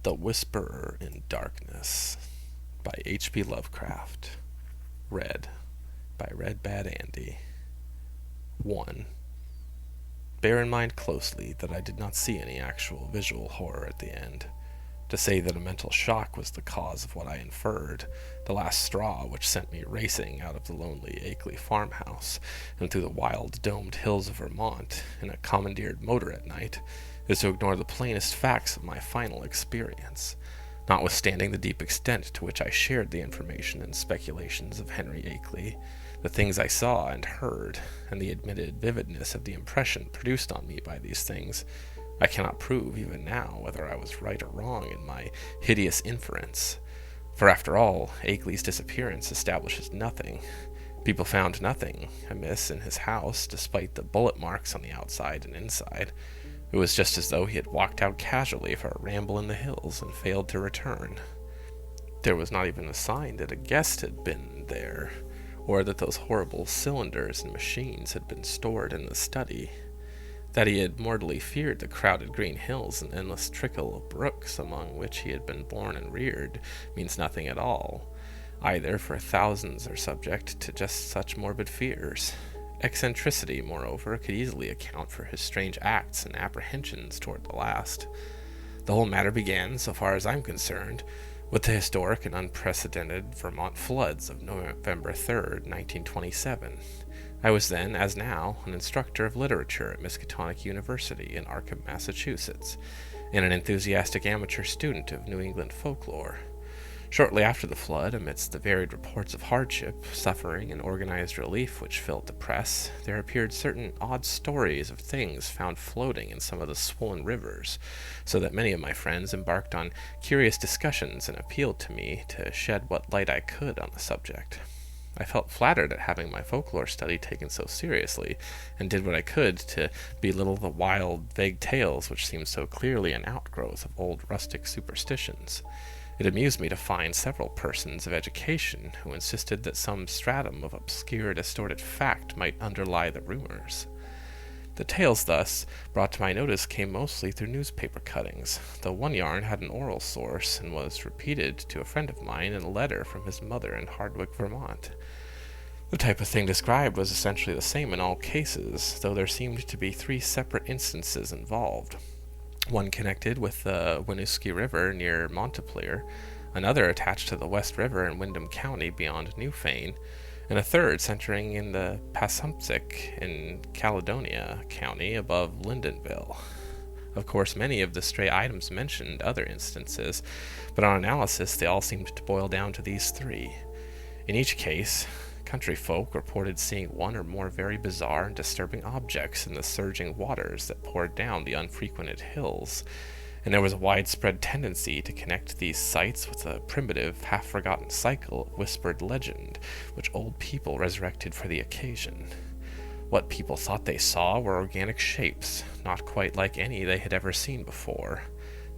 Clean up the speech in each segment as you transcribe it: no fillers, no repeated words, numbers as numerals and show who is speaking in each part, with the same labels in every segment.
Speaker 1: The Whisperer in Darkness by H.P. Lovecraft. Read by Red Bad Andy. 1. Bear in mind closely that I did not see any actual visual horror at the end. To say that a mental shock was the cause of what I inferred, the last straw which sent me racing out of the lonely Akeley farmhouse and through the wild domed hills of Vermont in a commandeered motor at night, is to ignore the plainest facts of my final experience, notwithstanding the deep extent to which I shared the information and speculations of Henry Akeley, the things I saw and heard, and the admitted vividness of the impression produced on me by these things. I cannot prove even now whether I was right or wrong in my hideous inference, for after all, Akeley's disappearance establishes nothing. People found nothing amiss in his house, despite the bullet marks on the outside and inside. It was just as though he had walked out casually for a ramble in the hills and failed to return. There was not even a sign that a guest had been there, or that those horrible cylinders and machines had been stored in the study. That he had mortally feared the crowded green hills and endless trickle of brooks among which he had been born and reared means nothing at all, either, for thousands are subject to just such morbid fears. Eccentricity, moreover, could easily account for his strange acts and apprehensions toward the last. The whole matter began, so far as I'm concerned, with the historic and unprecedented Vermont floods of November 3rd, 1927. I was then, as now, an instructor of literature at Miskatonic University in Arkham, Massachusetts, and an enthusiastic amateur student of New England folklore. Shortly after the flood, amidst the varied reports of hardship, suffering, and organized relief which filled the press, there appeared certain odd stories of things found floating in some of the swollen rivers, so that many of my friends embarked on curious discussions and appealed to me to shed what light I could on the subject. I felt flattered at having my folklore study taken so seriously, and did what I could to belittle the wild, vague tales which seemed so clearly an outgrowth of old rustic superstitions. It amused me to find several persons of education who insisted that some stratum of obscure, distorted fact might underlie the rumors. The tales thus brought to my notice came mostly through newspaper cuttings, though one yarn had an oral source and was repeated to a friend of mine in a letter from his mother in Hardwick, Vermont. The type of thing described was essentially the same in all cases, though there seemed to be 3 separate instances involved. One connected with the Winooski River near Montpelier, another attached to the West River in Windham County beyond Newfane, and a third centering in the Passumpsic in Caledonia County above Lyndonville. Of course, many of the stray items mentioned other instances, but on analysis they all seemed to boil down to these 3. In each case, country folk reported seeing one or more very bizarre and disturbing objects in the surging waters that poured down the unfrequented hills, and there was a widespread tendency to connect these sights with a primitive, half-forgotten cycle of whispered legend which old people resurrected for the occasion. What people thought they saw were organic shapes, not quite like any they had ever seen before.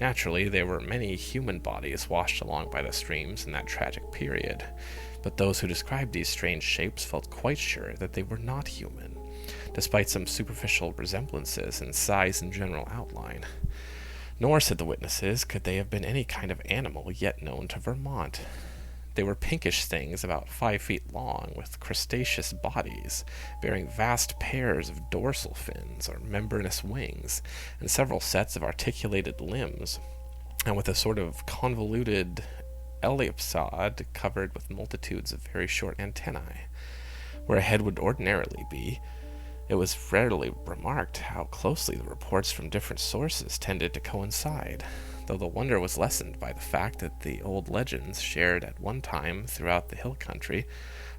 Speaker 1: Naturally, there were many human bodies washed along by the streams in that tragic period, but those who described these strange shapes felt quite sure that they were not human, despite some superficial resemblances in size and general outline. Nor, said the witnesses, could they have been any kind of animal yet known to Vermont. They were pinkish things about 5 feet long, with crustaceous bodies, bearing vast pairs of dorsal fins or membranous wings, and several sets of articulated limbs, and with a sort of convoluted ellipsoid covered with multitudes of very short antennae. Where a head would ordinarily be, it was rarely remarked how closely the reports from different sources tended to coincide, though the wonder was lessened by the fact that the old legends shared at one time throughout the hill country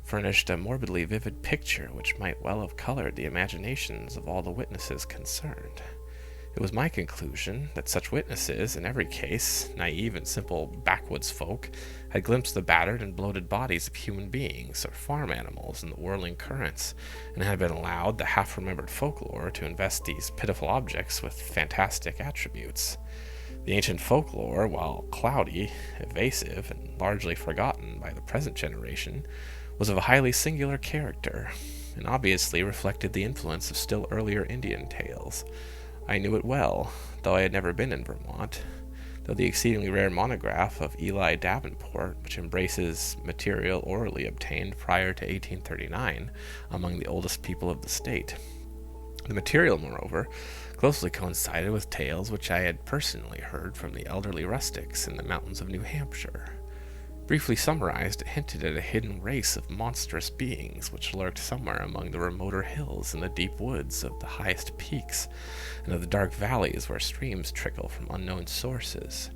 Speaker 1: furnished a morbidly vivid picture which might well have colored the imaginations of all the witnesses concerned. It was my conclusion that such witnesses, in every case, naive and simple backwoods folk, had glimpsed the battered and bloated bodies of human beings or farm animals in the whirling currents, and had been allowed the half-remembered folklore to invest these pitiful objects with fantastic attributes. The ancient folklore, while cloudy, evasive, and largely forgotten by the present generation, was of a highly singular character, and obviously reflected the influence of still earlier Indian tales. I knew it well, though I had never been in Vermont. though the exceedingly rare monograph of Eli Davenport, which embraces material orally obtained prior to 1839 among the oldest people of the state. The material, moreover, closely coincided with tales which I had personally heard from the elderly rustics in the mountains of New Hampshire. Briefly summarized, it hinted at a hidden race of monstrous beings which lurked somewhere among the remoter hills and the deep woods of the highest peaks, and of the dark valleys where streams trickle from unknown sources.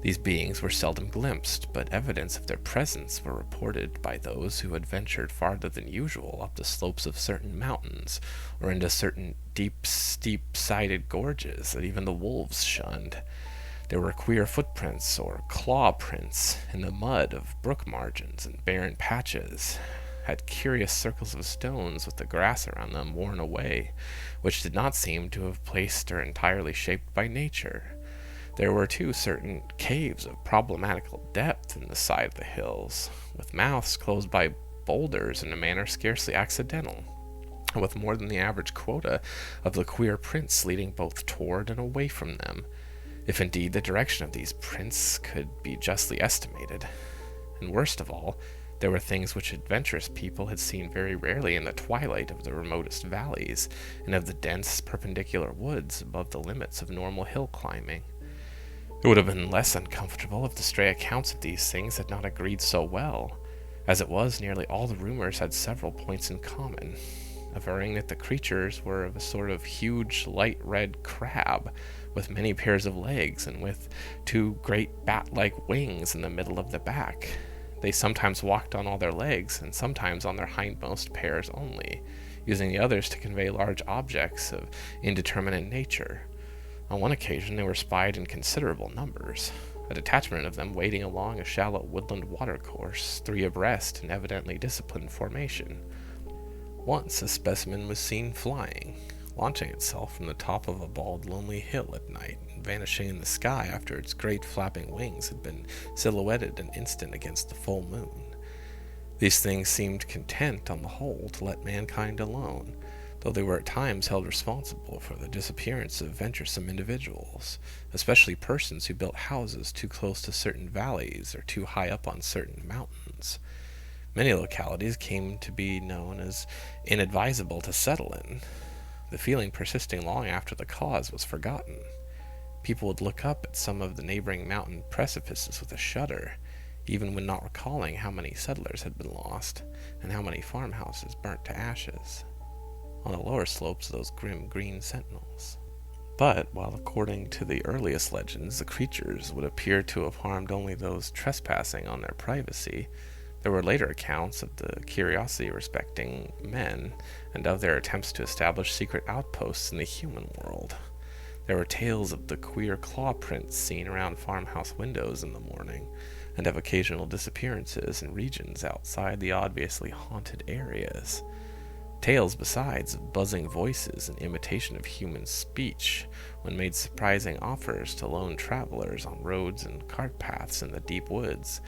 Speaker 1: These beings were seldom glimpsed, but evidence of their presence were reported by those who had ventured farther than usual up the slopes of certain mountains, or into certain deep, steep-sided gorges that even the wolves shunned. There were queer footprints or claw prints in the mud of brook margins and barren patches, had curious circles of stones with the grass around them worn away, which did not seem to have placed or entirely shaped by nature. There were, too, certain caves of problematical depth in the side of the hills, with mouths closed by boulders in a manner scarcely accidental, and with more than the average quota of the queer prints leading both toward and away from them, if indeed the direction of these prints could be justly estimated. And worst of all, there were things which adventurous people had seen very rarely in the twilight of the remotest valleys, and of the dense perpendicular woods above the limits of normal hill climbing. It would have been less uncomfortable if the stray accounts of these things had not agreed so well. As it was, nearly all the rumors had several points in common, averring that the creatures were of a sort of huge light red crab, with many pairs of legs, and with 2 great bat-like wings in the middle of the back. They sometimes walked on all their legs, and sometimes on their hindmost pairs only, using the others to convey large objects of indeterminate nature. On one occasion they were spied in considerable numbers, a detachment of them wading along a shallow woodland watercourse, 3 abreast in evidently disciplined formation. Once a specimen was seen flying, launching itself from the top of a bald, lonely hill at night, and vanishing in the sky after its great flapping wings had been silhouetted an instant against the full moon. These things seemed content, on the whole, to let mankind alone, though they were at times held responsible for the disappearance of venturesome individuals, especially persons who built houses too close to certain valleys or too high up on certain mountains. Many localities came to be known as inadvisable to settle in, the feeling persisting long after the cause was forgotten. People would look up at some of the neighboring mountain precipices with a shudder, even when not recalling how many settlers had been lost, and how many farmhouses burnt to ashes on the lower slopes of those grim green sentinels. But, while according to the earliest legends the creatures would appear to have harmed only those trespassing on their privacy, there were later accounts of the curiosity respecting men, and of their attempts to establish secret outposts in the human world. There were tales of the queer claw prints seen around farmhouse windows in the morning, and of occasional disappearances in regions outside the obviously haunted areas. Tales, besides, of buzzing voices and imitation of human speech when made surprising offers to lone travelers on roads and cart paths in the deep woods,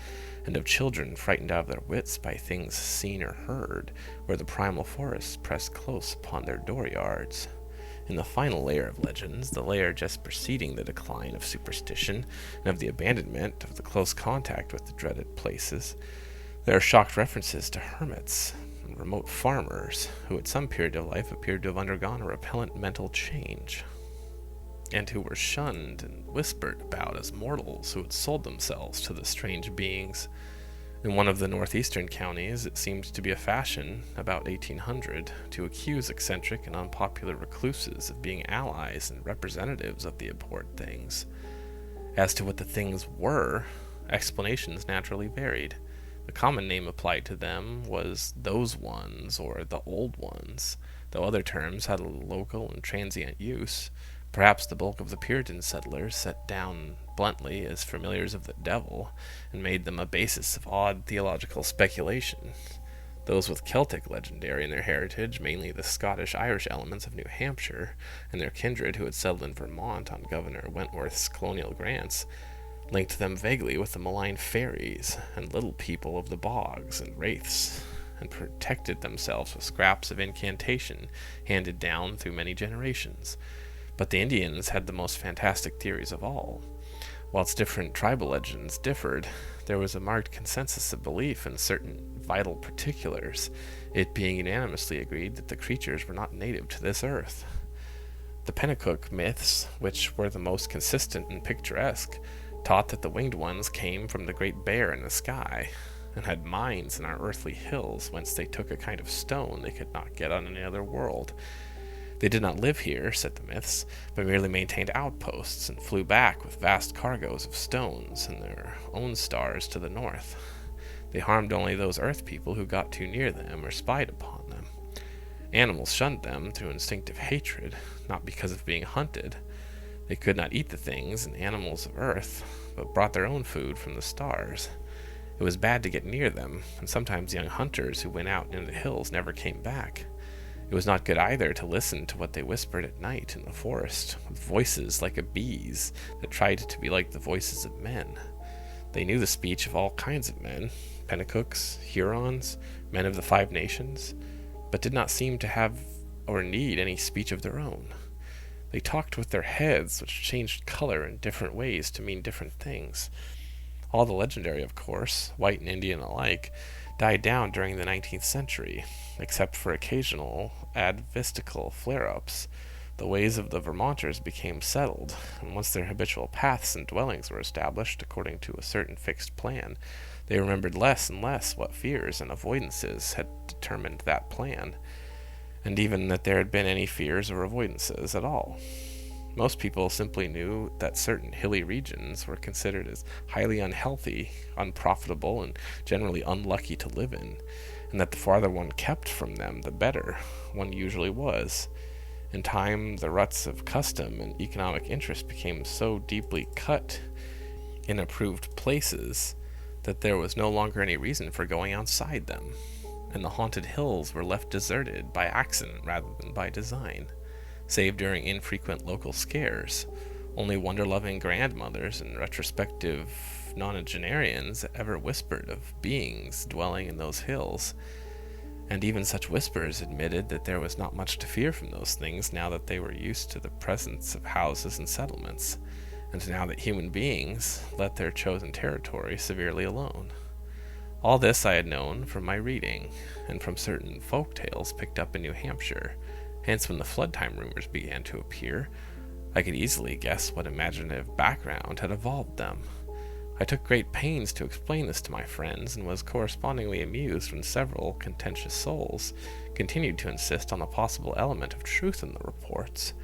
Speaker 1: and of children frightened out of their wits by things seen or heard where the primal forests pressed close upon their dooryards. In the final layer of legends, the layer just preceding the decline of superstition and of the abandonment of the close contact with the dreaded places, there are shocked references to hermits and remote farmers who at some period of life appeared to have undergone a repellent mental change, and who were shunned and whispered about as mortals who had sold themselves to the strange beings. In one of the northeastern counties, it seemed to be a fashion, about 1800, to accuse eccentric and unpopular recluses of being allies and representatives of the abhorred things. As to what the things were, explanations naturally varied. The common name applied to them was those ones, or the old ones, though other terms had a local and transient use. Perhaps the bulk of the Puritan settlers set down bluntly as familiars of the devil, and made them a basis of odd theological speculation. Those with Celtic legendary in their heritage, mainly the Scottish-Irish elements of New Hampshire, and their kindred who had settled in Vermont on Governor Wentworth's colonial grants, linked them vaguely with the malign fairies and little people of the bogs and wraiths, and protected themselves with scraps of incantation handed down through many generations. But the Indians had the most fantastic theories of all. Whilst different tribal legends differed, there was a marked consensus of belief in certain vital particulars, it being unanimously agreed that the creatures were not native to this earth. The Cthulhu Mythos, which were the most consistent and picturesque, taught that the winged ones came from the great bear in the sky, and had mines in our earthly hills whence they took a kind of stone they could not get on any other world. They did not live here, said the myths, but merely maintained outposts and flew back with vast cargoes of stones and their own stars to the north. They harmed only those earth people who got too near them or spied upon them. Animals shunned them through instinctive hatred, not because of being hunted. They could not eat the things and animals of earth, but brought their own food from the stars. It was bad to get near them, and sometimes young hunters who went out into the hills never came back. It was not good either to listen to what they whispered at night in the forest, with voices like a bee's that tried to be like the voices of men. They knew the speech of all kinds of men, Penacooks, Hurons, men of the Five Nations, but did not seem to have or need any speech of their own. They talked with their heads, which changed color in different ways to mean different things. All the legendary, of course, white and Indian alike, died down during the 19th century, except for occasional atavistical flare-ups. The ways of the Vermonters became settled, and once their habitual paths and dwellings were established according to a certain fixed plan, they remembered less and less what fears and avoidances had determined that plan, and even that there had been any fears or avoidances at all. Most people simply knew that certain hilly regions were considered as highly unhealthy, unprofitable, and generally unlucky to live in, and that the farther one kept from them, the better one usually was. In time, the ruts of custom and economic interest became so deeply cut in approved places that there was no longer any reason for going outside them, and the haunted hills were left deserted by accident rather than by design. Save during infrequent local scares, only wonder-loving grandmothers and retrospective nonagenarians ever whispered of beings dwelling in those hills, and even such whispers admitted that there was not much to fear from those things now that they were used to the presence of houses and settlements, and now that human beings let their chosen territory severely alone. All this I had known from my reading, and from certain folk tales picked up in New Hampshire. Hence, when the flood time rumors began to appear, I could easily guess what imaginative background had evolved them. I took great pains to explain this to my friends, and was correspondingly amused when several contentious souls continued to insist on a possible element of truth in the reports.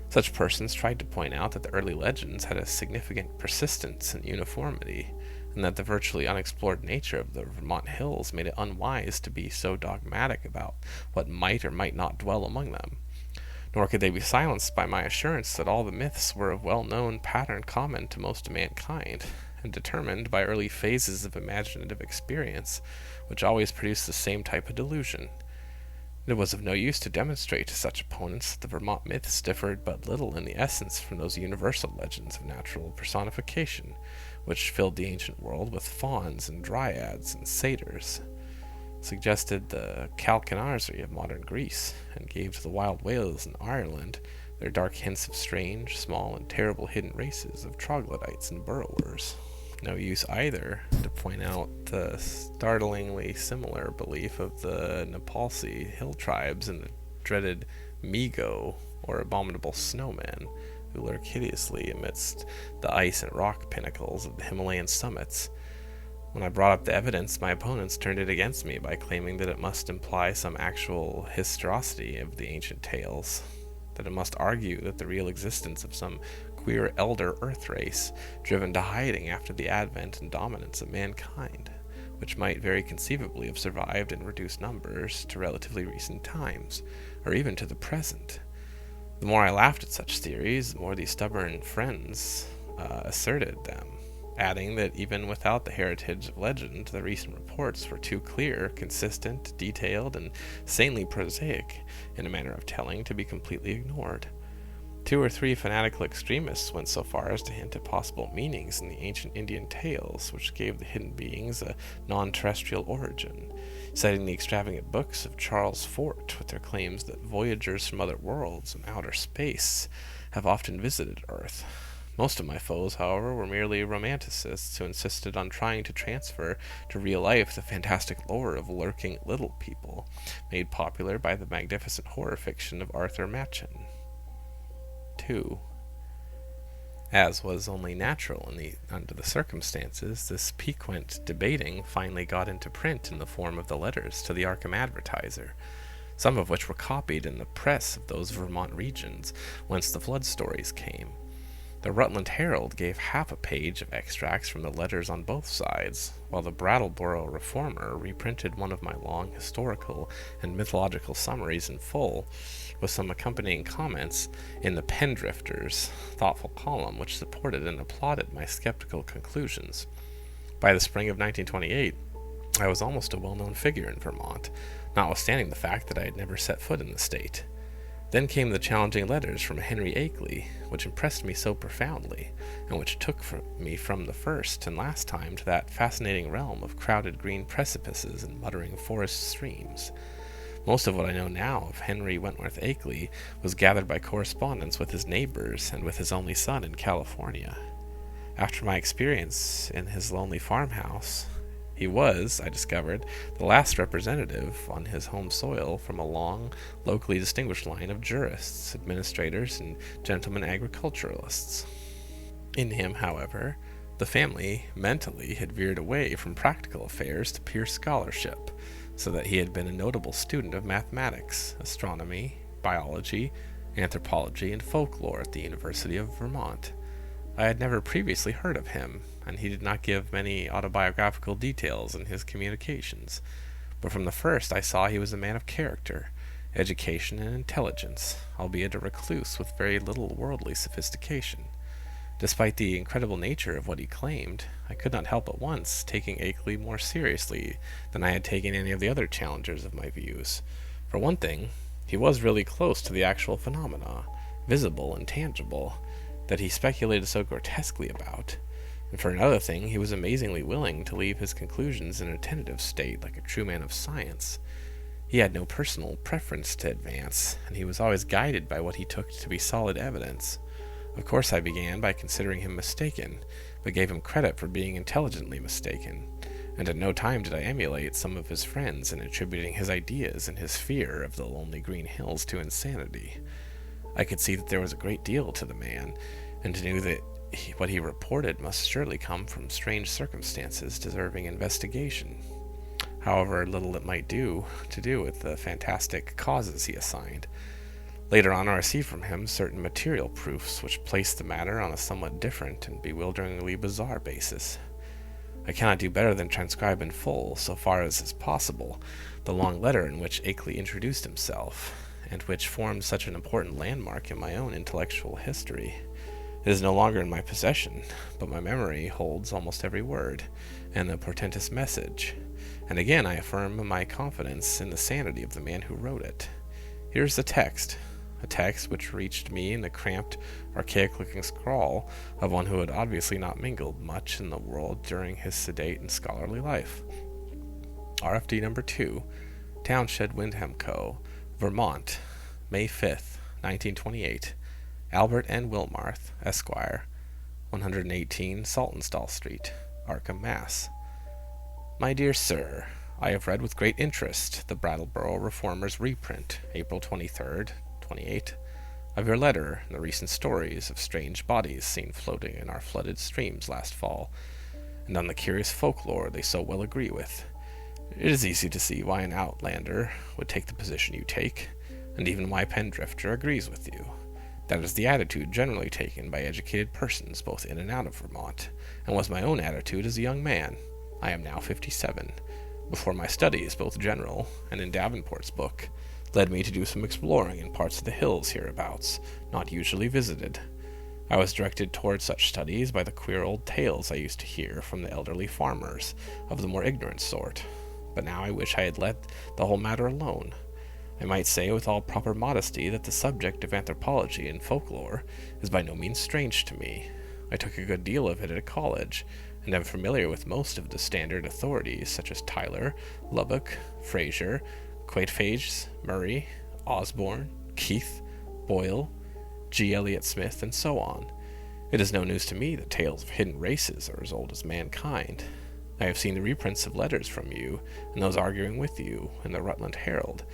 Speaker 1: Such persons tried to point out that the early legends had a significant persistence and uniformity, and that the virtually unexplored nature of the Vermont hills made it unwise to be so dogmatic about what might or might not dwell among them. Nor could they be silenced by my assurance that all the myths were of well-known pattern common to most of mankind, and determined by early phases of imaginative experience, which always produced the same type of delusion. It was of no use to demonstrate to such opponents that the Vermont myths differed but little in the essence from those universal legends of natural personification, which filled the ancient world with fauns and dryads and satyrs, suggested the Calcanarsery of modern Greece, and gave to the wild whales in Ireland their dark hints of strange, small, and terrible hidden races of troglodytes and burrowers. No use either to point out the startlingly similar belief of the Nepalese hill tribes and the dreaded Migo, or abominable snowmen, who lurk hideously amidst the ice and rock pinnacles of the Himalayan summits. When I brought up the evidence, my opponents turned it against me by claiming that it must imply some actual historicity of the ancient tales, that it must argue that the real existence of some queer elder earth race, driven to hiding after the advent and dominance of mankind, which might very conceivably have survived in reduced numbers to relatively recent times, or even to the present. The more I laughed at such theories, the more these stubborn friends asserted them, adding that even without the heritage of legend, the recent reports were too clear, consistent, detailed, and sanely prosaic in a manner of telling to be completely ignored. 2 or 3 fanatical extremists went so far as to hint at possible meanings in the ancient Indian tales, which gave the hidden beings a non-terrestrial origin, citing the extravagant books of Charles Fort with their claims that voyagers from other worlds and outer space have often visited Earth, Most of my foes, however, were merely romanticists who insisted on trying to transfer to real life the fantastic lore of lurking little people, made popular by the magnificent horror fiction of Arthur Machen. 2. As was only natural under the circumstances, this piquant debating finally got into print in the form of the letters to the Arkham Advertiser, some of which were copied in the press of those Vermont regions whence the flood stories came. The Rutland Herald gave half a page of extracts from the letters on both sides, while the Brattleboro Reformer reprinted one of my long historical and mythological summaries in full, with some accompanying comments in the Pendrifter's thoughtful column, which supported and applauded my skeptical conclusions. By the spring of 1928, I was almost a well-known figure in Vermont, notwithstanding the fact that I had never set foot in the state. Then came the challenging letters from Henry Akeley, which impressed me so profoundly, and which took me from the first and last time to that fascinating realm of crowded green precipices and muttering forest streams. Most of what I know now of Henry Wentworth Akeley was gathered by correspondence with his neighbors and with his only son in California. After my experience in his lonely farmhouse, he was, I discovered, the last representative on his home soil from a long, locally distinguished line of jurists, administrators, and gentlemen agriculturalists. In him, however, the family mentally had veered away from practical affairs to pure scholarship, so that he had been a notable student of mathematics, astronomy, biology, anthropology, and folklore at the University of Vermont. I had never previously heard of him, and he did not give many autobiographical details in his communications, but from the first I saw he was a man of character, education, and intelligence, albeit a recluse with very little worldly sophistication. Despite the incredible nature of what he claimed, I could not help at once taking Akeley more seriously than I had taken any of the other challengers of my views. For one thing, he was really close to the actual phenomena, visible and tangible, that he speculated so grotesquely about, and for another thing, he was amazingly willing to leave his conclusions in a tentative state like a true man of science. He had no personal preference to advance, and he was always guided by what he took to be solid evidence. Of course, I began by considering him mistaken, but gave him credit for being intelligently mistaken, and at no time did I emulate some of his friends in attributing his ideas and his fear of the lonely green hills to insanity. I could see that there was a great deal to the man, and knew that what he reported must surely come from strange circumstances deserving investigation, however little it might do with the fantastic causes he assigned. Later on I received from him certain material proofs which placed the matter on a somewhat different and bewilderingly bizarre basis. I cannot do better than transcribe in full, so far as is possible, the long letter in which Akeley introduced himself, and which formed such an important landmark in my own intellectual history. It is no longer in my possession, but my memory holds almost every word, and the portentous message, and again I affirm my confidence in the sanity of the man who wrote it. Here is the text, a text which reached me in the cramped, archaic-looking scrawl of one who had obviously not mingled much in the world during his sedate and scholarly life. RFD number 2, Townshend Windham Co., Vermont, May 5th, 1928. Albert N. Wilmarth, Esquire, 118 Saltonstall Street, Arkham, Mass. My dear Sir, I have read with great interest the Brattleboro Reformer's reprint, April 23rd, 28, of your letter and the recent stories of strange bodies seen floating in our flooded streams last fall, and on the curious folklore they so well agree with. It is easy to see why an outlander would take the position you take, and even why Pendrifter agrees with you. That is the attitude generally taken by educated persons both in and out of Vermont, and was my own attitude as a young man. I am now 57. Before my studies, both general and in Davenport's book, led me to do some exploring in parts of the hills hereabouts, not usually visited. I was directed toward such studies by the queer old tales I used to hear from the elderly farmers, of the more ignorant sort, but now I wish I had let the whole matter alone. I might say with all proper modesty that the subject of anthropology and folklore is by no means strange to me. I took a good deal of it at college, and am familiar with most of the standard authorities such as Tyler, Lubbock, Fraser, Quaitphage, Murray, Osborne, Keith, Boyle, G. Eliot Smith, and so on. It is no news to me that tales of hidden races are as old as mankind. I have seen the reprints of letters from you and those arguing with you in the Rutland Herald,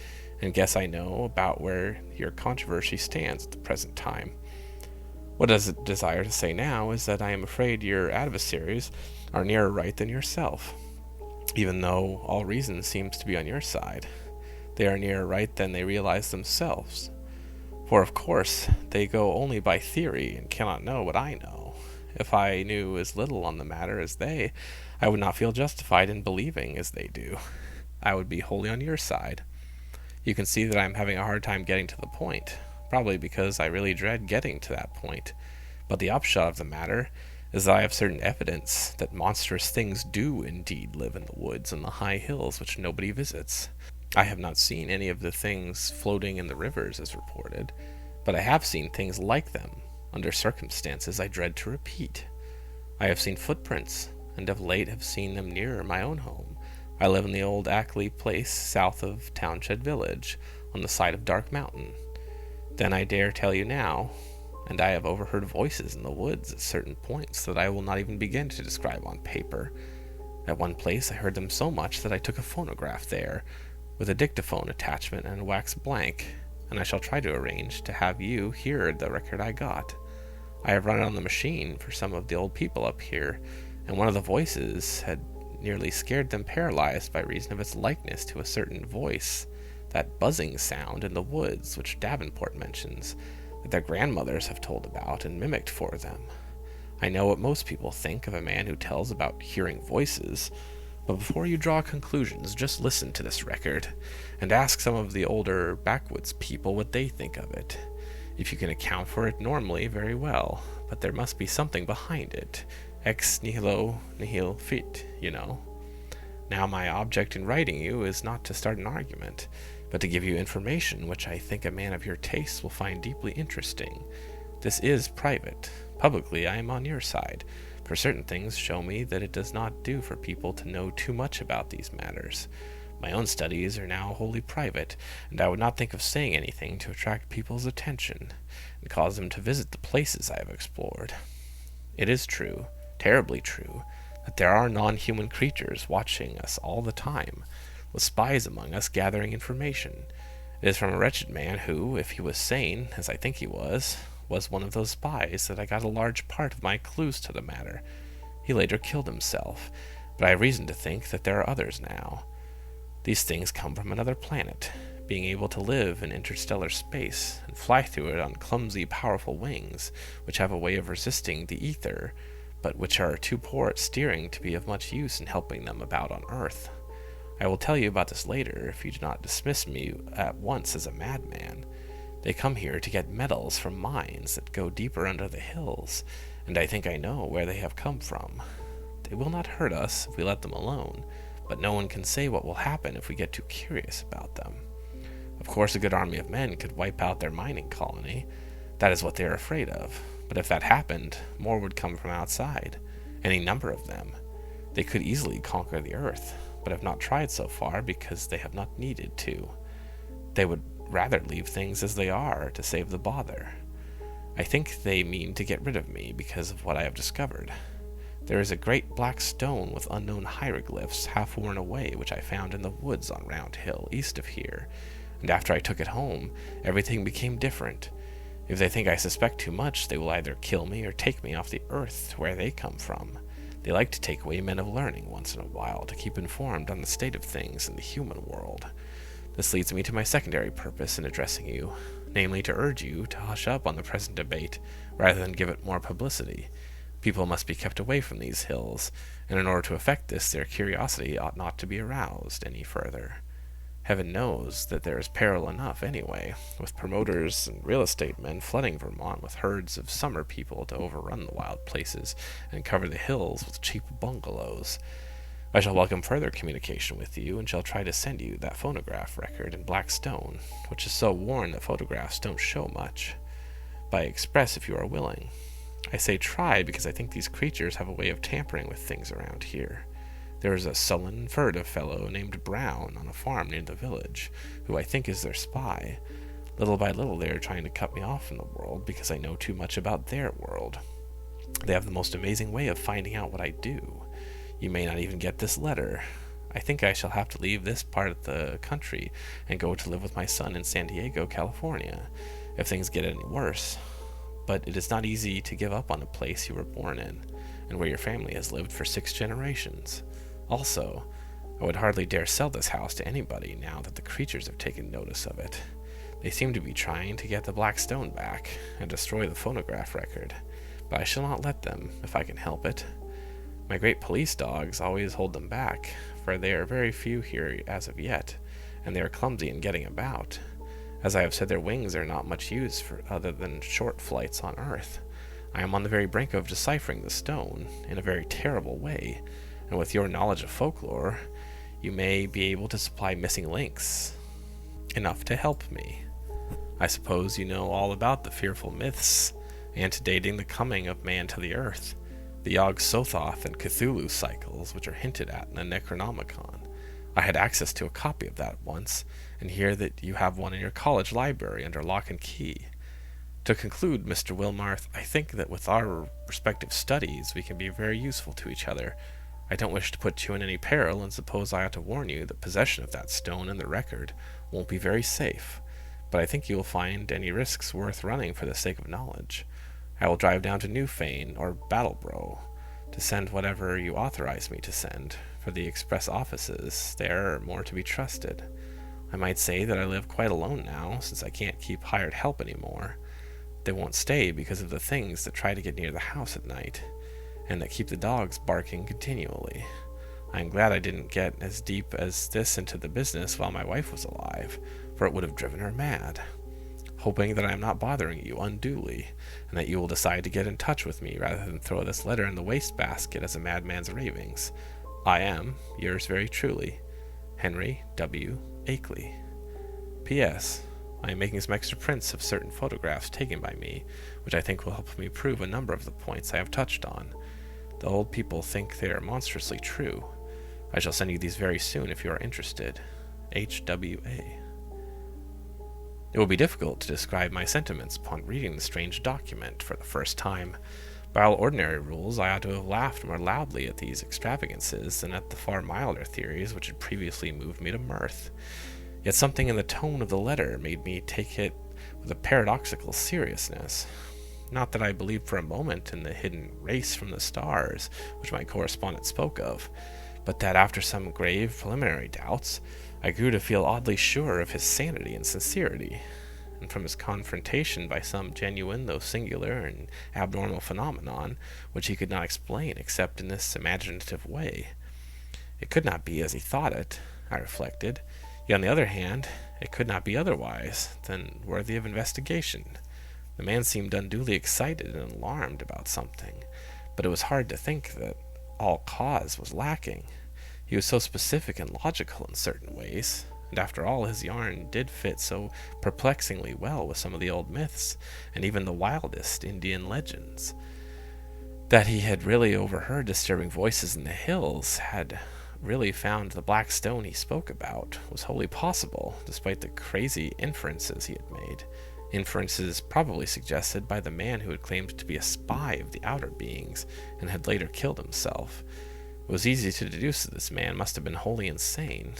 Speaker 1: and guess I know about where your controversy stands at the present time. What I desire to say now is that I am afraid your adversaries are nearer right than yourself, even though all reason seems to be on your side. They are nearer right than they realize themselves. For of course, they go only by theory and cannot know what I know. If I knew as little on the matter as they, I would not feel justified in believing as they do. I would be wholly on your side. You can see that I am having a hard time getting to the point, probably because I really dread getting to that point. But the upshot of the matter is that I have certain evidence that monstrous things do indeed live in the woods and the high hills which nobody visits. I have not seen any of the things floating in the rivers as reported, but I have seen things like them, under circumstances I dread to repeat. I have seen footprints, and of late have seen them nearer my own home. I live in the old Ackley place south of Townshed Village, on the side of Dark Mountain. Then I dare tell you now, and I have overheard voices in the woods at certain points that I will not even begin to describe on paper. At one place I heard them so much that I took a phonograph there, with a dictaphone attachment and a wax blank, and I shall try to arrange to have you hear the record I got. I have run it on the machine for some of the old people up here, and one of the voices had nearly scared them paralyzed by reason of its likeness to a certain voice, that buzzing sound in the woods which Davenport mentions, that their grandmothers have told about and mimicked for them. I know what most people think of a man who tells about hearing voices, but before you draw conclusions, just listen to this record, and ask some of the older backwoods people what they think of it. If you can account for it normally, very well, but there must be something behind it. Ex nihilo nihil fit, you know. Now my object in writing you is not to start an argument, but to give you information which I think a man of your tastes will find deeply interesting. This is private. Publicly I am on your side, for certain things show me that it does not do for people to know too much about these matters. My own studies are now wholly private, and I would not think of saying anything to attract people's attention, and cause them to visit the places I have explored. It is true, terribly true, that there are non-human creatures watching us all the time, with spies among us gathering information. It is from a wretched man who, if he was sane, as I think he was one of those spies, that I got a large part of my clues to the matter. He later killed himself, but I have reason to think that there are others now. These things come from another planet, being able to live in interstellar space and fly through it on clumsy, powerful wings, which have a way of resisting the ether, but which are too poor at steering to be of much use in helping them about on Earth. I will tell you about this later if you do not dismiss me at once as a madman. They come here to get metals from mines that go deeper under the hills, and I think I know where they have come from. They will not hurt us if we let them alone, but no one can say what will happen if we get too curious about them. Of course, a good army of men could wipe out their mining colony. That is what they are afraid of. But if that happened, more would come from outside, any number of them. They could easily conquer the earth, but have not tried so far because they have not needed to. They would rather leave things as they are to save the bother. I think they mean to get rid of me because of what I have discovered. There is a great black stone with unknown hieroglyphs half worn away which I found in the woods on Round Hill, east of here, and after I took it home, everything became different. If they think I suspect too much, they will either kill me or take me off the earth where they come from. They like to take away men of learning once in a while to keep informed on the state of things in the human world. This leads me to my secondary purpose in addressing you, namely to urge you to hush up on the present debate, rather than give it more publicity. People must be kept away from these hills, and in order to effect this, their curiosity ought not to be aroused any further. Heaven knows that there is peril enough anyway, with promoters and real estate men flooding Vermont with herds of summer people to overrun the wild places and cover the hills with cheap bungalows. I shall welcome further communication with you, and shall try to send you that phonograph record in black stone, which is so worn that photographs don't show much, by express if you are willing. I say try because I think these creatures have a way of tampering with things around here. There is a sullen, furtive fellow named Brown on a farm near the village, who I think is their spy. Little by little they are trying to cut me off from the world because I know too much about their world. They have the most amazing way of finding out what I do. You may not even get this letter. I think I shall have to leave this part of the country and go to live with my son in San Diego, California, if things get any worse. But it is not easy to give up on a place you were born in, and where your family has lived for 6 generations. Also, I would hardly dare sell this house to anybody now that the creatures have taken notice of it. They seem to be trying to get the black stone back and destroy the phonograph record, but I shall not let them, if I can help it. My great police dogs always hold them back, for there are very few here as of yet, and they are clumsy in getting about. As I have said, their wings are not much used for other than short flights on Earth. I am on the very brink of deciphering the stone in a very terrible way, and with your knowledge of folklore, you may be able to supply missing links enough to help me. I suppose you know all about the fearful myths antedating the coming of man to the earth, the Yog-Sothoth and Cthulhu cycles, which are hinted at in the Necronomicon. I had access to a copy of that once, and hear that you have one in your college library under lock and key. To conclude, Mr. Wilmarth, I think that with our respective studies we can be very useful to each other. I don't wish to put you in any peril, and suppose I ought to warn you that possession of that stone and the record won't be very safe, but I think you will find any risks worth running for the sake of knowledge. I will drive down to Newfane or Battleboro to send whatever you authorize me to send, for the express offices there are more to be trusted. I might say that I live quite alone now, since I can't keep hired help any more. They won't stay because of the things that try to get near the house at night, and that keep the dogs barking continually. I am glad I didn't get as deep as this into the business while my wife was alive, for it would have driven her mad. Hoping that I am not bothering you unduly, and that you will decide to get in touch with me rather than throw this letter in the wastebasket as a madman's ravings, I am, yours very truly, Henry W. Akeley. P.S. I am making some extra prints of certain photographs taken by me, which I think will help me prove a number of the points I have touched on. The old people think they are monstrously true. I shall send you these very soon if you are interested. H.W.A. It will be difficult to describe my sentiments upon reading the strange document for the first time. By all ordinary rules, I ought to have laughed more loudly at these extravagances than at the far milder theories which had previously moved me to mirth. Yet something in the tone of the letter made me take it with a paradoxical seriousness. Not that I believed for a moment in the hidden race from the stars which my correspondent spoke of, but that after some grave preliminary doubts, I grew to feel oddly sure of his sanity and sincerity, and from his confrontation by some genuine though singular and abnormal phenomenon which he could not explain except in this imaginative way. It could not be as he thought it, I reflected, yet on the other hand, it could not be otherwise than worthy of investigation. The man seemed unduly excited and alarmed about something, but it was hard to think that all cause was lacking. He was so specific and logical in certain ways, and after all his yarn did fit so perplexingly well with some of the old myths, and even the wildest Indian legends. That he had really overheard disturbing voices in the hills, had really found the black stone he spoke about, was wholly possible, despite the crazy inferences he had made. Inferences probably suggested by the man who had claimed to be a spy of the outer beings, and had later killed himself. It was easy to deduce that this man must have been wholly insane,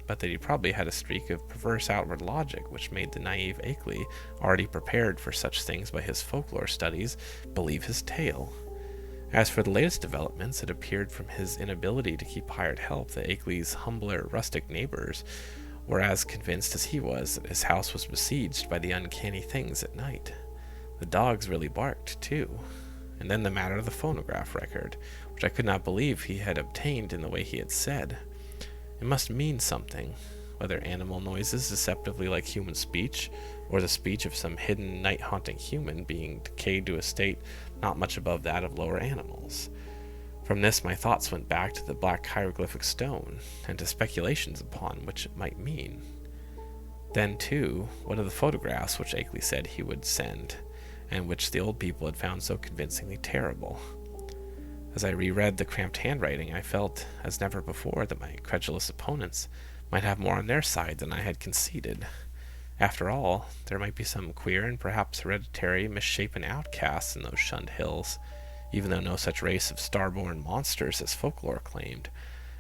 Speaker 1: but that he probably had a streak of perverse outward logic which made the naive Akeley, already prepared for such things by his folklore studies, believe his tale. As for the latest developments, it appeared from his inability to keep hired help that Akeley's humbler rustic neighbors were as convinced as he was that his house was besieged by the uncanny things at night. The dogs really barked, too. And then the matter of the phonograph record, which I could not believe he had obtained in the way he had said. It must mean something, whether animal noises deceptively like human speech, or the speech of some hidden night-haunting human being decayed to a state not much above that of lower animals. From this my thoughts went back to the black hieroglyphic stone, and to speculations upon which it might mean. Then, too, what of the photographs which Akeley said he would send, and which the old people had found so convincingly terrible? As I reread the cramped handwriting, I felt, as never before, that my credulous opponents might have more on their side than I had conceded. After all, there might be some queer and perhaps hereditary misshapen outcasts in those shunned hills. even though no such race of star-born monsters as folklore claimed.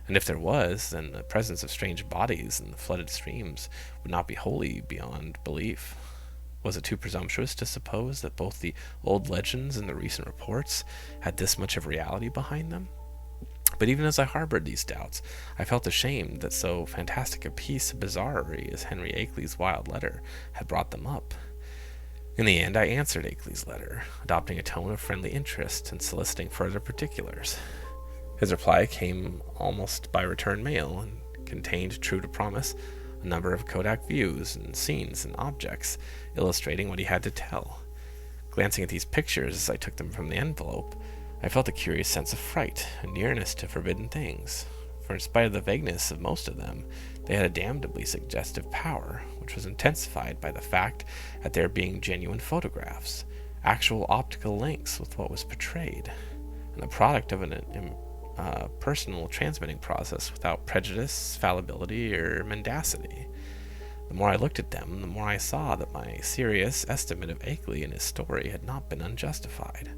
Speaker 1: And if there was, then the presence of strange bodies in the flooded streams would not be wholly beyond belief. Was it too presumptuous to suppose that both the old legends and the recent reports had this much of reality behind them? But even as I harbored these doubts, I felt ashamed that so fantastic a piece of bizarrerie as Henry Akeley's wild letter had brought them up. In the end, I answered Akeley's letter, adopting a tone of friendly interest and soliciting further particulars. His reply came almost by return mail and contained, true to promise, a number of Kodak views and scenes and objects illustrating what he had to tell. Glancing at these pictures as I took them from the envelope, I felt a curious sense of fright and nearness to forbidden things, for in spite of the vagueness of most of them, they had a damnably suggestive power, which was intensified by the fact that there being genuine photographs, actual optical links with what was portrayed, and the product of an personal transmitting process without prejudice, fallibility, or mendacity. The more I looked at them, the more I saw that my serious estimate of Akeley and his story had not been unjustified.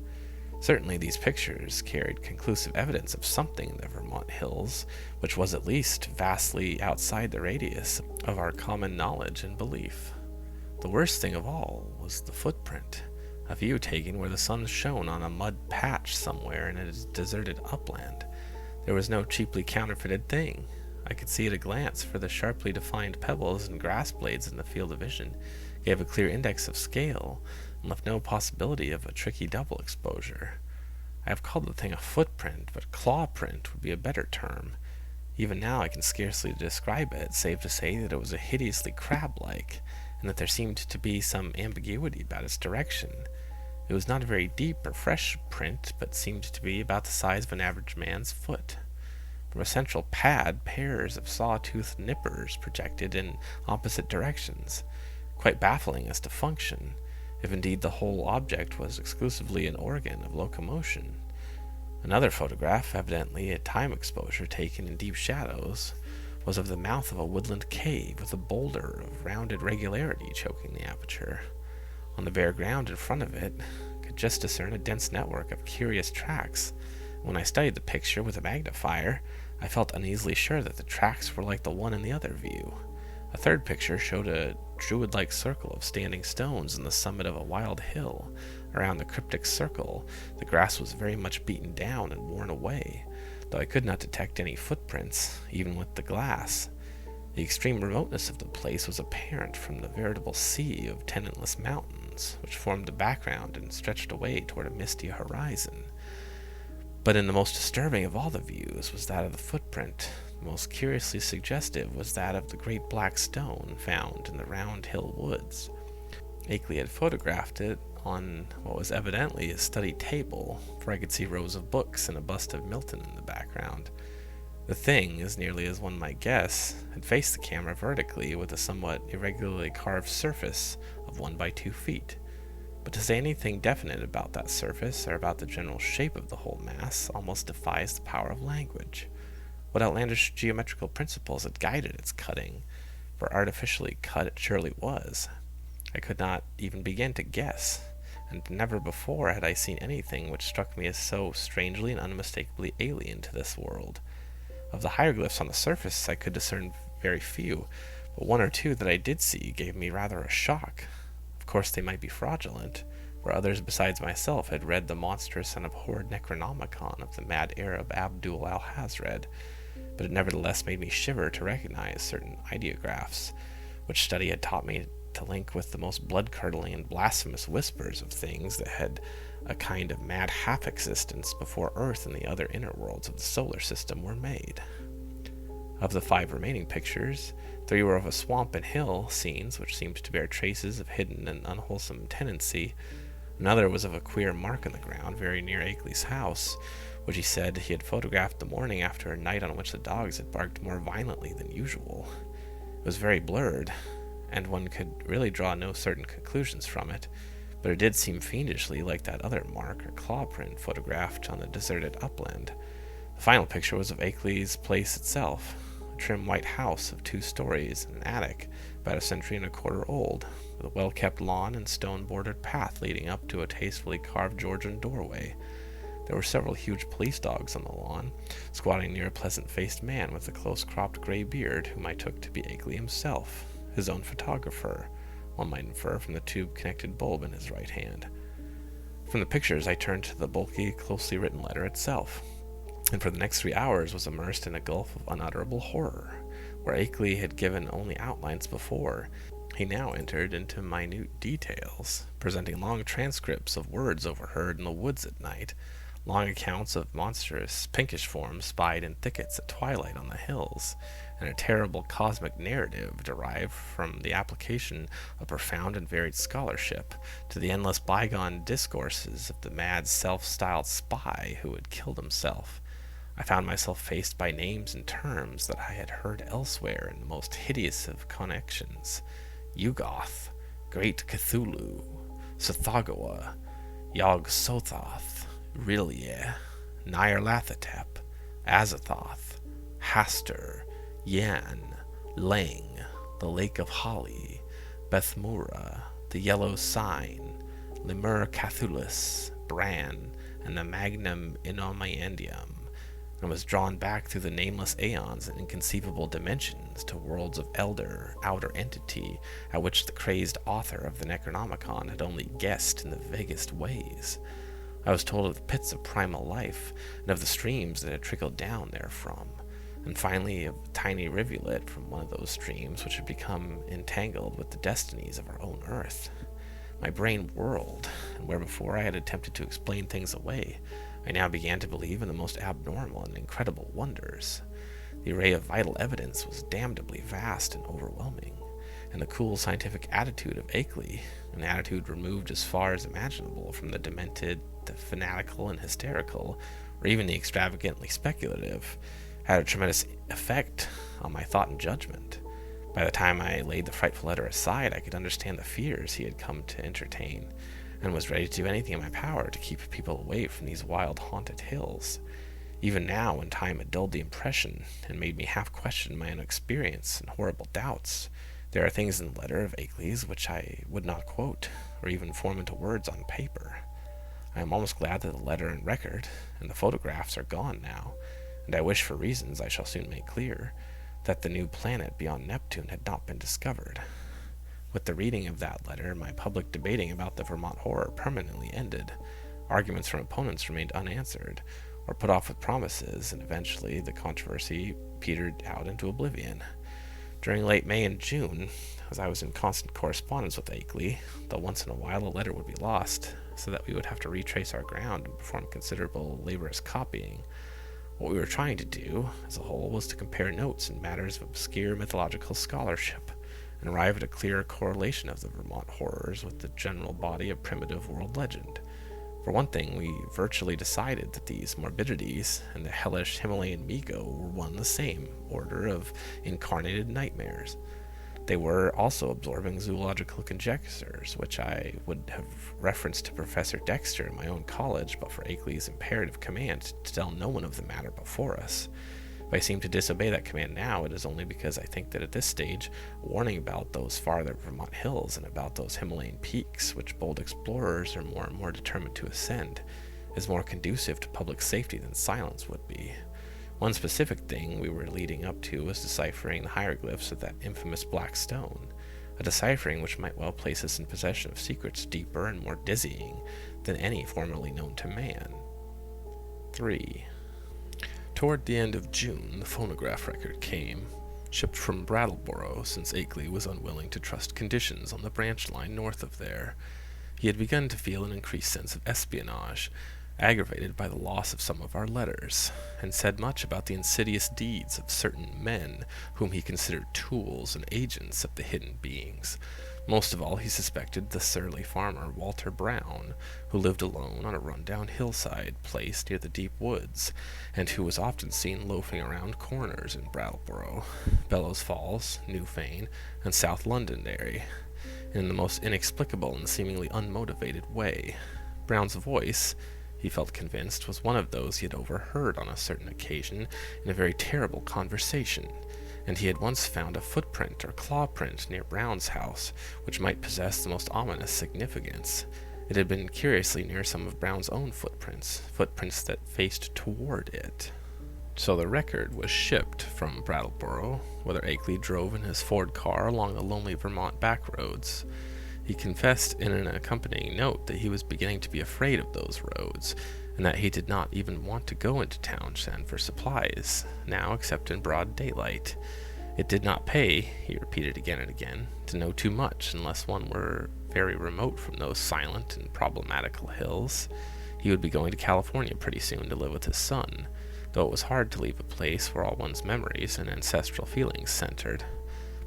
Speaker 1: Certainly these pictures carried conclusive evidence of something in the Vermont hills, which was at least vastly outside the radius of our common knowledge and belief. The worst thing of all was the footprint, a view taken where the sun shone on a mud patch somewhere in a deserted upland. There was no cheaply counterfeited thing. I could see at a glance, for the sharply defined pebbles and grass blades in the field of vision gave a clear index of scale and left no possibility of a tricky double exposure. I have called the thing a footprint, but claw print would be a better term. Even now I can scarcely describe it, save to say that it was a hideously crab-like, and that there seemed to be some ambiguity about its direction. It was not a very deep or fresh print, but seemed to be about the size of an average man's foot. From a central pad, pairs of saw-toothed nippers projected in opposite directions, quite baffling as to function, if indeed the whole object was exclusively an organ of locomotion. Another photograph, evidently a time exposure taken in deep shadows, was of the mouth of a woodland cave with a boulder of rounded regularity choking the aperture. On the bare ground in front of it, I could just discern a dense network of curious tracks. When I studied the picture with a magnifier, I felt uneasily sure that the tracks were like the one in the other view. A third picture showed a druid-like circle of standing stones on the summit of a wild hill. Around the cryptic circle, the grass was very much beaten down and worn away, though I could not detect any footprints, even with the glass. The extreme remoteness of the place was apparent from the veritable sea of tenantless mountains, which formed the background and stretched away toward a misty horizon. But in the most disturbing of all the views was that of the footprint. The most curiously suggestive was that of the great black stone found in the Round Hill woods. Akeley had photographed it on what was evidently a study table, for I could see rows of books and a bust of Milton in the background. The thing, as nearly as one might guess, had faced the camera vertically with a somewhat irregularly carved surface of 1 by 2 feet. But to say anything definite about that surface or about the general shape of the whole mass almost defies the power of language. What outlandish geometrical principles had guided its cutting? For artificially cut it surely was. I could not even begin to guess, and never before had I seen anything which struck me as so strangely and unmistakably alien to this world. Of the hieroglyphs on the surface I could discern very few, but one or two that I did see gave me rather a shock. Of course they might be fraudulent, for others besides myself had read the monstrous and abhorred Necronomicon of the mad Arab Abdul al-Hazred, but it nevertheless made me shiver to recognize certain ideographs, which study had taught me to link with the most blood-curdling and blasphemous whispers of things that had a kind of mad half-existence before Earth and the other inner worlds of the solar system were made. Of the 5 remaining pictures, 3 were of a swamp and hill scenes which seemed to bear traces of hidden and unwholesome tenancy. Another was of a queer mark in the ground very near Akeley's house, which he said he had photographed the morning after a night on which the dogs had barked more violently than usual. It was very blurred, and one could really draw no certain conclusions from it, but it did seem fiendishly like that other mark or claw print photographed on the deserted upland. The final picture was of Akeley's place itself, a trim white house of 2 stories and an attic about a century and a quarter old, with a well-kept lawn and stone-bordered path leading up to a tastefully carved Georgian doorway. There were several huge police dogs on the lawn, squatting near a pleasant-faced man with a close-cropped gray beard, whom I took to be Akeley himself, his own photographer, one might infer from the tube-connected bulb in his right hand. From the pictures, I turned to the bulky, closely written letter itself, and for the next 3 hours was immersed in a gulf of unutterable horror. Where Akeley had given only outlines before, he now entered into minute details, presenting long transcripts of words overheard in the woods at night, long accounts of monstrous pinkish forms spied in thickets at twilight on the hills, and a terrible cosmic narrative derived from the application of profound and varied scholarship to the endless bygone discourses of the mad self-styled spy who had killed himself. I found myself faced by names and terms that I had heard elsewhere in the most hideous of connections: Yugoth, Great Cthulhu, Sathagawa, Yog-Sothoth, Rilye, Nyarlathotep, Azathoth, Hastur, Yan, Lang, the Lake of Holly, Bethmura, the Yellow Sign, Lemur Cthulhus, Bran, and the Magnum Inomindium, and was drawn back through the nameless aeons and inconceivable dimensions to worlds of outer entity at which the crazed author of the Necronomicon had only guessed in the vaguest ways. I was told of the pits of primal life, and of the streams that had trickled down therefrom, and finally of a tiny rivulet from one of those streams which had become entangled with the destinies of our own earth. My brain whirled, and where before I had attempted to explain things away, I now began to believe in the most abnormal and incredible wonders. The array of vital evidence was damnably vast and overwhelming, and the cool scientific attitude of Akeley, an attitude removed as far as imaginable from the demented, the fanatical and hysterical, or even the extravagantly speculative, had a tremendous effect on my thought and judgment. By the time I laid the frightful letter aside, I could understand the fears he had come to entertain, and was ready to do anything in my power to keep people away from these wild, haunted hills. Even now, when time had dulled the impression and made me half question my own experience and horrible doubts, there are things in the letter of Akeley's which I would not quote, or even form into words on paper. I am almost glad that the letter and record and the photographs are gone now, and I wish, for reasons I shall soon make clear, that the new planet beyond Neptune had not been discovered. With the reading of that letter, my public debating about the Vermont horror permanently ended. Arguments from opponents remained unanswered, or put off with promises, and eventually the controversy petered out into oblivion. During late May and June, as I was in constant correspondence with Akeley, though once in a while a letter would be lost, so that we would have to retrace our ground and perform considerable laborious copying, what we were trying to do, as a whole, was to compare notes in matters of obscure mythological scholarship, and arrive at a clearer correlation of the Vermont horrors with the general body of primitive world legend. For one thing, we virtually decided that these morbidities and the hellish Himalayan Migo were one and the same order of incarnated nightmares. They were also absorbing zoological conjectures, which I would have referenced to Professor Dexter in my own college, but for Akeley's imperative command to tell no one of the matter before us. If I seem to disobey that command now, it is only because I think that at this stage, warning about those farther Vermont hills and about those Himalayan peaks, which bold explorers are more and more determined to ascend, is more conducive to public safety than silence would be. One specific thing we were leading up to was deciphering the hieroglyphs of that infamous black stone, a deciphering which might well place us in possession of secrets deeper and more dizzying than any formerly known to man. 3. Toward the end of June, the phonograph record came, shipped from Brattleboro, since Akeley was unwilling to trust conditions on the branch line north of there. He had begun to feel an increased sense of espionage, aggravated by the loss of some of our letters, and said much about the insidious deeds of certain men whom he considered tools and agents of the hidden beings. Most of all, he suspected the surly farmer Walter Brown, who lived alone on a run-down hillside place near the deep woods, and who was often seen loafing around corners in Brattleboro, Bellows Falls, Newfane, and South Londonderry, in the most inexplicable and seemingly unmotivated way. Brown's voice, he felt convinced, was one of those he had overheard on a certain occasion in a very terrible conversation, and he had once found a footprint or claw print near Brown's house, which might possess the most ominous significance. It had been curiously near some of Brown's own footprints that faced toward it. So the record was shipped from Brattleboro, whither Akeley drove in his Ford car along the lonely Vermont backroads. He confessed in an accompanying note that he was beginning to be afraid of those roads, and that he did not even want to go into Townshend for supplies, now except in broad daylight. It did not pay, he repeated again and again, to know too much unless one were very remote from those silent and problematical hills. He would be going to California pretty soon to live with his son, though it was hard to leave a place where all one's memories and ancestral feelings centered.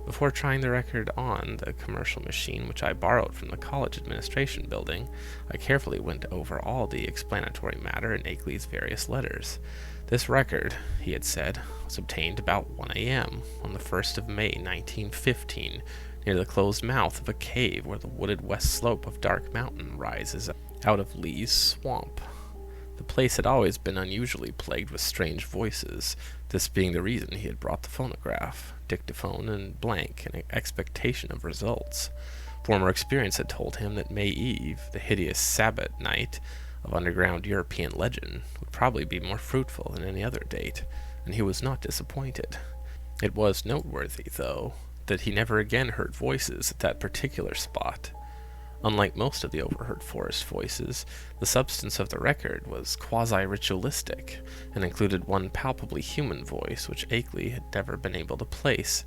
Speaker 1: Before trying the record on the commercial machine which I borrowed from the college administration building, I carefully went over all the explanatory matter in Akeley's various letters. This record, he had said, was obtained about 1 a.m. on the 1st of May, 1915, near the closed mouth of a cave where the wooded west slope of Dark Mountain rises out of Lee's swamp. The place had always been unusually plagued with strange voices, this being the reason he had brought the phonograph, dictaphone, and blank in expectation of results. Former experience had told him that May Eve, the hideous Sabbath night of underground European legend, would probably be more fruitful than any other date, and he was not disappointed. It was noteworthy, though, that he never again heard voices at that particular spot. Unlike most of the overheard forest voices, the substance of the record was quasi-ritualistic, and included one palpably human voice which Akeley had never been able to place.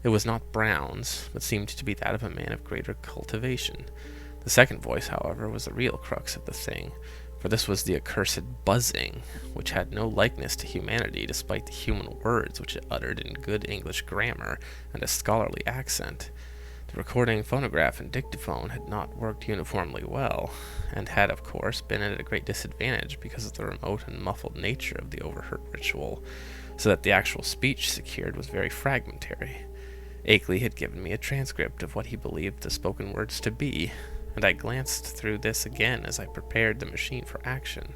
Speaker 1: It was not Brown's, but seemed to be that of a man of greater cultivation. The second voice, however, was the real crux of the thing, for this was the accursed buzzing, which had no likeness to humanity despite the human words which it uttered in good English grammar and a scholarly accent. The recording phonograph and dictaphone had not worked uniformly well, and had, of course, been at a great disadvantage because of the remote and muffled nature of the overheard ritual, so that the actual speech secured was very fragmentary. Akeley had given me a transcript of what he believed the spoken words to be, and I glanced through this again as I prepared the machine for action.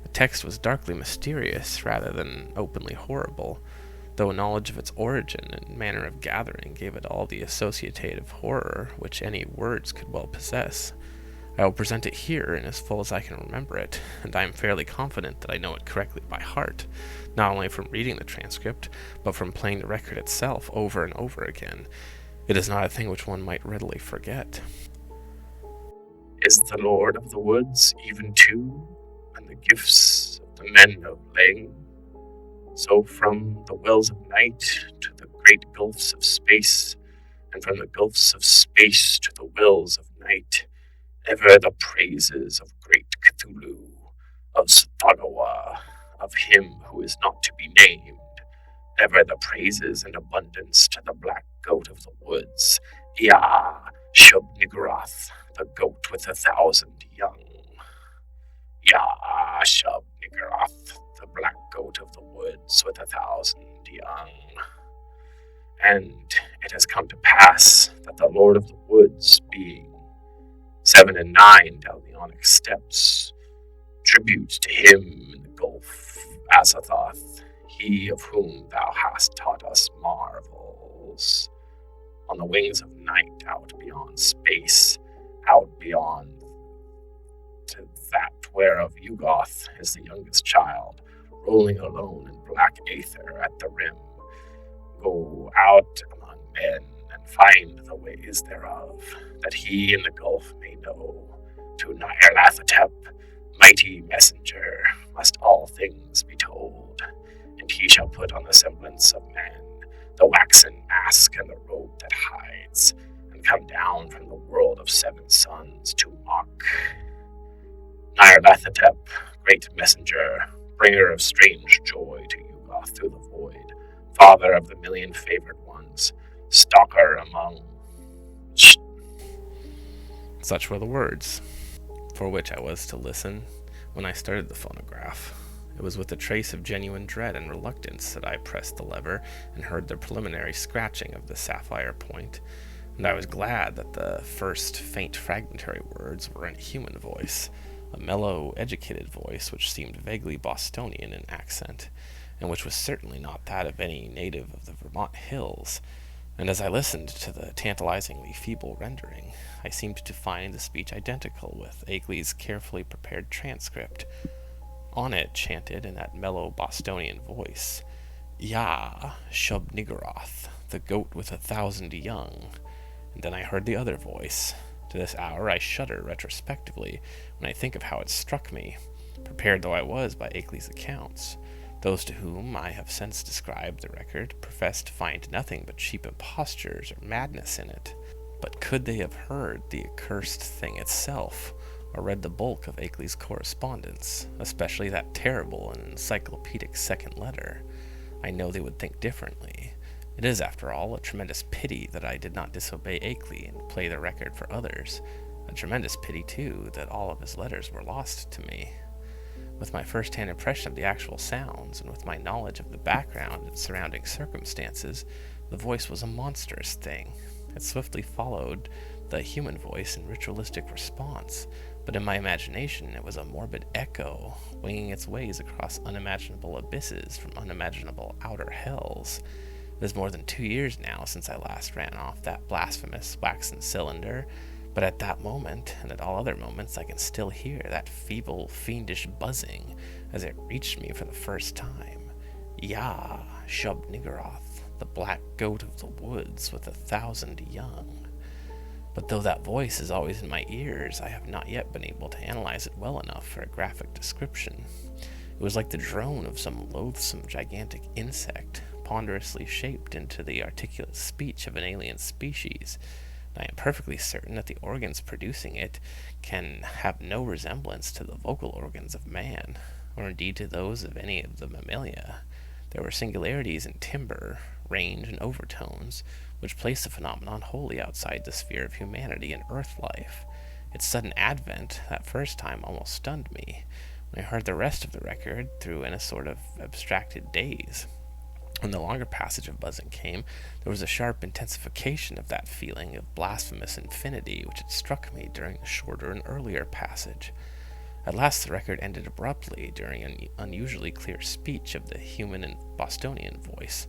Speaker 1: The text was darkly mysterious rather than openly horrible, though a knowledge of its origin and manner of gathering gave it all the associative horror which any words could well possess. I will present it here in as full as I can remember it, and I am fairly confident that I know it correctly by heart, not only from reading the transcript, but from playing the record itself over and over again. It is not a thing which one might readily forget.
Speaker 2: Is the Lord of the Woods even too, and the gifts of the men of Lang? So from the wells of night to the great gulfs of space, and from the gulfs of space to the wells of night, ever the praises of great Cthulhu, of Sthagawa, of him who is not to be named, ever the praises and abundance to the black goat of the woods, Ea Shub-Niggurath, the goat with 1,000 young. Ea Shub-Niggurath, the black goat of the woods with 1,000 young. And it has come to pass that the Lord of the Woods, being 7 and 9 down the onyx steps, tributes to him in the gulf Azathoth, he of whom thou hast taught us marvels. On the wings of night, out beyond space, out beyond to that whereof Yugoth is the youngest child, rolling alone in black aether at the rim. Go out among men and find the ways thereof, that he in the gulf may know. To Nyarlathotep, mighty messenger, must all things be told, and he shall put on the semblance of man the waxen mask and the robe that hides, and come down from the world of 7 suns to mock. Nyarlathotep, great messenger, bringer of strange joy to Yugoth through the void, father of the 1,000,000 favored ones, stalker among...
Speaker 1: Such were the words for which I was to listen when I started the phonograph. It was with a trace of genuine dread and reluctance that I pressed the lever and heard the preliminary scratching of the sapphire point, and I was glad that the first faint fragmentary words were in a human voice, a mellow, educated voice which seemed vaguely Bostonian in accent, and which was certainly not that of any native of the Vermont hills. And as I listened to the tantalizingly feeble rendering, I seemed to find the speech identical with Akeley's carefully prepared transcript. On it chanted in that mellow Bostonian voice, "Yah, Shub Niggurath, the goat with 1,000 young." And then I heard the other voice. To this hour I shudder retrospectively when I think of how it struck me, prepared though I was by Akeley's accounts. Those to whom I have since described the record profess to find nothing but cheap impostures or madness in it. But could they have heard the accursed thing itself, or read the bulk of Akeley's correspondence, especially that terrible and encyclopedic second letter, I know they would think differently. It is, after all, a tremendous pity that I did not disobey Akeley and play the record for others. A tremendous pity, too, that all of his letters were lost to me. With my first-hand impression of the actual sounds, and with my knowledge of the background and surrounding circumstances, the voice was a monstrous thing. It swiftly followed the human voice in ritualistic response, but in my imagination it was a morbid echo, winging its ways across unimaginable abysses from unimaginable outer hells. It is more than 2 years now since I last ran off that blasphemous waxen cylinder, but at that moment, and at all other moments, I can still hear that feeble, fiendish buzzing as it reached me for the first time. Yah, Shub Niggurath, the black goat of the woods with 1,000 young. But though that voice is always in my ears, I have not yet been able to analyze it well enough for a graphic description. It was like the drone of some loathsome, gigantic insect, ponderously shaped into the articulate speech of an alien species. I am perfectly certain that the organs producing it can have no resemblance to the vocal organs of man, or indeed to those of any of the mammalia. There were singularities in timbre, range, and overtones, which placed the phenomenon wholly outside the sphere of humanity and earth life. Its sudden advent, that first time, almost stunned me. When I heard the rest of the record, through in a sort of abstracted daze. When the longer passage of buzzing came, there was a sharp intensification of that feeling of blasphemous infinity which had struck me during the shorter and earlier passage. At last the record ended abruptly during an unusually clear speech of the human and Bostonian voice,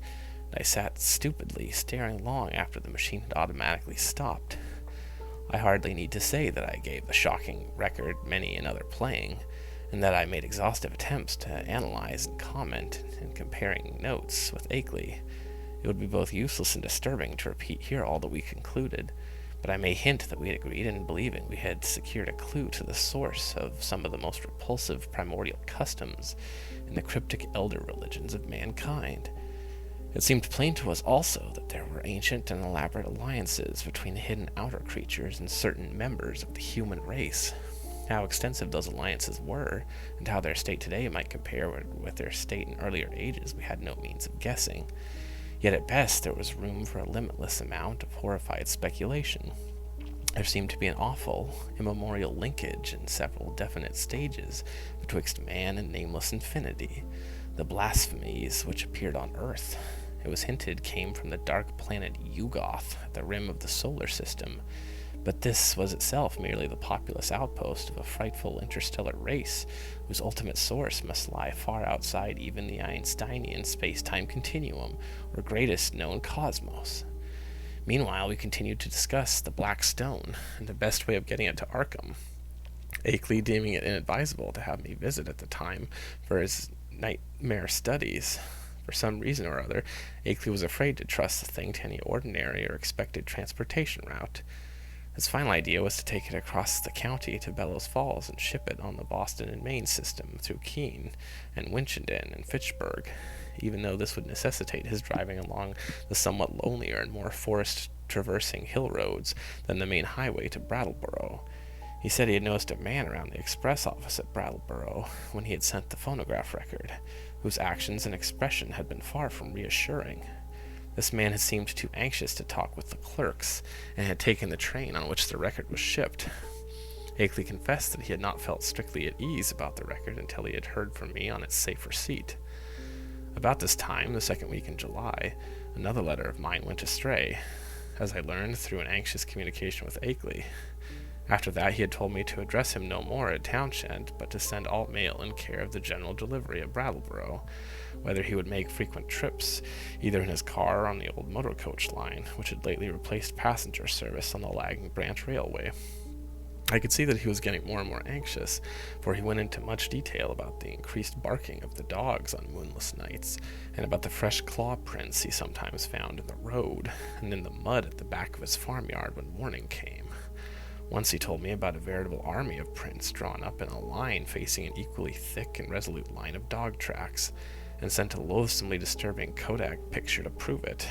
Speaker 1: and I sat stupidly staring long after the machine had automatically stopped. I hardly need to say that I gave the shocking record many another playing, and that I made exhaustive attempts to analyze and comment in comparing notes with Akeley. It would be both useless and disturbing to repeat here all that we concluded, but I may hint that we had agreed in believing we had secured a clue to the source of some of the most repulsive primordial customs in the cryptic elder religions of mankind. It seemed plain to us also that there were ancient and elaborate alliances between the hidden outer creatures and certain members of the human race. How extensive those alliances were, and how their state today might compare with their state in earlier ages, we had no means of guessing. Yet at best there was room for a limitless amount of horrified speculation. There seemed to be an awful, immemorial linkage in several definite stages betwixt man and nameless infinity. The blasphemies which appeared on Earth, it was hinted, came from the dark planet Yugoth at the rim of the solar system. But this was itself merely the populous outpost of a frightful interstellar race, whose ultimate source must lie far outside even the Einsteinian space-time continuum, or greatest known cosmos. Meanwhile, we continued to discuss the Black Stone, and the best way of getting it to Arkham, Akeley deeming it inadvisable to have me visit at the time for his nightmare studies. For some reason or other, Akeley was afraid to trust the thing to any ordinary or expected transportation route. His final idea was to take it across the county to Bellows Falls and ship it on the Boston and Maine system through Keene and Winchendon and Fitchburg, even though this would necessitate his driving along the somewhat lonelier and more forest-traversing hill roads than the main highway to Brattleboro. He said he had noticed a man around the express office at Brattleboro when he had sent the phonograph record, whose actions and expression had been far from reassuring. This man had seemed too anxious to talk with the clerks, and had taken the train on which the record was shipped. Akeley confessed that he had not felt strictly at ease about the record until he had heard from me on its safe receipt. About this time, the second week in July, another letter of mine went astray, as I learned through an anxious communication with Akeley. After that, he had told me to address him no more at Townshend, but to send all mail in care of the general delivery at Brattleboro, whether he would make frequent trips, either in his car or on the old motor coach line, which had lately replaced passenger service on the lagging branch railway. I could see that he was getting more and more anxious, for he went into much detail about the increased barking of the dogs on moonless nights, and about the fresh claw prints he sometimes found in the road and in the mud at the back of his farmyard when morning came. Once he told me about a veritable army of prints drawn up in a line facing an equally thick and resolute line of dog tracks, and sent a loathsomely disturbing Kodak picture to prove it.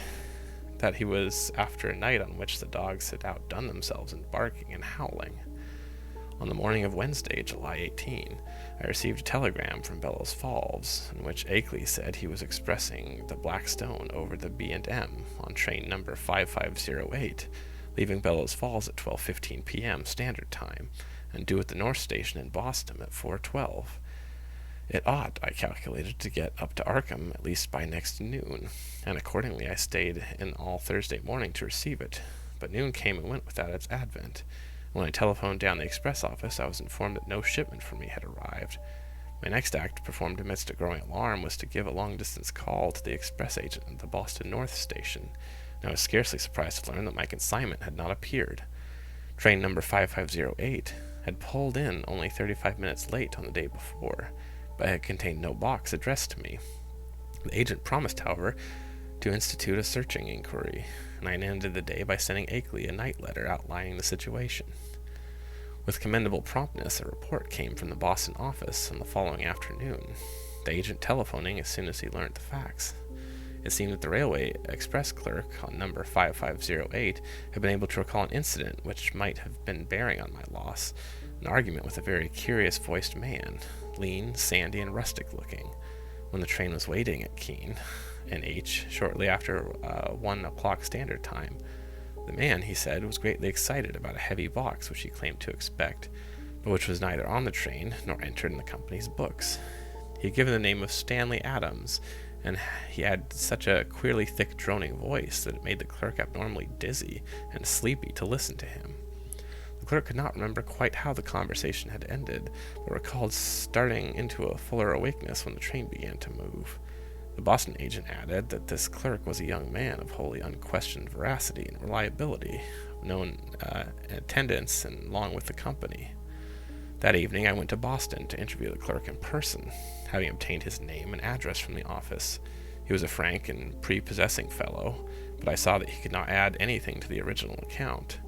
Speaker 1: That he was after a night on which the dogs had outdone themselves in barking and howling. On the morning of Wednesday, July 18, I received a telegram from Bellows Falls, in which Akeley said he was expressing the Blackstone over the B&M on train number 5508, leaving Bellows Falls at 12:15 p.m. Standard Time, and due at the North Station in Boston at 4:12. It ought, I calculated, to get up to Arkham at least by next noon, and accordingly I stayed in all Thursday morning to receive it, but noon came and went without its advent. When I telephoned down the express office, I was informed that no shipment for me had arrived. My next act, performed amidst a growing alarm, was to give a long-distance call to the express agent at the Boston North Station, and I was scarcely surprised to learn that my consignment had not appeared. Train number 5508 had pulled in only 35 minutes late on the day before, but had contained no box addressed to me. The agent promised, however, to institute a searching inquiry, and I ended the day by sending Akeley a night letter outlining the situation. With commendable promptness, a report came from the Boston office on the following afternoon, the agent telephoning as soon as he learned the facts. It seemed that the railway express clerk on number 5508 had been able to recall an incident which might have been bearing on my loss, an argument with a very curious-voiced man, lean, sandy, and rustic-looking, when the train was waiting at Keene, N.H., shortly after 1 o'clock Standard Time. The man, he said, was greatly excited about a heavy box which he claimed to expect, but which was neither on the train nor entered in the company's books. He had given the name of Stanley Adams, and he had such a queerly thick droning voice that it made the clerk abnormally dizzy and sleepy to listen to him. The clerk could not remember quite how the conversation had ended, but recalled starting into a fuller awakeness when the train began to move. The Boston agent added that this clerk was a young man of wholly unquestioned veracity and reliability, known attendance and long with the company. That evening I went to Boston to interview the clerk in person, having obtained his name and address from the office. He was a frank and prepossessing fellow, but I saw that he could not add anything to the original account.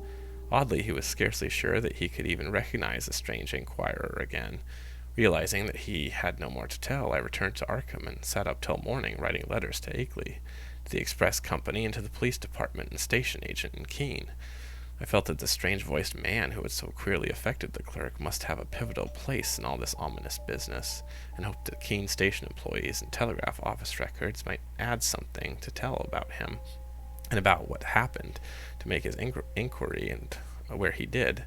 Speaker 1: Oddly, he was scarcely sure that he could even recognize the strange inquirer again. Realizing that he had no more to tell, I returned to Arkham and sat up till morning writing letters to Akeley, to the express company, and to the police department and station agent in Keene. I felt that the strange-voiced man who had so queerly affected the clerk must have a pivotal place in all this ominous business, and hoped that Keene station employees and telegraph office records might add something to tell about him, and about what happened to make his inquiry and where he did.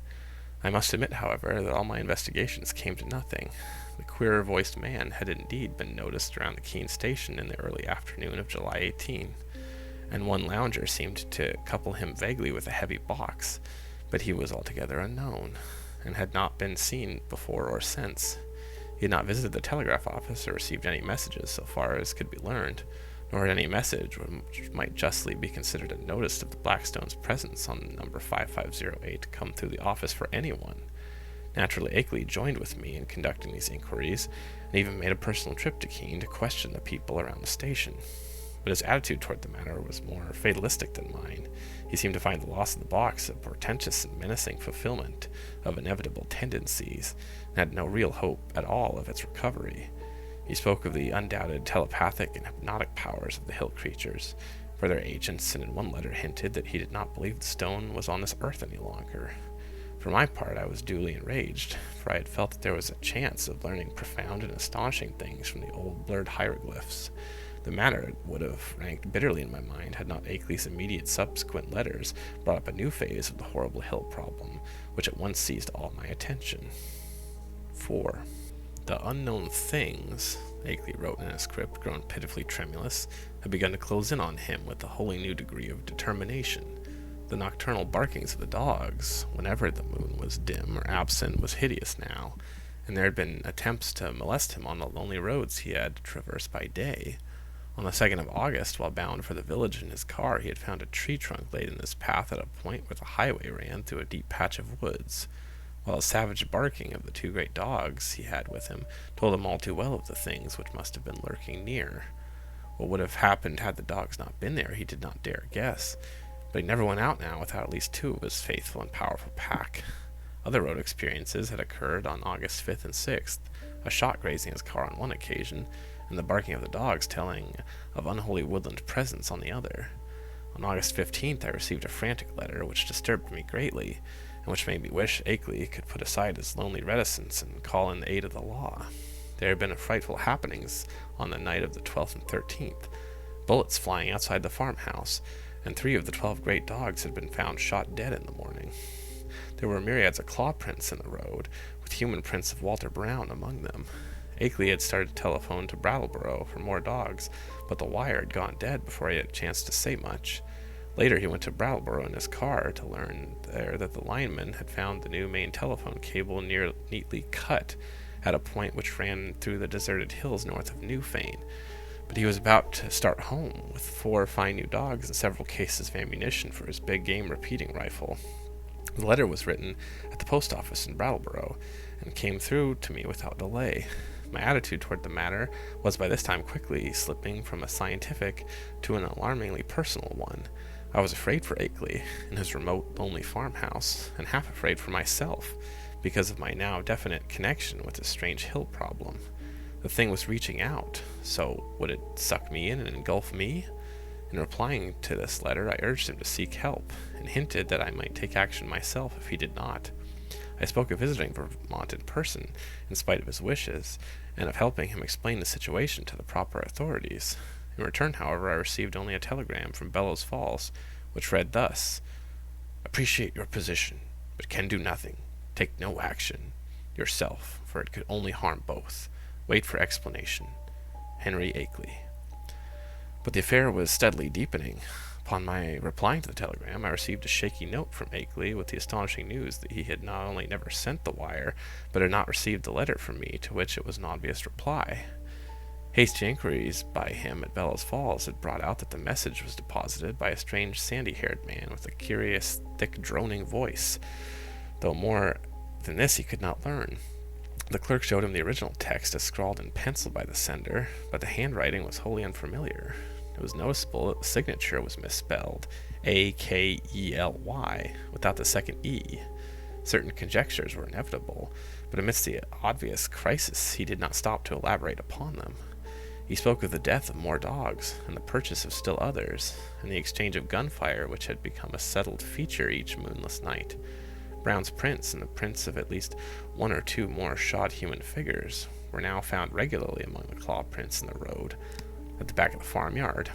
Speaker 1: I must admit, however, that all my investigations came to nothing. The queer-voiced man had indeed been noticed around the Keene station in the early afternoon of July 18, and one lounger seemed to couple him vaguely with a heavy box, but he was altogether unknown, and had not been seen before or since. He had not visited the telegraph office or received any messages so far as could be learned, nor had any message which might justly be considered a notice of the Blackstone's presence on number 5508 come through the office for anyone. Naturally, Akeley joined with me in conducting these inquiries, and even made a personal trip to Keene to question the people around the station. But his attitude toward the matter was more fatalistic than mine. He seemed to find the loss of the box a portentous and menacing fulfillment of inevitable tendencies, and had no real hope at all of its recovery. He spoke of the undoubted telepathic and hypnotic powers of the hill creatures, for their agents, and in one letter hinted that he did not believe the stone was on this earth any longer. For my part, I was duly enraged, for I had felt that there was a chance of learning profound and astonishing things from the old blurred hieroglyphs. The matter would have ranked bitterly in my mind had not Akeley's immediate subsequent letters brought up a new phase of the horrible hill problem, which at once seized all my attention. 4. The unknown things, Akeley wrote in a script grown pitifully tremulous, had begun to close in on him with a wholly new degree of determination. The nocturnal barkings of the dogs, whenever the moon was dim or absent, was hideous now, and there had been attempts to molest him on the lonely roads he had to traverse by day. On the 2nd of August, while bound for the village in his car, he had found a tree trunk laid in his path at a point where the highway ran through a deep patch of woods, while the savage barking of the 2 great dogs he had with him told him all too well of the things which must have been lurking near. What would have happened had the dogs not been there, he did not dare guess, but he never went out now without at least 2 of his faithful and powerful pack. Other road experiences had occurred on August 5th and 6th, a shot grazing his car on one occasion, and the barking of the dogs telling of unholy woodland presence on the other. On August 15th, I received a frantic letter which disturbed me greatly, and which made me wish Akeley could put aside his lonely reticence and call in the aid of the law. There had been frightful happenings on the night of the 12th and 13th, bullets flying outside the farmhouse, and 3 of the 12 great dogs had been found shot dead in the morning. There were myriads of claw prints in the road, with human prints of Walter Brown among them. Akeley had started to telephone to Brattleboro for more dogs, but the wire had gone dead before he had a chance to say much. Later he went to Brattleboro in his car to learn there that the lineman had found the new main telephone cable neatly cut at a point which ran through the deserted hills north of Newfane. But he was about to start home with 4 fine new dogs and several cases of ammunition for his big game repeating rifle. The letter was written at the post office in Brattleboro and came through to me without delay. My attitude toward the matter was by this time quickly slipping from a scientific to an alarmingly personal one. I was afraid for Akeley in his remote, lonely farmhouse, and half afraid for myself, because of my now definite connection with this strange hill problem. The thing was reaching out, so would it suck me in and engulf me? In replying to this letter, I urged him to seek help, and hinted that I might take action myself if he did not. I spoke of visiting Vermont in person, in spite of his wishes, and of helping him explain the situation to the proper authorities. In return, however, I received only a telegram from Bellows Falls, which read thus: "Appreciate your position, but can do nothing. Take no action yourself, for it could only harm both. Wait for explanation. Henry Akeley." But the affair was steadily deepening. Upon my replying to the telegram, I received a shaky note from Akeley with the astonishing news that he had not only never sent the wire, but had not received the letter from me, to which it was an obvious reply. Hasty inquiries by him at Bellows Falls had brought out that the message was deposited by a strange sandy-haired man with a curious, thick, droning voice, though more than this he could not learn. The clerk showed him the original text as scrawled in pencil by the sender, but the handwriting was wholly unfamiliar. It was noticeable that the signature was misspelled, Akeley, without the second E. Certain conjectures were inevitable, but amidst the obvious crisis he did not stop to elaborate upon them. He spoke of the death of more dogs, and the purchase of still others, and the exchange of gunfire which had become a settled feature each moonless night. Brown's prints and the prints of at least 1 or 2 more shod human figures were now found regularly among the claw prints in the road at the back of the farmyard.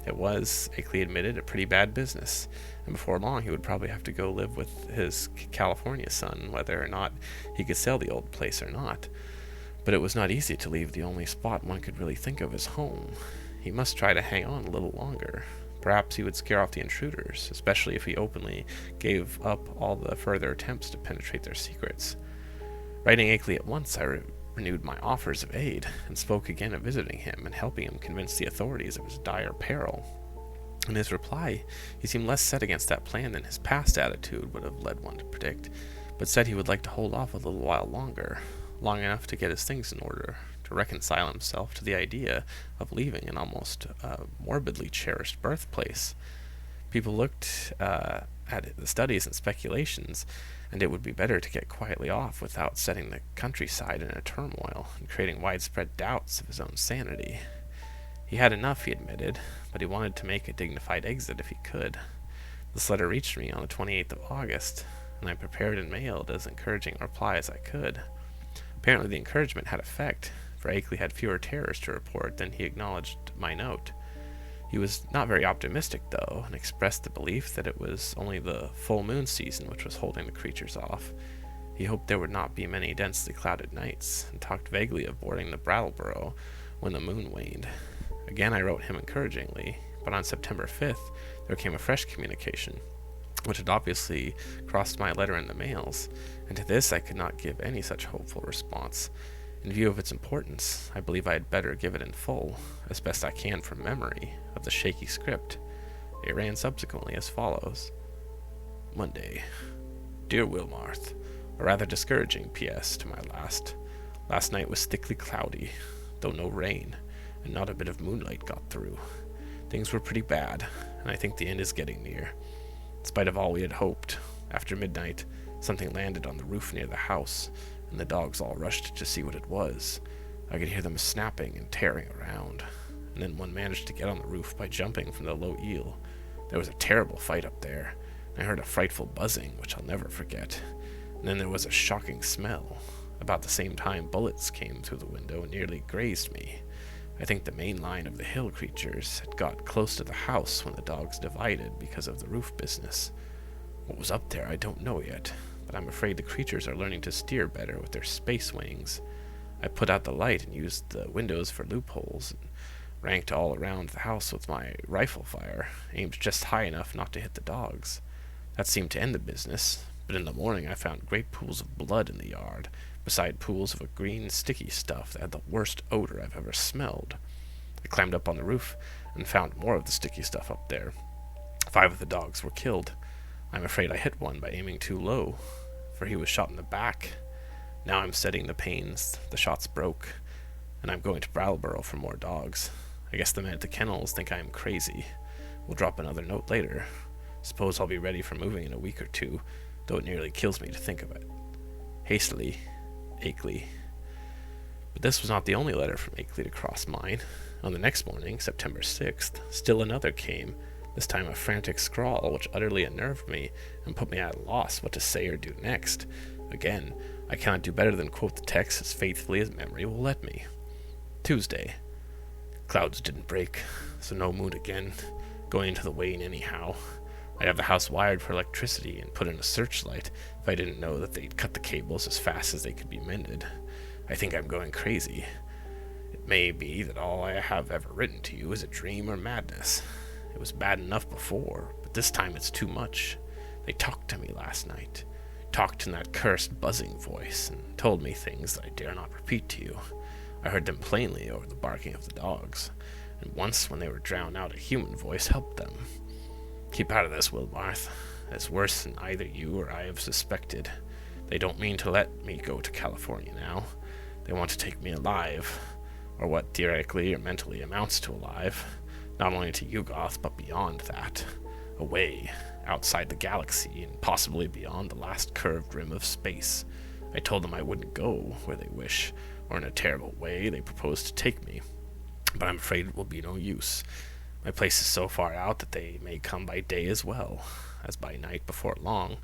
Speaker 1: It was, Akeley admitted, a pretty bad business, and before long he would probably have to go live with his California son, whether or not he could sell the old place or not. But it was not easy to leave the only spot one could really think of as home. He must try to hang on a little longer. Perhaps he would scare off the intruders, especially if he openly gave up all the further attempts to penetrate their secrets. Writing Akeley at once, I renewed my offers of aid, and spoke again of visiting him and helping him convince the authorities of his dire peril. In his reply, he seemed less set against that plan than his past attitude would have led one to predict, but said he would like to hold off a little while longer, long enough to get his things in order, to reconcile himself to the idea of leaving an almost morbidly cherished birthplace. People looked at the studies and speculations, and it would be better to get quietly off without setting the countryside in a turmoil and creating widespread doubts of his own sanity. He had enough, he admitted, but he wanted to make a dignified exit if he could. This letter reached me on the 28th of August, and I prepared and mailed as encouraging a reply as I could. Apparently the encouragement had effect, for Akeley had fewer terrors to report than he acknowledged my note. He was not very optimistic, though, and expressed the belief that it was only the full moon season which was holding the creatures off. He hoped there would not be many densely clouded nights, and talked vaguely of boarding the Brattleboro when the moon waned. Again I wrote him encouragingly, but on September 5th there came a fresh communication. which had obviously crossed my letter in the mails, and to this I could not give any such hopeful response. In view of its importance, I believe I had better give it in full, as best I can from memory, of the shaky script. It ran subsequently as follows. Monday. Dear Wilmarth, a rather discouraging P.S. to my last. Last night was thickly cloudy, though no rain, and not a bit of moonlight got through. Things were pretty bad, and I think the end is getting near. In spite of all we had hoped, after midnight, something landed on the roof near the house, and the dogs all rushed to see what it was. I could hear them snapping and tearing around, and then one managed to get on the roof by jumping from the low eel. There was a terrible fight up there, and I heard a frightful buzzing, which I'll never forget. And then there was a shocking smell. About the same time, bullets came through the window and nearly grazed me. I think the main line of the hill creatures had got close to the house when the dogs divided because of the roof business. What was up there I don't know yet, but I'm afraid the creatures are learning to steer better with their space wings. I put out the light and used the windows for loopholes, and ranked all around the house with my rifle fire, aimed just high enough not to hit the dogs. That seemed to end the business, but in the morning I found great pools of blood in the yard, beside pools of a green sticky stuff that had the worst odor I've ever smelled. I climbed up on the roof and found more of the sticky stuff up there. 5 of the dogs were killed. I'm afraid I hit one by aiming too low, for he was shot in the back. Now I'm studying the pains the shots broke, and I'm going to Brattleboro for more dogs. I guess the men at the kennels think I am crazy. We'll drop another note later. Suppose I'll be ready for moving in a week or 2, though it nearly kills me to think of it. Hastily, Akeley. But this was not the only letter from Akeley to cross mine. On the next morning, September 6th, still another came, this time a frantic scrawl which utterly unnerved me and put me at a loss what to say or do next. Again, I cannot do better than quote the text as faithfully as memory will let me. Tuesday. Clouds didn't break, so no moon again. Going into the wane anyhow. I'd have the house wired for electricity and put in a searchlight if I didn't know that they'd cut the cables as fast as they could be mended. I think I'm going crazy. It may be that all I have ever written to you is a dream or madness. It was bad enough before, but this time it's too much. They talked to me last night. Talked in that cursed buzzing voice, and told me things that I dare not repeat to you. I heard them plainly over the barking of the dogs, and once when they were drowned out a human voice helped them. Keep out of this, Wilmarth. It's worse than either you or I have suspected. They don't mean to let me go to California now. They want to take me alive, or what theoretically or mentally amounts to alive, not only to Yugoth, but beyond that, away, outside the galaxy, and possibly beyond the last curved rim of space. I told them I wouldn't go where they wish, or in a terrible way they propose to take me, but I'm afraid it will be no use. My place is so far out that they may come by day as well as by night before long.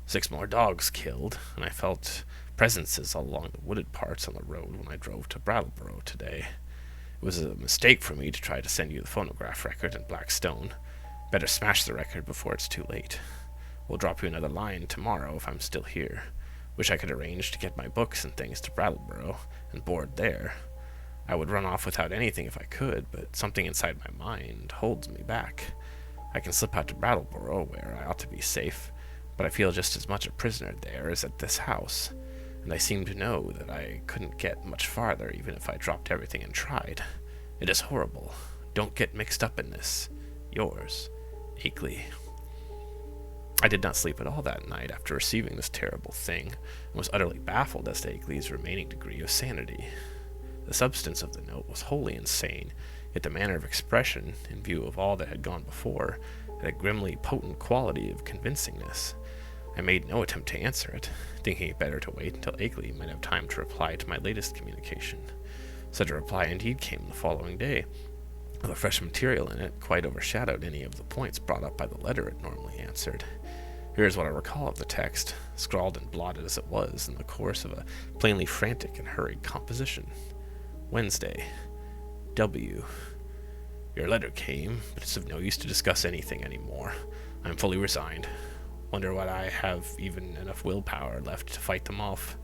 Speaker 1: 6 more dogs killed, and I felt presences all along the wooded parts on the road when I drove to Brattleboro today. It was a mistake for me to try to send you the phonograph record in black stone. Better smash the record before it's too late. We'll drop you another line tomorrow if I'm still here. Wish I could arrange to get my books and things to Brattleboro and board there. I would run off without anything if I could, but something inside my mind holds me back. I can slip out to Brattleboro, where I ought to be safe, but I feel just as much a prisoner there as at this house, and I seem to know that I couldn't get much farther even if I dropped everything and tried. It is horrible. Don't get mixed up in this. Yours, Akeley. I did not sleep at all that night after receiving this terrible thing, and was utterly baffled as to Akeley's remaining degree of sanity. The substance of the note was wholly insane, yet the manner of expression, in view of all that had gone before, had a grimly potent quality of convincingness. I made no attempt to answer it, thinking it better to wait until Akeley might have time to reply to my latest communication. Such a reply indeed came the following day. The fresh material in it quite overshadowed any of the points brought up by the letter it normally answered. Here is what I recall of the text, scrawled and blotted as it was in the course of a plainly frantic and hurried composition. Wednesday. W. Your letter came, but it's of no use to discuss anything anymore. I am fully resigned. Wonder what I have even enough willpower left to fight them off.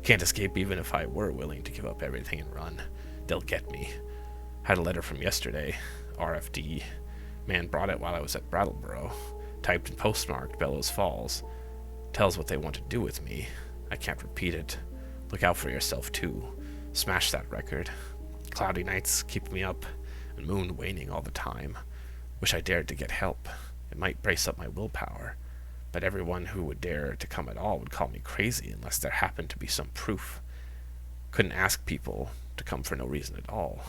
Speaker 1: Can't escape even if I were willing to give up everything and run. They'll get me. Had a letter from yesterday. RFD. Man brought it while I was at Brattleboro. typed and postmarked Bellows Falls. Tells what they want to do with me. I can't repeat it. Look out for yourself, too. Smash that record. Cloudy nights keep me up, and moon waning all the time. Wish I dared to get help. It might brace up my willpower. But everyone who would dare to come at all would call me crazy unless there happened to be some proof. Couldn't ask people to come for no reason at all.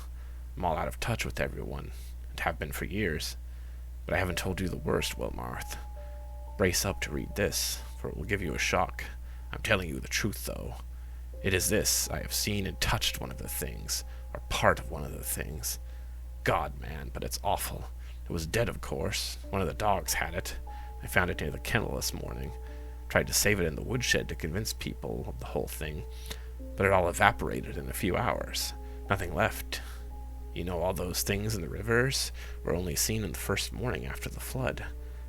Speaker 1: I'm all out of touch with everyone, and have been for years. But I haven't told you the worst, Wilmarth. Brace up to read this, for it will give you a shock. I'm telling you the truth, though. It is this: I have seen and touched one of the things, or part of one of the things. God, man, but it's awful. It was dead, of course. One of the dogs had it. I found it near the kennel this morning. Tried to save it in the woodshed to convince people of the whole thing, but it all evaporated in a few hours. Nothing left. You know, all those things in the rivers were only seen in the first morning after the flood.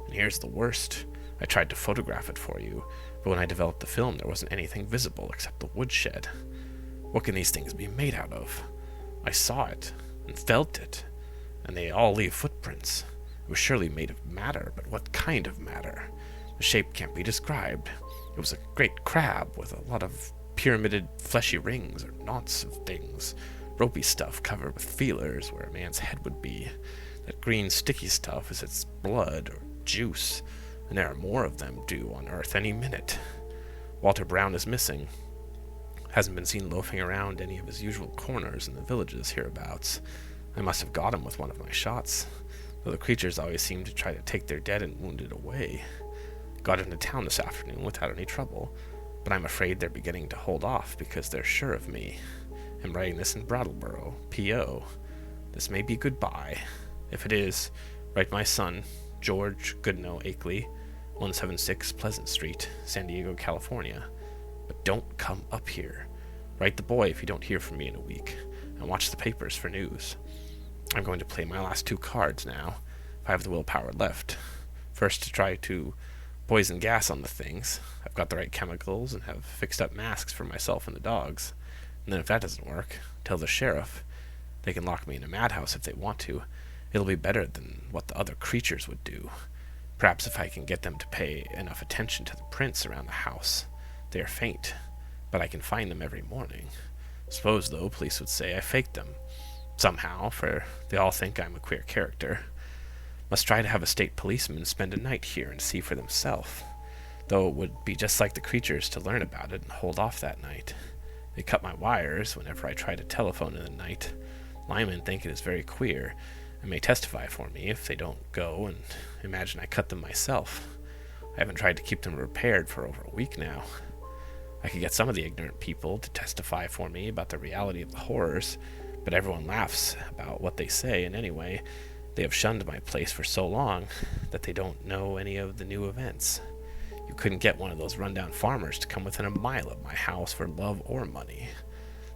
Speaker 1: And here's the worst. I tried to photograph it for you, but when I developed the film, there wasn't anything visible except the woodshed. What can these things be made out of? I saw it, and felt it, and they all leave footprints. It was surely made of matter, but what kind of matter? The shape can't be described. It was a great crab with a lot of pyramided fleshy rings or knots of things, ropey stuff covered with feelers where a man's head would be. That green sticky stuff is its blood or juice, and there are more of them due on Earth any minute. Walter Brown is missing. Hasn't been seen loafing around any of his usual corners in the villages hereabouts. I must have got him with one of my shots, though the creatures always seem to try to take their dead and wounded away. Got into town this afternoon without any trouble, but I'm afraid they're beginning to hold off because they're sure of me. I'm writing this in Brattleboro, P.O. This may be goodbye. If it is, write my son, George Goodnow Akeley, 176 Pleasant Street, San Diego, California. But don't come up here. Write the boy if you don't hear from me in a week, and watch the papers for news. I'm going to play my last 2 cards now, if I have the willpower left. First, to try to poison gas on the things. I've got the right chemicals and have fixed up masks for myself and the dogs. And then if that doesn't work, tell the sheriff. They can lock me in a madhouse if they want to. It'll be better than what the other creatures would do. Perhaps if I can get them to pay enough attention to the prints around the house. They are faint, but I can find them every morning. Suppose, though, police would say I faked them. Somehow, for they all think I'm a queer character. Must try to have a state policeman spend a night here and see for themselves. Though it would be just like the creatures to learn about it and hold off that night. They cut my wires whenever I try to telephone in the night. Linemen think it is very queer, and may testify for me if they don't go and imagine I cut them myself. I haven't tried to keep them repaired for over a week now. I could get some of the ignorant people to testify for me about the reality of the horrors, but everyone laughs about what they say, and anyway, they have shunned my place for so long that they don't know any of the new events. You couldn't get one of those rundown farmers to come within a mile of my house for love or money.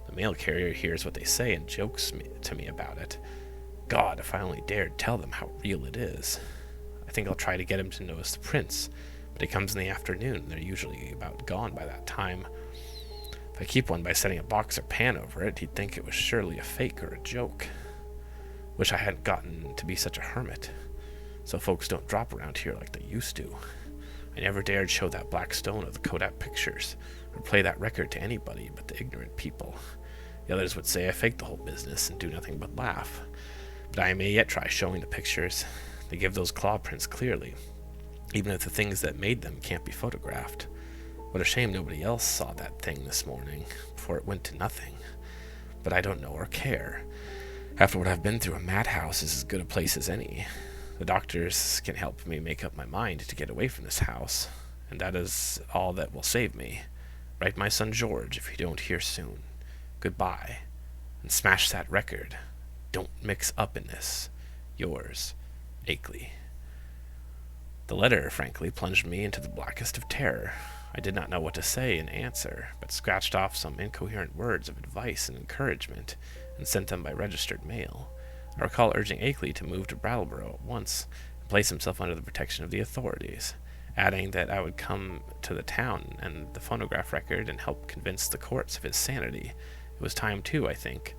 Speaker 1: The mail carrier hears what they say and jokes to me about it. God, if I only dared tell them how real it is. I think I'll try to get him to notice the prints, but he comes in the afternoon, and they're usually about gone by that time. If I keep one by setting a box or pan over it, he'd think it was surely a fake or a joke. Wish I hadn't gotten to be such a hermit, so folks don't drop around here like they used to. I never dared show that black stone of the Kodak pictures, or play that record to anybody but the ignorant people. The others would say I faked the whole business and do nothing but laugh. But I may yet try showing the pictures. They give those claw prints clearly, even if the things that made them can't be photographed. What a shame nobody else saw that thing this morning, before it went to nothing. But I don't know or care. After what I've been through, a madhouse is as good a place as any. The doctors can help me make up my mind to get away from this house, and that is all that will save me. Write my son George if you don't hear soon. Goodbye, and smash that record. Don't mix up in this. Yours, Akeley. The letter, frankly, plunged me into the blackest of terror. I did not know what to say in answer, but scratched off some incoherent words of advice and encouragement, and sent them by registered mail. I recall urging Akeley to move to Brattleboro at once, and place himself under the protection of the authorities, adding that I would come to the town and the phonograph record and help convince the courts of his sanity. It was time, too, I think.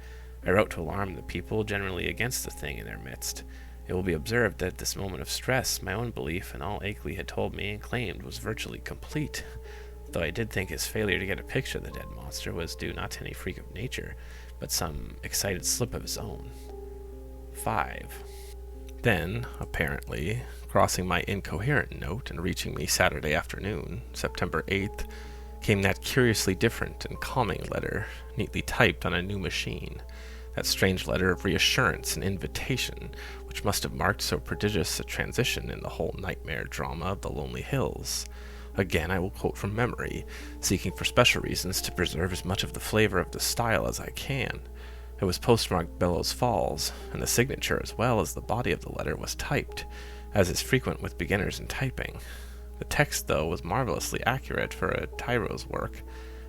Speaker 1: I wrote to alarm the people generally against the thing in their midst, It will be observed that at this moment of stress, my own belief in all Akeley had told me and claimed was virtually complete, though I did think his failure to get a picture of the dead monster was due not to any freak of nature, but some excited slip of his own. 5. Then, apparently, crossing my incoherent note and reaching me Saturday afternoon, September 8th, came that curiously different and calming letter, neatly typed on a new machine, that strange letter of reassurance and invitation, which must have marked so prodigious a transition in the whole nightmare drama of the Lonely Hills. Again, I will quote from memory, seeking for special reasons to preserve as much of the flavor of the style as I can. It was postmarked Bellows Falls, and the signature as well as the body of the letter was typed, as is frequent with beginners in typing. The text, though, was marvelously accurate for a tyro's work,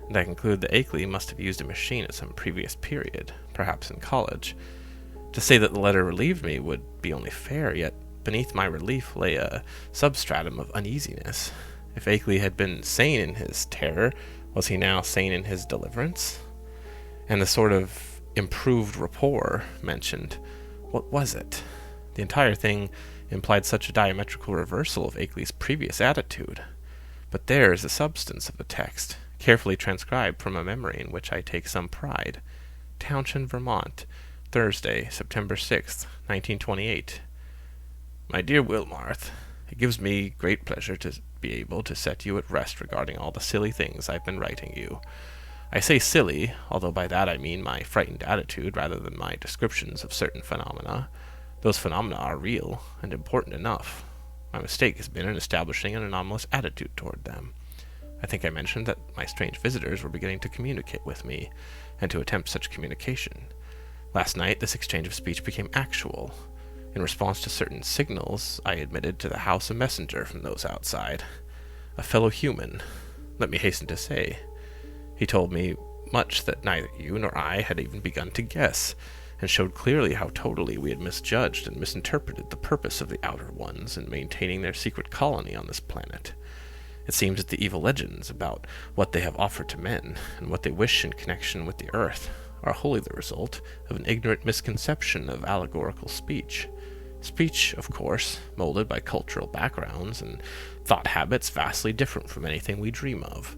Speaker 1: and I conclude that Akeley must have used a machine at some previous period, perhaps in college. To say that the letter relieved me would be only fair, yet beneath my relief lay a substratum of uneasiness. If Akeley had been sane in his terror, was he now sane in his deliverance? And the sort of improved rapport mentioned, what was it? The entire thing implied such a diametrical reversal of Akeley's previous attitude. But there is the substance of the text, carefully transcribed from a memory in which I take some pride. Townshend, Vermont, Thursday, September 6th, 1928. My dear Wilmarth, it gives me great pleasure to be able to set you at rest regarding all the silly things I've been writing you. I say silly, although by that I mean my frightened attitude rather than my descriptions of certain phenomena. Those phenomena are real and important enough. My mistake has been in establishing an anomalous attitude toward them. I think I mentioned that my strange visitors were beginning to communicate with me, and to attempt such communication. Last night this exchange of speech became actual. In response to certain signals, I admitted to the house a messenger from those outside, a fellow human, let me hasten to say. He told me much that neither you nor I had even begun to guess, and showed clearly how totally we had misjudged and misinterpreted the purpose of the Outer Ones in maintaining their secret colony on this planet. It seems that the evil legends about what they have offered to men, and what they wish in connection with the earth, are wholly the result of an ignorant misconception of allegorical speech. Speech, of course, molded by cultural backgrounds and thought habits vastly different from anything we dream of.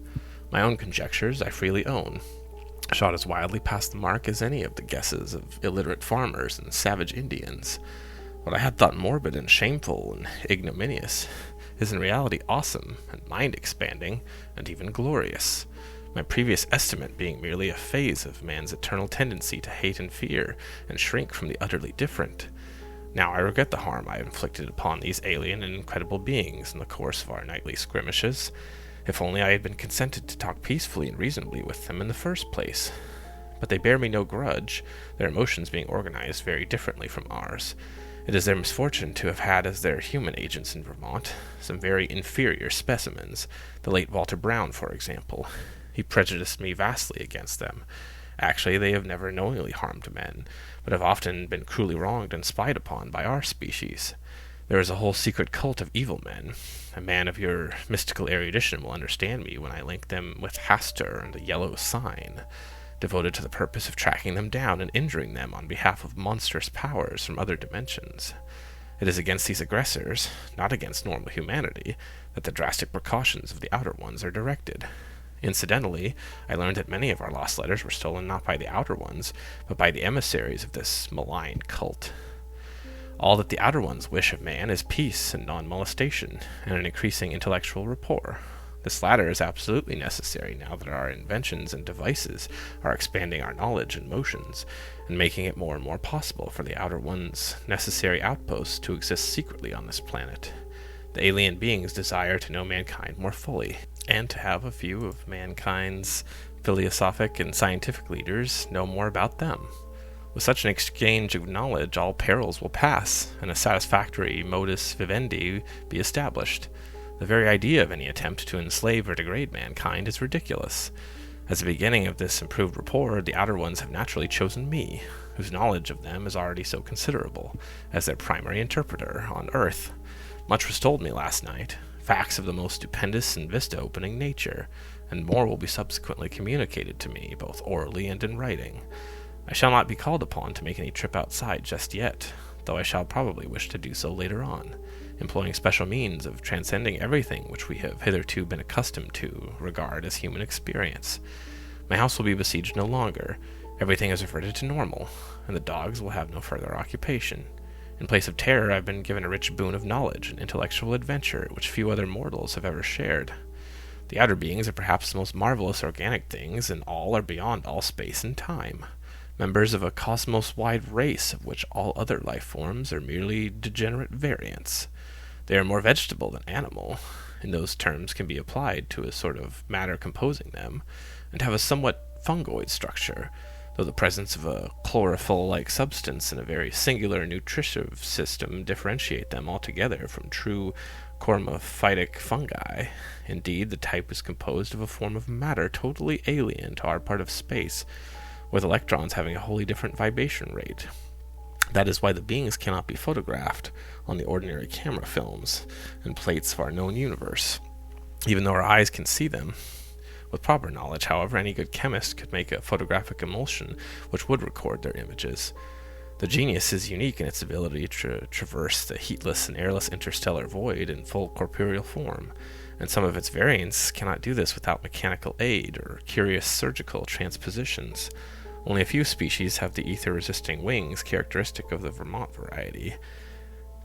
Speaker 1: My own conjectures, I freely own, shot as wildly past the mark as any of the guesses of illiterate farmers and savage Indians. What I had thought morbid and shameful and ignominious is in reality awesome and mind-expanding and even glorious, my previous estimate being merely a phase of man's eternal tendency to hate and fear and shrink from the utterly different. Now I regret the harm I inflicted upon these alien and incredible beings in the course of our nightly skirmishes. If only I had been consented to talk peacefully and reasonably with them in the first place. But they bear me no grudge, their emotions being organized very differently from ours. It is their misfortune to have had as their human agents in Vermont some very inferior specimens, the late Walter Brown, for example. He prejudiced me vastly against them. Actually, they have never knowingly harmed men, but have often been cruelly wronged and spied upon by our species. There is a whole secret cult of evil men. A man of your mystical erudition will understand me when I link them with Hastur and the Yellow Sign, devoted to the purpose of tracking them down and injuring them on behalf of monstrous powers from other dimensions. It is against these aggressors, not against normal humanity, that the drastic precautions of the Outer Ones are directed. Incidentally, I learned that many of our lost letters were stolen not by the Outer Ones, but by the emissaries of this malign cult. All that the Outer Ones wish of man is peace and non-molestation, and an increasing intellectual rapport. This latter is absolutely necessary now that our inventions and devices are expanding our knowledge and motions, and making it more and more possible for the Outer Ones' necessary outposts to exist secretly on this planet. The alien beings desire to know mankind more fully, and to have a few of mankind's philosophic and scientific leaders know more about them. With such an exchange of knowledge, all perils will pass, and a satisfactory modus vivendi be established. The very idea of any attempt to enslave or degrade mankind is ridiculous. As the beginning of this improved rapport, the Outer Ones have naturally chosen me, whose knowledge of them is already so considerable, as their primary interpreter on Earth. Much was told me last night, facts of the most stupendous and vista-opening nature, and more will be subsequently communicated to me, both orally and in writing. I shall not be called upon to make any trip outside just yet. though I shall probably wish to do so later on, employing special means of transcending everything which we have hitherto been accustomed to regard as human experience. My house will be besieged no longer, everything has reverted to normal, and the dogs will have no further occupation. In place of terror, I've been given a rich boon of knowledge and intellectual adventure which few other mortals have ever shared. The outer beings are perhaps the most marvelous organic things, and all are beyond all space and time, members of a cosmos-wide race of which all other life forms are merely degenerate variants. They are more vegetable than animal, and those terms can be applied to a sort of matter composing them, and have a somewhat fungoid structure, though the presence of a chlorophyll-like substance and a very singular nutritive system differentiate them altogether from true cormophytic fungi. Indeed, the type is composed of a form of matter totally alien to our part of space, with electrons having a wholly different vibration rate. That is why the beings cannot be photographed on the ordinary camera films and plates of our known universe, even though our eyes can see them. With proper knowledge, however, any good chemist could make a photographic emulsion which would record their images. The genius is unique in its ability to traverse the heatless and airless interstellar void in full corporeal form, and some of its variants cannot do this without mechanical aid or curious surgical transpositions. Only a few species have the ether-resisting wings characteristic of the Vermont variety.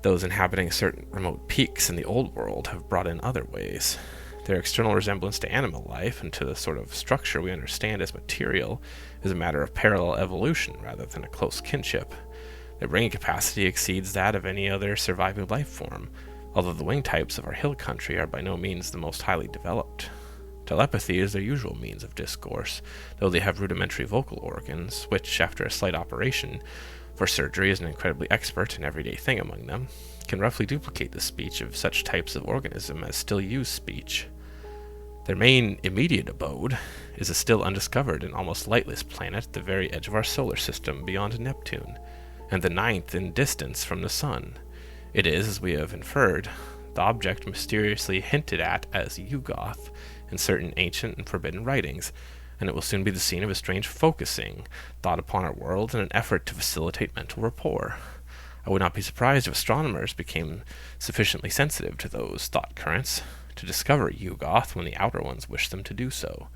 Speaker 1: Those inhabiting certain remote peaks in the Old World have brought in other ways. Their external resemblance to animal life and to the sort of structure we understand as material is a matter of parallel evolution rather than a close kinship. Their brain capacity exceeds that of any other surviving life form, although the wing types of our hill country are by no means the most highly developed. Telepathy is their usual means of discourse, though they have rudimentary vocal organs, which, after a slight operation, for surgery is an incredibly expert and everyday thing among them, can roughly duplicate the speech of such types of organism as still use speech. Their main immediate abode is a still undiscovered and almost lightless planet at the very edge of our solar system beyond Neptune, and the ninth in distance from the sun. It is, as we have inferred, the object mysteriously hinted at as Yugoth in certain ancient and forbidden writings, and it will soon be the scene of a strange focusing thought upon our world in an effort to facilitate mental rapport. I would not be surprised if astronomers became sufficiently sensitive to those thought currents to discover Yugoth when the outer ones wish them to do so.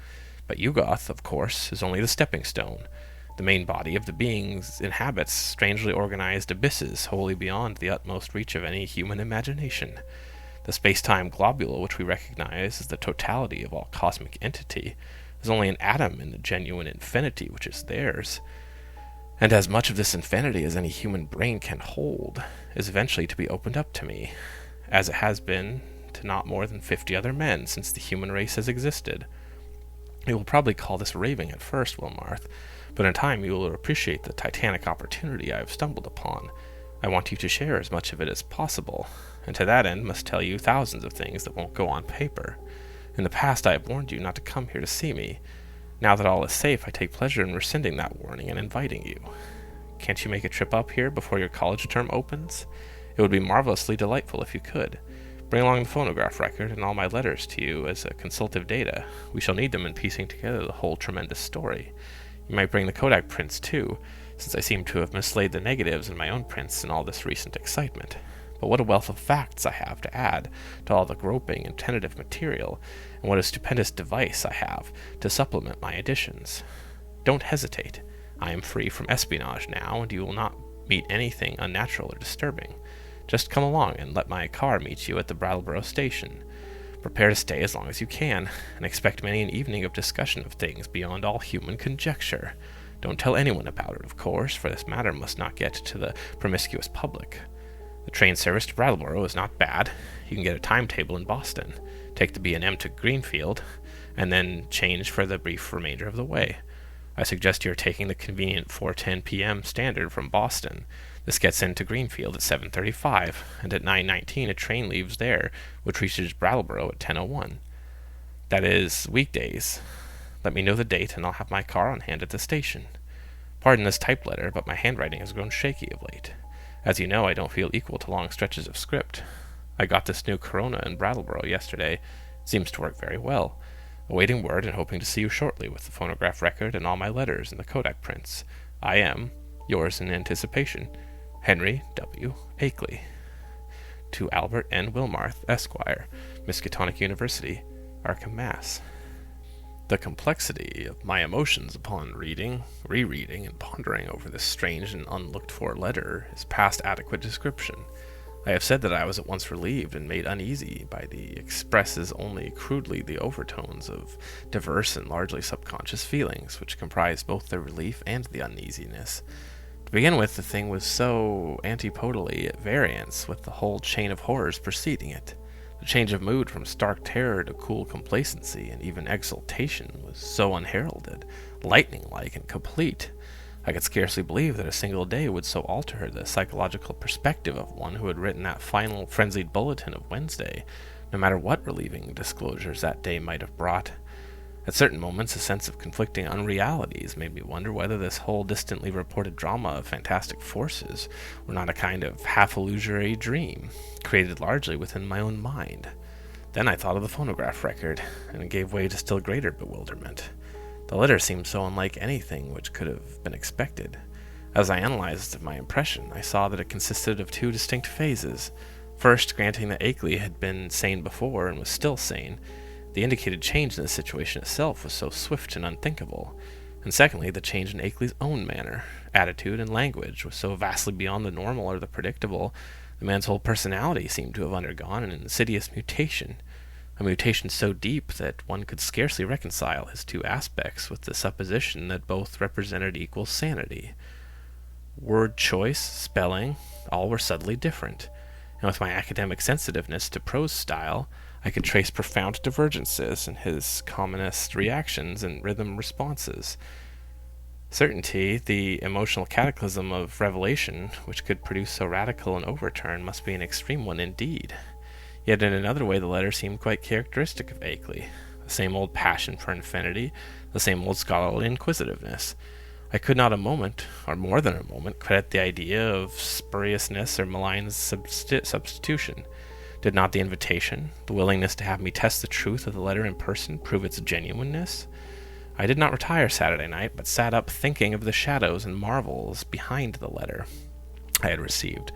Speaker 1: But Yugoth, of course, is only the stepping stone. The main body of the beings inhabits strangely organized abysses wholly beyond the utmost reach of any human imagination. The space-time globule which we recognize as the totality of all cosmic entity is only an atom in the genuine infinity which is theirs, and as much of this infinity as any human brain can hold is eventually to be opened up to me, as it has been to not more than 50 other men since the human race has existed. You will probably call this raving at first, Wilmarth, but in time you will appreciate the titanic opportunity I have stumbled upon. I want you to share as much of it as possible, and to that end must tell you thousands of things that won't go on paper. In the past I have warned you not to come here to see me. Now that all is safe, I take pleasure in rescinding that warning and inviting you. Can't you make a trip up here before your college term opens? It would be marvelously delightful if you could. Bring along the phonograph record and all my letters to you as a consultative data. We shall need them in piecing together the whole tremendous story. You might bring the Kodak prints, too, since I seem to have mislaid the negatives in my own prints in all this recent excitement. But what a wealth of facts I have to add to all the groping and tentative material, and what a stupendous device I have to supplement my additions. Don't hesitate. I am free from espionage now, and you will not meet anything unnatural or disturbing. Just come along and let my car meet you at the Brattleboro station. Prepare to stay as long as you can, and expect many an evening of discussion of things beyond all human conjecture. Don't tell anyone about it, of course, for this matter must not get to the promiscuous public. The train service to Brattleboro is not bad. You can get a timetable in Boston, take the B&M to Greenfield, and then change for the brief remainder of the way. I suggest you are taking the convenient 4:10 p.m. standard from Boston. This gets into Greenfield at 7:35, and at 9:19 a train leaves there, which reaches Brattleboro at 10:01. That is, weekdays. Let me know the date, and I'll have my car on hand at the station. Pardon this type letter, but my handwriting has grown shaky of late. As you know, I don't feel equal to long stretches of script. I got this new Corona in Brattleboro yesterday. Seems to work very well. Awaiting word and hoping to see you shortly with the phonograph record and all my letters and the Kodak prints. I am, yours in anticipation, Henry W. Akeley. To Albert N. Wilmarth, Esquire, Miskatonic University, Arkham, Mass. The complexity of my emotions upon reading, rereading, and pondering over this strange and unlooked-for letter is past adequate description. I have said that I was at once relieved and made uneasy by the expresses only crudely the overtones of diverse and largely subconscious feelings, which comprised both the relief and the uneasiness. To begin with, the thing was so antipodally at variance with the whole chain of horrors preceding it. The change of mood from stark terror to cool complacency and even exultation was so unheralded, lightning-like, and complete. I could scarcely believe that a single day would so alter the psychological perspective of one who had written that final frenzied bulletin of Wednesday, no matter what relieving disclosures that day might have brought. At certain moments, a sense of conflicting unrealities made me wonder whether this whole distantly reported drama of fantastic forces were not a kind of half-illusory dream, created largely within my own mind. Then I thought of the phonograph record, and it gave way to still greater bewilderment. The letter seemed so unlike anything which could have been expected. As I analyzed my impression, I saw that it consisted of two distinct phases. First, granting that Akeley had been sane before and was still sane, the indicated change in the situation itself was so swift and unthinkable. And secondly, the change in Akeley's own manner, attitude, and language was so vastly beyond the normal or the predictable, the man's whole personality seemed to have undergone an insidious mutation. A mutation so deep that one could scarcely reconcile his two aspects with the supposition that both represented equal sanity. Word choice, spelling, all were subtly different, and with my academic sensitiveness to prose style, I could trace profound divergences in his commonest reactions and rhythm responses. Certainty, the emotional cataclysm of revelation which could produce so radical an overturn, must be an extreme one indeed. Yet in another way the letter seemed quite characteristic of Akeley. The same old passion for infinity, the same old scholarly inquisitiveness. I could not a moment, or more than a moment, credit the idea of spuriousness or malign substitution. Did not the invitation, the willingness to have me test the truth of the letter in person, prove its genuineness? I did not retire Saturday night, but sat up thinking of the shadows and marvels behind the letter I had received,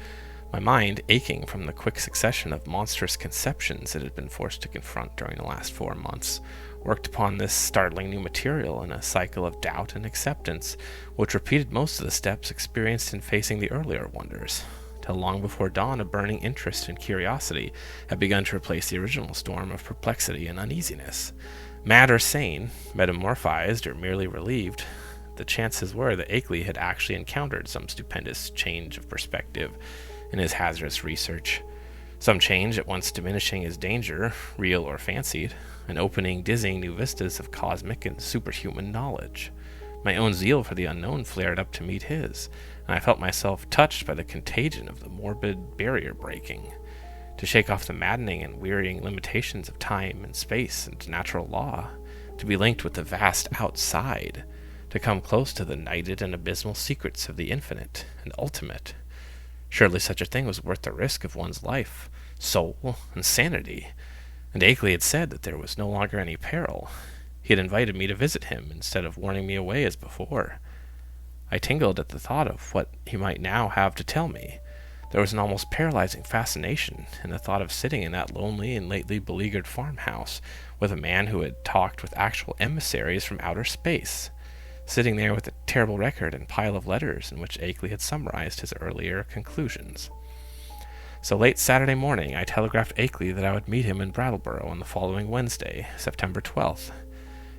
Speaker 1: my mind aching from the quick succession of monstrous conceptions it had been forced to confront during the last 4 months, worked upon this startling new material in a cycle of doubt and acceptance, which repeated most of the steps experienced in facing the earlier wonders, till long before dawn a burning interest and curiosity had begun to replace the original storm of perplexity and uneasiness. Mad or sane, metamorphized or merely relieved, the chances were that Akeley had actually encountered some stupendous change of perspective in his hazardous research, some change at once diminishing his danger, real or fancied, and opening dizzying new vistas of cosmic and superhuman knowledge. My own zeal for the unknown flared up to meet his, and I felt myself touched by the contagion of the morbid barrier breaking. To shake off the maddening and wearying limitations of time and space and natural law, to be linked with the vast outside, to come close to the nighted and abysmal secrets of the infinite and ultimate. Surely such a thing was worth the risk of one's life, soul, and sanity. And Akeley had said that there was no longer any peril. He had invited me to visit him instead of warning me away as before. I tingled at the thought of what he might now have to tell me. There was an almost paralyzing fascination in the thought of sitting in that lonely and lately beleaguered farmhouse with a man who had talked with actual emissaries from outer space, sitting there with a terrible record and pile of letters in which Akeley had summarized his earlier conclusions. So late Saturday morning I telegraphed Akeley that I would meet him in Brattleboro on the following Wednesday, September 12th,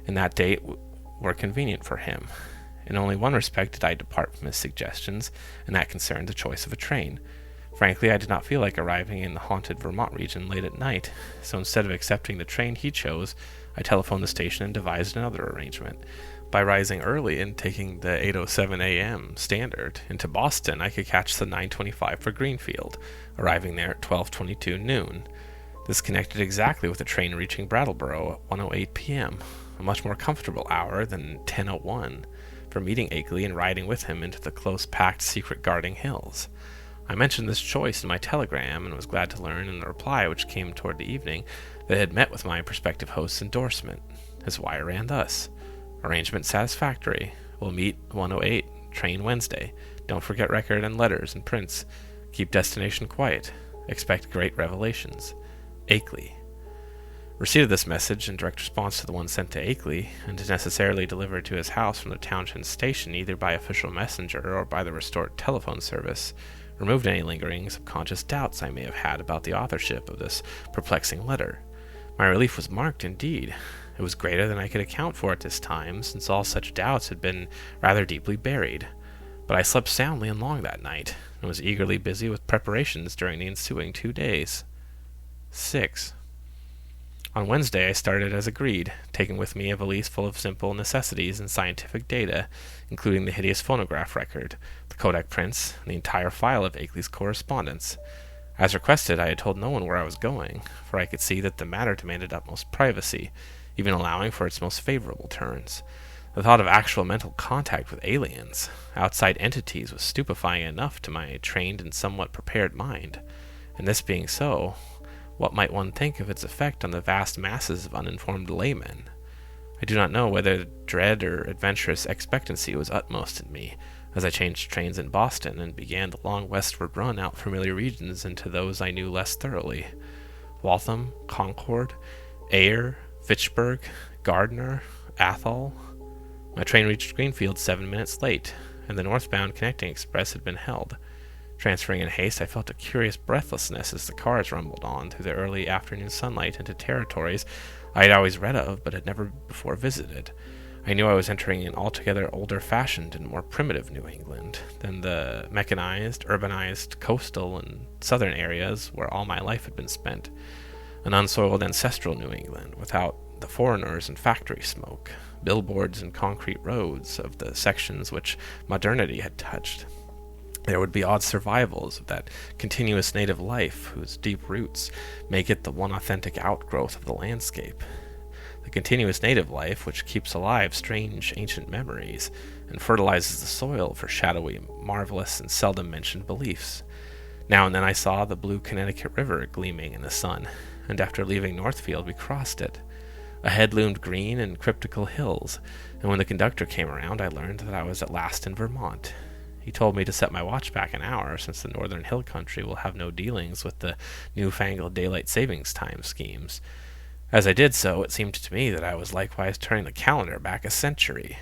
Speaker 1: and that date were convenient for him. In only one respect did I depart from his suggestions, and that concerned the choice of a train. Frankly, I did not feel like arriving in the haunted Vermont region late at night, so instead of accepting the train he chose, I telephoned the station and devised another arrangement. By rising early and taking the 8:07 a.m. standard into Boston, I could catch the 9:25 for Greenfield, arriving there at 12:22 noon. This connected exactly with the train reaching Brattleboro at 1:08 p.m., a much more comfortable hour than 10:01 for meeting Akeley and riding with him into the close-packed secret guarding hills. I mentioned this choice in my telegram, and was glad to learn in the reply which came toward the evening that it had met with my prospective host's endorsement. His wire ran thus: "Arrangement satisfactory. Will meet 1:08, train Wednesday. Don't forget record and letters and prints. Keep destination quiet. Expect great revelations. Akeley. Receipt of this message, in direct response to the one sent to Akeley, and necessarily delivered to his house from the Townshend station either by official messenger or by the restored telephone service, removed any lingering subconscious doubts I may have had about the authorship of this perplexing letter. My relief was marked, indeed. It was greater than I could account for at this time, since all such doubts had been rather deeply buried. But I slept soundly and long that night, and was eagerly busy with preparations during the ensuing 2 days. 6. On Wednesday I started as agreed, taking with me a valise full of simple necessities and scientific data, including the hideous phonograph record, the Kodak prints, and the entire file of Akeley's correspondence. As requested, I had told no one where I was going, for I could see that the matter demanded utmost privacy, even allowing for its most favorable turns. The thought of actual mental contact with aliens, outside entities, was stupefying enough to my trained and somewhat prepared mind. And this being so, what might one think of its effect on the vast masses of uninformed laymen? I do not know whether dread or adventurous expectancy was utmost in me, as I changed trains in Boston and began the long westward run out familiar regions into those I knew less thoroughly. Waltham, Concord, Ayr, Fitchburg, Gardner, Athol. My train reached Greenfield 7 minutes late, and the northbound connecting express had been held. Transferring in haste, I felt a curious breathlessness as the cars rumbled on through the early afternoon sunlight into territories I had always read of but had never before visited. I knew I was entering an altogether older-fashioned and more primitive New England than the mechanized, urbanized, coastal, and southern areas where all my life had been spent. An unsoiled ancestral New England, without the foreigners and factory smoke, billboards and concrete roads of the sections which modernity had touched. There would be odd survivals of that continuous native life whose deep roots make it the one authentic outgrowth of the landscape. The continuous native life which keeps alive strange ancient memories and fertilizes the soil for shadowy, marvelous, and seldom mentioned beliefs. Now and then I saw the blue Connecticut River gleaming in the sun, and after leaving Northfield we crossed it. Ahead loomed green and cryptical hills, and when the conductor came around I learned that I was at last in Vermont. He told me to set my watch back an hour, since the northern hill country will have no dealings with the newfangled daylight savings time schemes. As I did so, it seemed to me that I was likewise turning the calendar back a century.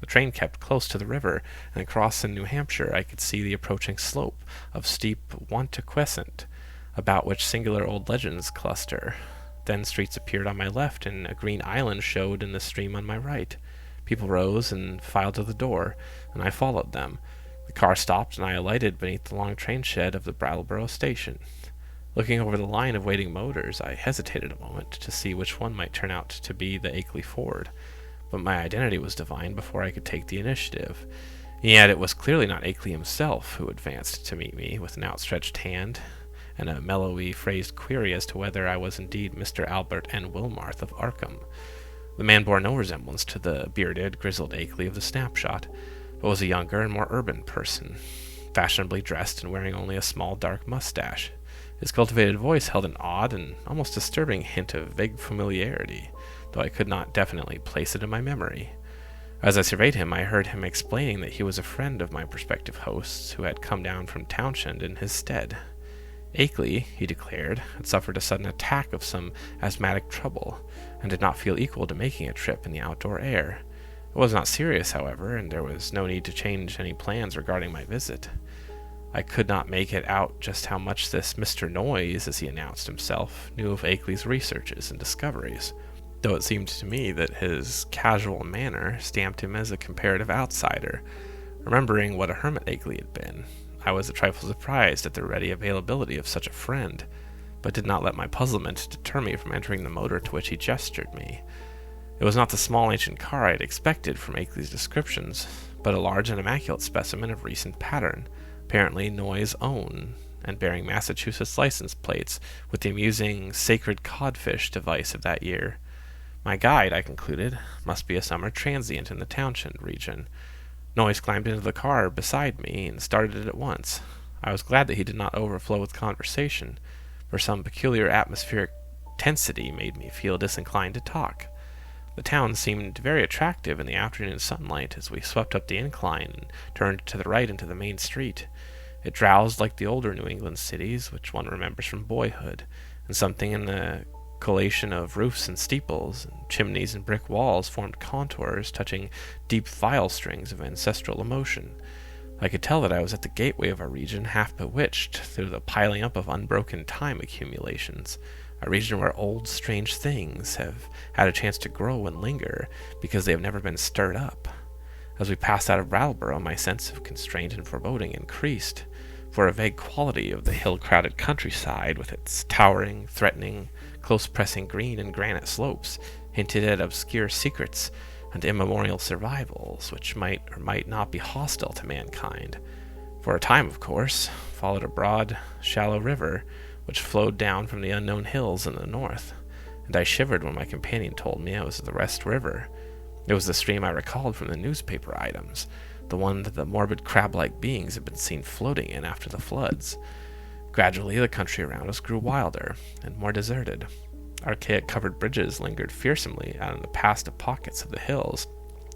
Speaker 1: The train kept close to the river, and across in New Hampshire I could see the approaching slope of steep Wantaquescent, about which singular old legends cluster. Then streets appeared on my left, and a green island showed in the stream on my right. People rose and filed to the door, and I followed them. The car stopped, and I alighted beneath the long train shed of the Brattleboro station. Looking over the line of waiting motors, I hesitated a moment to see which one might turn out to be the Akeley Ford, but my identity was divined before I could take the initiative. Yet it was clearly not Akeley himself who advanced to meet me with an outstretched hand and a mellowly phrased query as to whether I was indeed Mr. Albert N. Wilmarth of Arkham. The man bore no resemblance to the bearded, grizzled Akeley of the snapshot, but was a younger and more urban person, fashionably dressed and wearing only a small dark mustache. His cultivated voice held an odd and almost disturbing hint of vague familiarity, though I could not definitely place it in my memory. As I surveyed him, I heard him explaining that he was a friend of my prospective host's who had come down from Townshend in his stead. Akeley, he declared, had suffered a sudden attack of some asthmatic trouble, and did not feel equal to making a trip in the outdoor air. It was not serious, however, and there was no need to change any plans regarding my visit. I could not make it out just how much this Mr. Noyes, as he announced himself, knew of Akeley's researches and discoveries, though it seemed to me that his casual manner stamped him as a comparative outsider. Remembering what a hermit Akeley had been, I was a trifle surprised at the ready availability of such a friend, but did not let my puzzlement deter me from entering the motor to which he gestured me. It was not the small ancient car I had expected from Akeley's descriptions, but a large and immaculate specimen of recent pattern, apparently Noyes' own, and bearing Massachusetts license plates, with the amusing sacred codfish device of that year. My guide, I concluded, must be a summer transient in the Townshend region. Noyes climbed into the car beside me and started it at once. I was glad that he did not overflow with conversation, for some peculiar atmospheric tensity made me feel disinclined to talk. The town seemed very attractive in the afternoon sunlight as we swept up the incline and turned to the right into the main street. It drowsed like the older New England cities, which one remembers from boyhood, and something in the collation of roofs and steeples, and chimneys and brick walls formed contours touching deep viol strings of ancestral emotion. I could tell that I was at the gateway of a region half bewitched through the piling up of unbroken time accumulations, a region where old, strange things have had a chance to grow and linger because they have never been stirred up. As we passed out of Brattleboro, my sense of constraint and foreboding increased, for a vague quality of the hill-crowded countryside, with its towering, threatening, close-pressing green and granite slopes, hinted at obscure secrets and immemorial survivals which might or might not be hostile to mankind. For a time, of course, followed a broad, shallow river which flowed down from the unknown hills in the north, and I shivered when my companion told me it was the Rest River. It was the stream I recalled from the newspaper items, the one that the morbid crab-like beings had been seen floating in after the floods. Gradually, the country around us grew wilder and more deserted. Archaic covered bridges lingered fearsomely out in the past of pockets of the hills,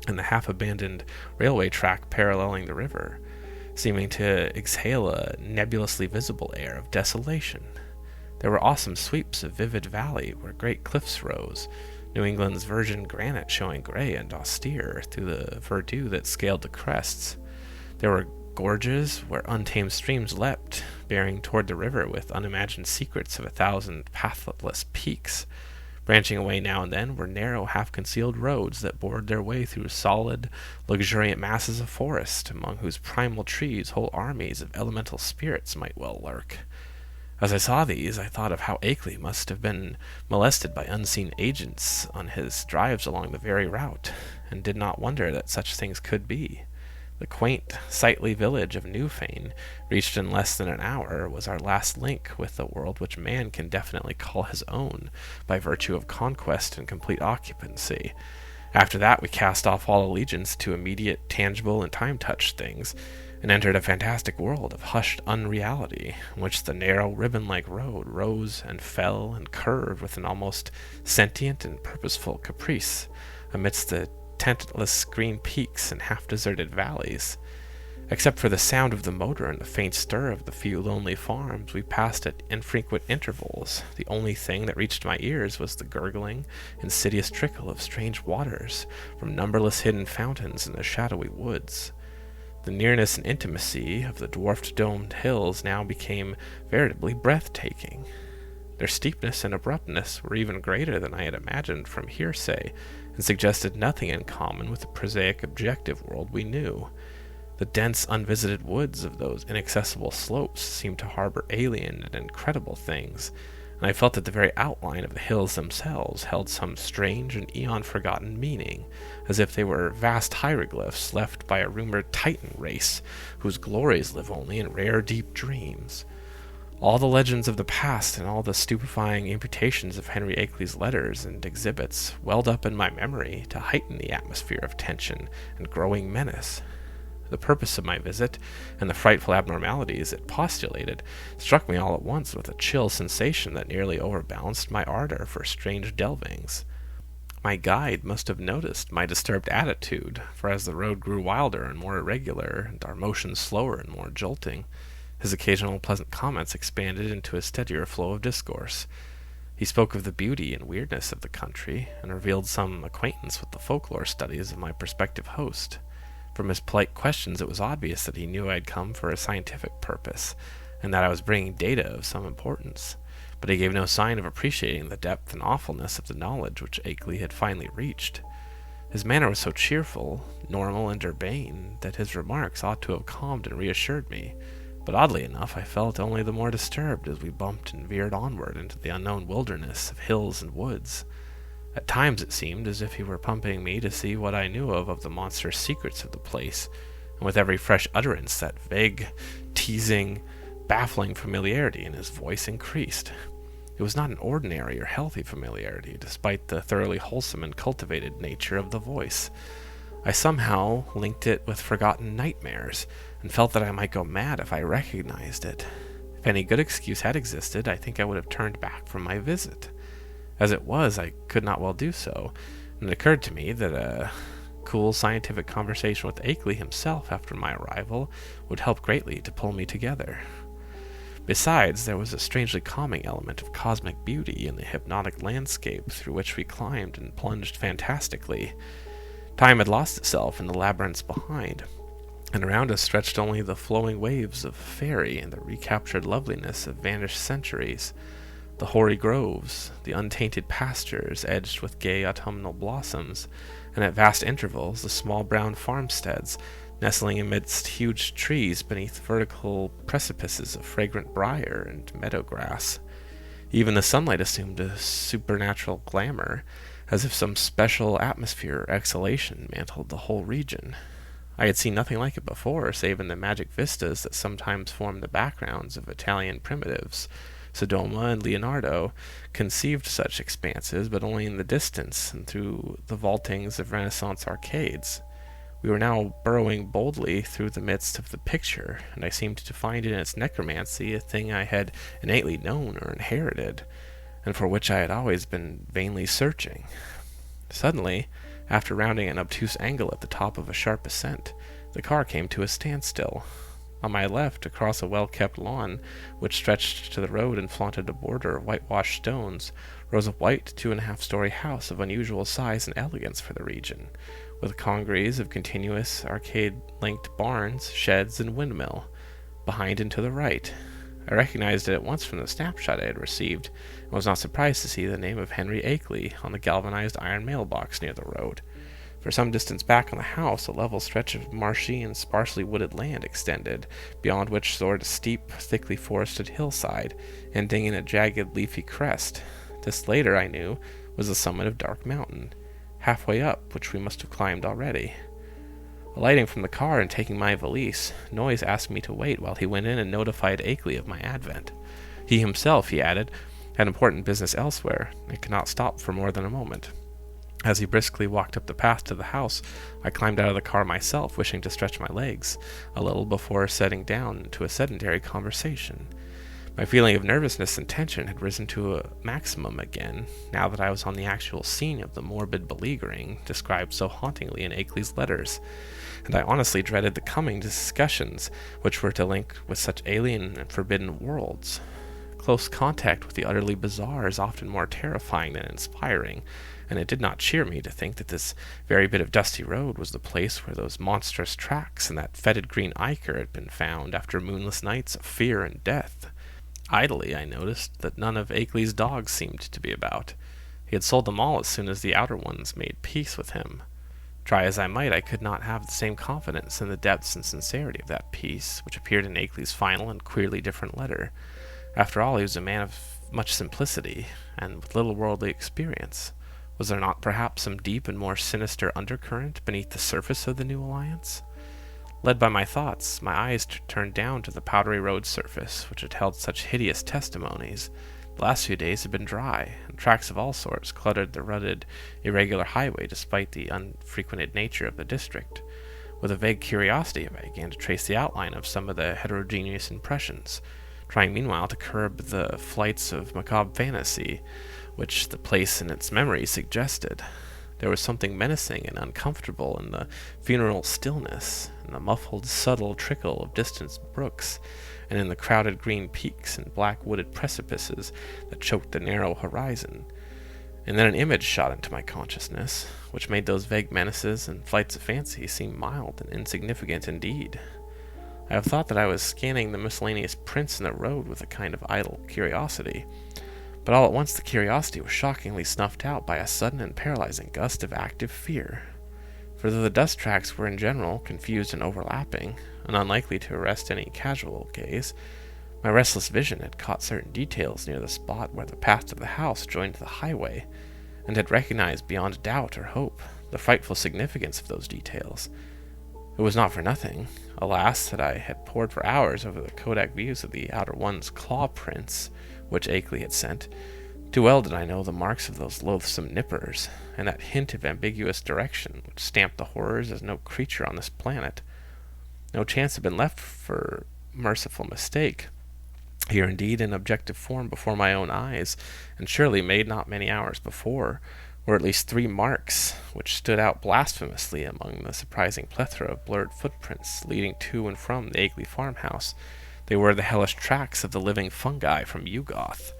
Speaker 1: and the half-abandoned railway track paralleling the river, seeming to exhale a nebulously visible air of desolation. There were awesome sweeps of vivid valley where great cliffs rose, New England's virgin granite showing gray and austere through the verdure that scaled the crests. There were gorges where untamed streams leapt, bearing toward the river with unimagined secrets of 1,000 pathless peaks. Branching away now and then were narrow, half-concealed roads that bored their way through solid, luxuriant masses of forest, among whose primal trees whole armies of elemental spirits might well lurk. As I saw these, I thought of how Akeley must have been molested by unseen agents on his drives along the very route, and did not wonder that such things could be. The quaint, sightly village of Newfane, reached in less than an hour, was our last link with the world which man can definitely call his own by virtue of conquest and complete occupancy. After that we cast off all allegiance to immediate, tangible, and time-touched things, and entered a fantastic world of hushed unreality, in which the narrow, ribbon-like road rose and fell and curved with an almost sentient and purposeful caprice amidst the tenantless green peaks and half-deserted valleys. Except for the sound of the motor and the faint stir of the few lonely farms we passed at infrequent intervals, the only thing that reached my ears was the gurgling, insidious trickle of strange waters from numberless hidden fountains in the shadowy woods. The nearness and intimacy of the dwarfed domed hills now became veritably breathtaking. Their steepness and abruptness were even greater than I had imagined from hearsay, and suggested nothing in common with the prosaic objective world we knew. The dense, unvisited woods of those inaccessible slopes seemed to harbor alien and incredible things, and I felt that the very outline of the hills themselves held some strange and eon-forgotten meaning, as if they were vast hieroglyphs left by a rumored Titan race, whose glories live only in rare, deep dreams. All the legends of the past and all the stupefying imputations of Henry Akeley's letters and exhibits welled up in my memory to heighten the atmosphere of tension and growing menace. The purpose of my visit, and the frightful abnormalities it postulated, struck me all at once with a chill sensation that nearly overbalanced my ardor for strange delvings. My guide must have noticed my disturbed attitude, for as the road grew wilder and more irregular, and our motions slower and more jolting, his occasional pleasant comments expanded into a steadier flow of discourse. He spoke of the beauty and weirdness of the country, and revealed some acquaintance with the folklore studies of my prospective host. From his polite questions it was obvious that he knew I had come for a scientific purpose, and that I was bringing data of some importance, but he gave no sign of appreciating the depth and awfulness of the knowledge which Akeley had finally reached. His manner was so cheerful, normal, and urbane, that his remarks ought to have calmed and reassured me, but oddly enough I felt only the more disturbed as we bumped and veered onward into the unknown wilderness of hills and woods. At times it seemed as if he were pumping me to see what I knew of the monstrous secrets of the place, and with every fresh utterance that vague, teasing, baffling familiarity in his voice increased. It was not an ordinary or healthy familiarity, despite the thoroughly wholesome and cultivated nature of the voice. I somehow linked it with forgotten nightmares, and felt that I might go mad if I recognized it. If any good excuse had existed, I think I would have turned back from my visit. As it was, I could not well do so, And it occurred to me that a cool scientific conversation with Akeley himself after my arrival would help greatly to pull me together. Besides, there was a strangely calming element of cosmic beauty in the hypnotic landscape through which we climbed and plunged fantastically. Time had lost itself in the labyrinths behind, and around us stretched only the flowing waves of fairy and the recaptured loveliness of vanished centuries. The hoary groves, the untainted pastures edged with gay autumnal blossoms, and at vast intervals the small brown farmsteads, nestling amidst huge trees beneath vertical precipices of fragrant briar and meadow grass. Even the sunlight assumed a supernatural glamour, as if some special atmosphere or exhalation mantled the whole region. I had seen nothing like it before, save in the magic vistas that sometimes form the backgrounds of Italian primitives. Sodoma and Leonardo conceived such expanses, but only in the distance and through the vaultings of Renaissance arcades. We were now burrowing boldly through the midst of the picture, and I seemed to find in its necromancy a thing I had innately known or inherited, and for which I had always been vainly searching. Suddenly, after rounding an obtuse angle at the top of a sharp ascent, the car came to a standstill. On my left, across a well-kept lawn, which stretched to the road and flaunted a border of whitewashed stones, rose a white 2.5-story house of unusual size and elegance for the region, with congeries of continuous arcade-linked barns, sheds, and windmill, behind and to the right. I recognized it at once from the snapshot I had received, and was not surprised to see the name of Henry Akeley on the galvanized iron mailbox near the road. For some distance back on the house, a level stretch of marshy and sparsely wooded land extended, beyond which soared a steep, thickly forested hillside, ending in a jagged, leafy crest. This later, I knew, was the summit of Dark Mountain, halfway up which we must have climbed already. Alighting from the car and taking my valise, Noyes asked me to wait while he went in and notified Akeley of my advent. He himself, he added, had important business elsewhere, and could not stop for more than a moment. As he briskly walked up the path to the house, I climbed out of the car myself, wishing to stretch my legs a little before settling down into a sedentary conversation. My feeling of nervousness and tension had risen to a maximum again, now that I was on the actual scene of the morbid beleaguering described so hauntingly in Akeley's letters, and I honestly dreaded the coming discussions which were to link with such alien and forbidden worlds. Close contact with the utterly bizarre is often more terrifying than inspiring, and it did not cheer me to think that this very bit of dusty road was the place where those monstrous tracks and that fetid green ichor had been found after moonless nights of fear and death. Idly, I noticed that none of Akeley's dogs seemed to be about. He had sold them all as soon as the outer ones made peace with him. Try as I might, I could not have the same confidence in the depths and sincerity of that peace which appeared in Akeley's final and queerly different letter. After all, he was a man of much simplicity, and with little worldly experience. Was there not perhaps some deep and more sinister undercurrent beneath the surface of the new alliance? Led by my thoughts, my eyes turned down to the powdery road surface, which had held such hideous testimonies. The last few days had been dry, and tracks of all sorts cluttered the rutted, irregular highway despite the unfrequented nature of the district. With a vague curiosity, I began to trace the outline of some of the heterogeneous impressions, trying meanwhile to curb the flights of macabre fantasy which the place and its memory suggested. There was something menacing and uncomfortable in the funeral stillness, in the muffled, subtle trickle of distant brooks, and in the crowded green peaks and black wooded precipices that choked the narrow horizon. And then an image shot into my consciousness, which made those vague menaces and flights of fancy seem mild and insignificant indeed. I have thought that I was scanning the miscellaneous prints in the road with a kind of idle curiosity, but all at once the curiosity was shockingly snuffed out by a sudden and paralyzing gust of active fear. For though the dust tracks were in general confused and overlapping, and unlikely to arrest any casual gaze, my restless vision had caught certain details near the spot where the path to the house joined the highway, and had recognized beyond doubt or hope the frightful significance of those details. It was not for nothing, alas, that I had pored for hours over the Kodak views of the outer one's claw prints, which Akeley had sent. Too well did I know the marks of those loathsome nippers, and that hint of ambiguous direction which stamped the horrors as no creature on this planet. No chance had been left for merciful mistake. Here indeed in objective form before my own eyes, and surely made not many hours before, or at least 3 marks, which stood out blasphemously among the surprising plethora of blurred footprints leading to and from the Agley farmhouse. They were the hellish tracks of the living fungi from Ugoth.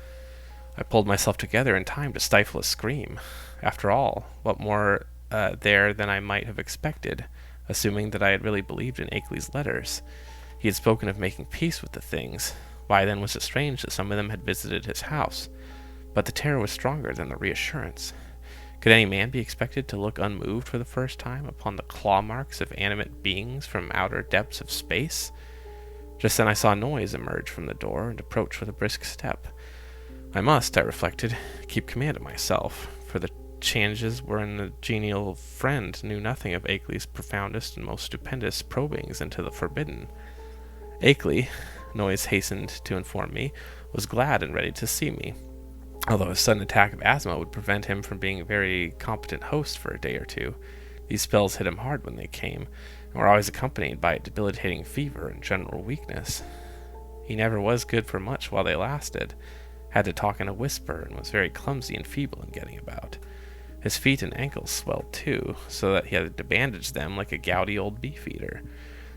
Speaker 1: I pulled myself together in time to stifle a scream. After all, what more there than I might have expected, assuming that I had really believed in Agley's letters. He had spoken of making peace with the things. Why then was it strange that some of them had visited his house? But the terror was stronger than the reassurance. Could any man be expected to look unmoved for the first time upon the claw marks of animate beings from outer depths of space? Just then I saw a noise emerge from the door and approach with a brisk step. I must, I reflected, keep command of myself, for the changes wherein the genial friend knew nothing of Akeley's profoundest and most stupendous probings into the forbidden. Akeley, Noise hastened to inform me, was glad and ready to see me, although a sudden attack of asthma would prevent him from being a very competent host for a day or two. These spells hit him hard when they came, and were always accompanied by a debilitating fever and general weakness. He never was good for much while they lasted, had to talk in a whisper, and was very clumsy and feeble in getting about. His feet and ankles swelled too, so that he had to bandage them like a gouty old beef-eater.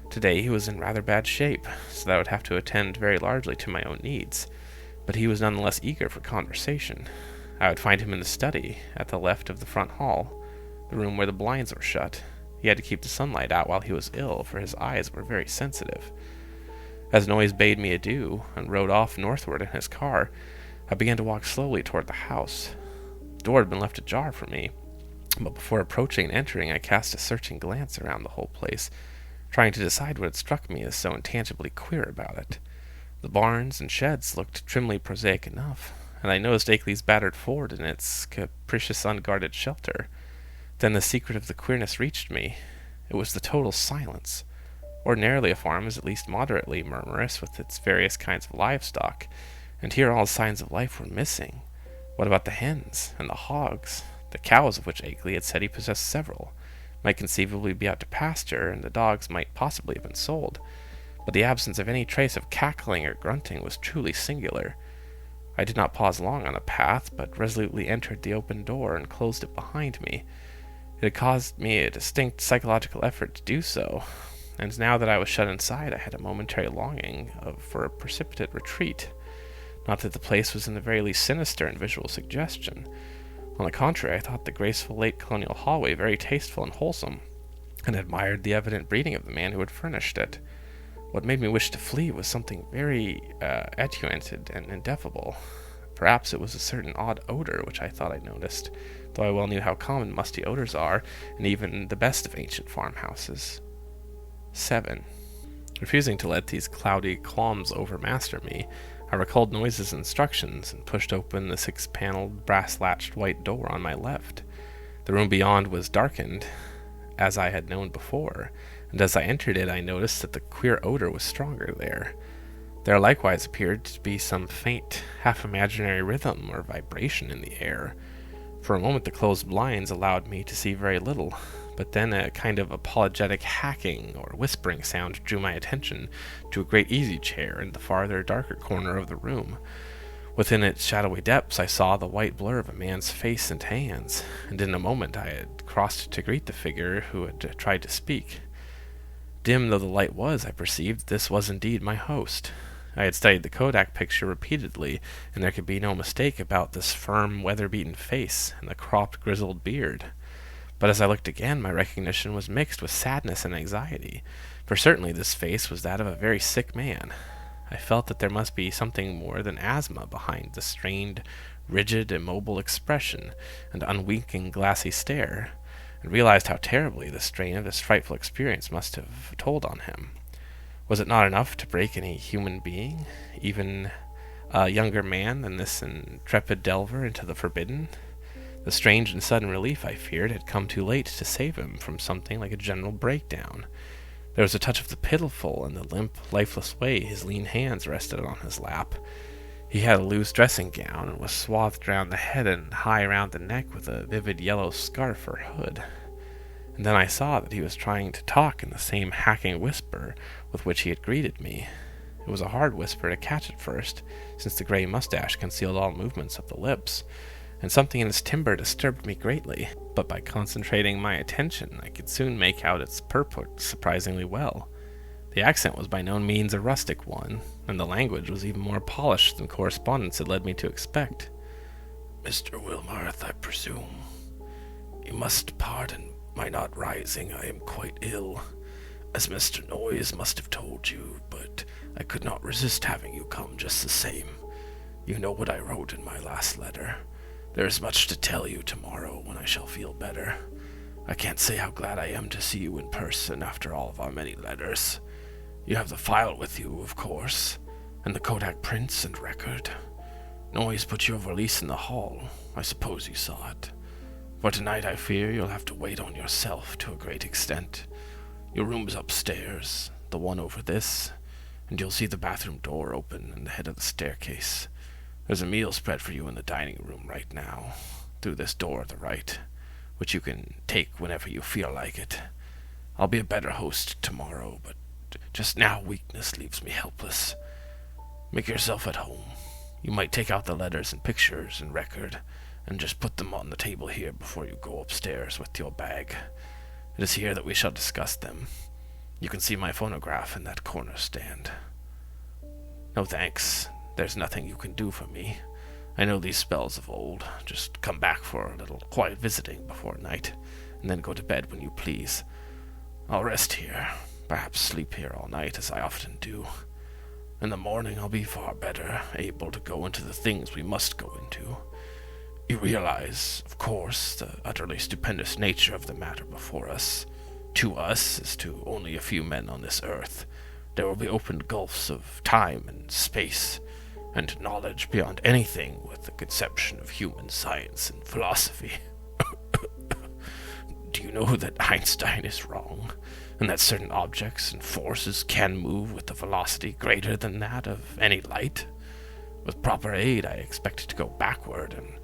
Speaker 1: Today he was in rather bad shape, so that I would have to attend very largely to my own needs, but he was none the less eager for conversation. I would find him in the study, at the left of the front hall, the room where the blinds were shut. He had to keep the sunlight out while he was ill, for his eyes were very sensitive. As Noise bade me adieu, and rode off northward in his car, I began to walk slowly toward the house. The door had been left ajar for me, but before approaching and entering I cast a searching glance around the whole place, trying to decide what had struck me as so intangibly queer about it. The barns and sheds looked trimly prosaic enough, and I noticed Akeley's battered fort in its capricious unguarded shelter. Then the secret of the queerness reached me. It was the total silence. Ordinarily a farm is at least moderately murmurous with its various kinds of livestock, and here all signs of life were missing. What about the hens and the hogs? The cows, of which Akeley had said he possessed several, might conceivably be out to pasture, and the dogs might possibly have been sold, but the absence of any trace of cackling or grunting was truly singular. I did not pause long on the path, but resolutely entered the open door and closed it behind me. It had caused me a distinct psychological effort to do so, and now that I was shut inside I had a momentary longing for a precipitate retreat. Not that the place was in the very least sinister in visual suggestion. On the contrary, I thought the graceful late colonial hallway very tasteful and wholesome, and admired the evident breeding of the man who had furnished it. What made me wish to flee was something very attenuated and ineffable. Perhaps it was a certain odd odor which I thought I noticed, though I well knew how common musty odors are in even the best of ancient farmhouses. 7. Refusing to let these cloudy qualms overmaster me, I recalled Noise's instructions and pushed open the 6-paneled, brass-latched white door on my left. The room beyond was darkened, as I had known before, and as I entered it I noticed that the queer odor was stronger there. There likewise appeared to be some faint, half-imaginary rhythm or vibration in the air. For a moment the closed blinds allowed me to see very little, but then a kind of apologetic hacking or whispering sound drew my attention to a great easy-chair in the farther, darker corner of the room. Within its shadowy depths I saw the white blur of a man's face and hands, and in a moment I had crossed to greet the figure who had tried to speak. Dim though the light was, I perceived this was indeed my host. I had studied the Kodak picture repeatedly, and there could be no mistake about this firm, weather-beaten face and the cropped, grizzled beard. But as I looked again, my recognition was mixed with sadness and anxiety, for certainly this face was that of a very sick man. I felt that there must be something more than asthma behind the strained, rigid, immobile expression and unwinking, glassy stare, and realized how terribly the strain of this frightful experience must have told on him. Was it not enough to break any human being, even a younger man than this intrepid delver into the forbidden? The strange and sudden relief, I feared, had come too late to save him from something like a general breakdown. There was a touch of the pitiful in the limp, lifeless way his lean hands rested on his lap. He had a loose dressing gown, and was swathed round the head and high round the neck with a vivid yellow scarf or hood. And then I saw that he was trying to talk in the same hacking whisper with which he had greeted me. It was a hard whisper to catch at first, since the grey mustache concealed all movements of the lips, and something in its timbre disturbed me greatly, but by concentrating my attention I could soon make out its purport surprisingly well. The accent was by no means a rustic one, and the language was even more polished than correspondence had led me to expect. "Mr. Wilmarth, I presume. You must pardon my not rising. I am quite ill, as Mr. Noyes must have told you, but I could not resist having you come just the same. You know what I wrote in my last letter. There is much to tell you tomorrow when I shall feel better. I can't say how glad I am to see you in person after all of our many letters. You have the file with you, of course, and the Kodak prints and record. Noyes put your valise in the hall. I suppose you saw it. For tonight I fear you'll have to wait on yourself to a great extent. Your room's upstairs, the one over this, and you'll see the bathroom door open and the head of the staircase. There's a meal spread for you in the dining room right now, through this door at the right, which you can take whenever you feel like it. I'll be a better host tomorrow, but just now weakness leaves me helpless. Make yourself at home. You might take out the letters and pictures and record, and just put them on the table here before you go upstairs with your bag. It is here that we shall discuss them. You can see my phonograph in that corner stand. No thanks. There's nothing you can do for me. I know these spells of old. Just come back for a little quiet visiting before night, and then go to bed when you please. I'll rest here, perhaps sleep here all night, as I often do. In the morning I'll be far better able to go into the things we must go into. You realize, of course, the utterly stupendous nature of the matter before us. To us, as to only a few men on this earth, there will be opened gulfs of time and space, and knowledge beyond anything with the conception of human science and philosophy. Do you know that Einstein is wrong, and that certain objects and forces can move with a velocity greater than that of any light? With proper aid, I expect to go backward and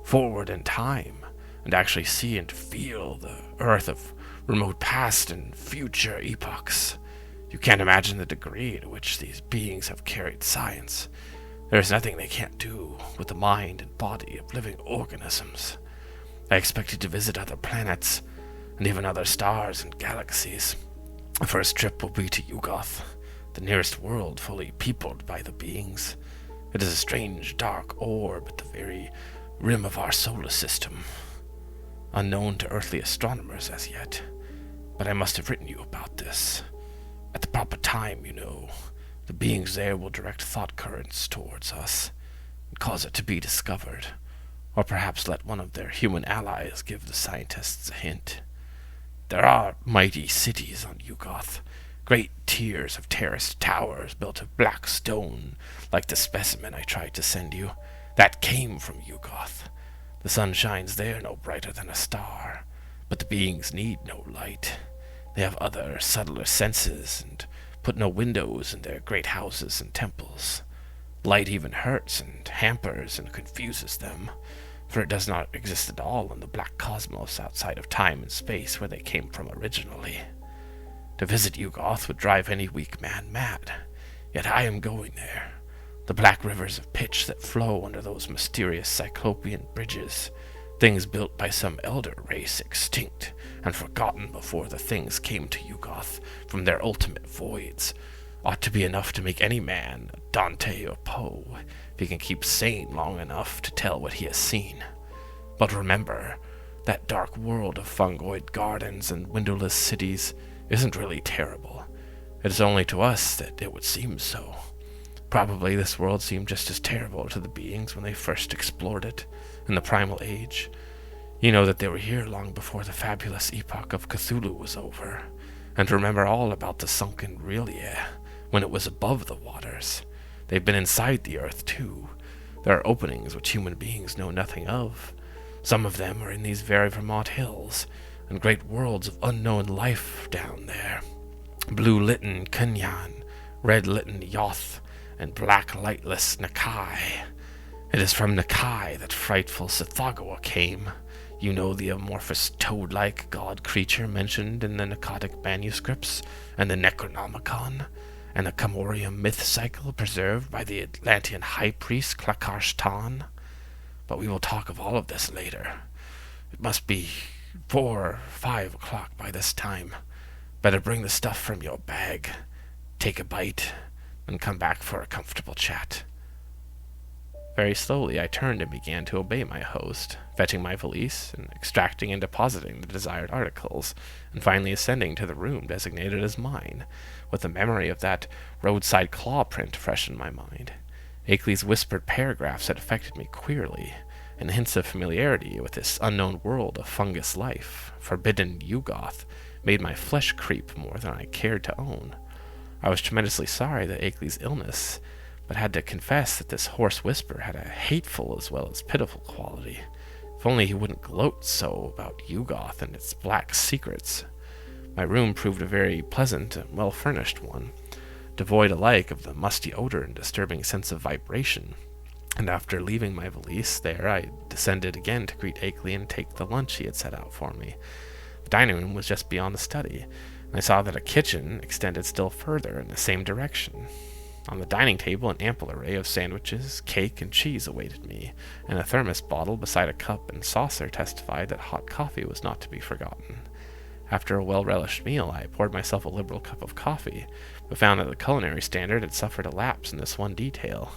Speaker 1: forward in time, and actually see and feel the earth of remote past and future epochs. You can't imagine the degree to which these beings have carried science. There is nothing they can't do with the mind and body of living organisms. I expected to visit other planets, and even other stars and galaxies. The first trip will be to Yugoth, the nearest world fully peopled by the beings. It is a strange, dark orb at the very rim of our solar system, unknown to earthly astronomers as yet. But I must have written you about this. At the proper time, you know, the beings there will direct thought currents towards us, and cause it to be discovered, or perhaps let one of their human allies give the scientists a hint. There are mighty cities on Yugoth, great tiers of terraced towers built of black stone, like the specimen I tried to send you. That came from Yugoth. The sun shines there no brighter than a star, but the beings need no light. They have other, subtler senses, and put no windows in their great houses and temples. Light even hurts and hampers and confuses them, for it does not exist at all in the black cosmos outside of time and space where they came from originally. To visit Yugoth would drive any weak man mad, yet I am going there. The black rivers of pitch that flow under those mysterious cyclopean bridges, things built by some elder race extinct and forgotten before the things came to Yugoth from their ultimate voids, ought to be enough to make any man, Dante or Poe, if he can keep sane long enough to tell what he has seen. But remember, that dark world of fungoid gardens and windowless cities isn't really terrible. It is only to us that it would seem so. Probably this world seemed just as terrible to the beings when they first explored it in the primal age. You know that they were here long before the fabulous epoch of Cthulhu was over, and remember all about the sunken Relia, when it was above the waters. They've been inside the earth, too. There are openings which human beings know nothing of. Some of them are in these very Vermont hills, and great worlds of unknown life down there. Blue-litten Kunyan, red-litten Yoth, and black lightless Nakai. It is from Nakai that frightful Sithagawa came. You know, the amorphous toad-like god creature mentioned in the Nakadic manuscripts, and the Necronomicon, and the Kamorium myth cycle preserved by the Atlantean high priest Klakarshtan. but we will talk of all of this later. It must be 4 or 5 o'clock by this time. Better bring the stuff from your bag, take a bite, and come back for a comfortable chat." Very slowly I turned and began to obey my host, fetching my valise and extracting and depositing the desired articles, and finally ascending to the room designated as mine, with the memory of that roadside claw print fresh in my mind. Akeley's whispered paragraphs had affected me queerly, and hints of familiarity with this unknown world of fungus life, forbidden Yugoth, made my flesh creep more than I cared to own. I was tremendously sorry that Akeley's illness, but had to confess that this hoarse whisper had a hateful as well as pitiful quality. If only he wouldn't gloat so about Yugoth and its black secrets. My room proved a very pleasant and well-furnished one, devoid alike of the musty odor and disturbing sense of vibration, and after leaving my valise there, I descended again to greet Akeley and take the lunch he had set out for me. The dining room was just beyond the study, and I saw that a kitchen extended still further in the same direction. On the dining table, an ample array of sandwiches, cake, and cheese awaited me, and a thermos bottle beside a cup and saucer testified that hot coffee was not to be forgotten. After a well-relished meal, I poured myself a liberal cup of coffee, but found that the culinary standard had suffered a lapse in this one detail.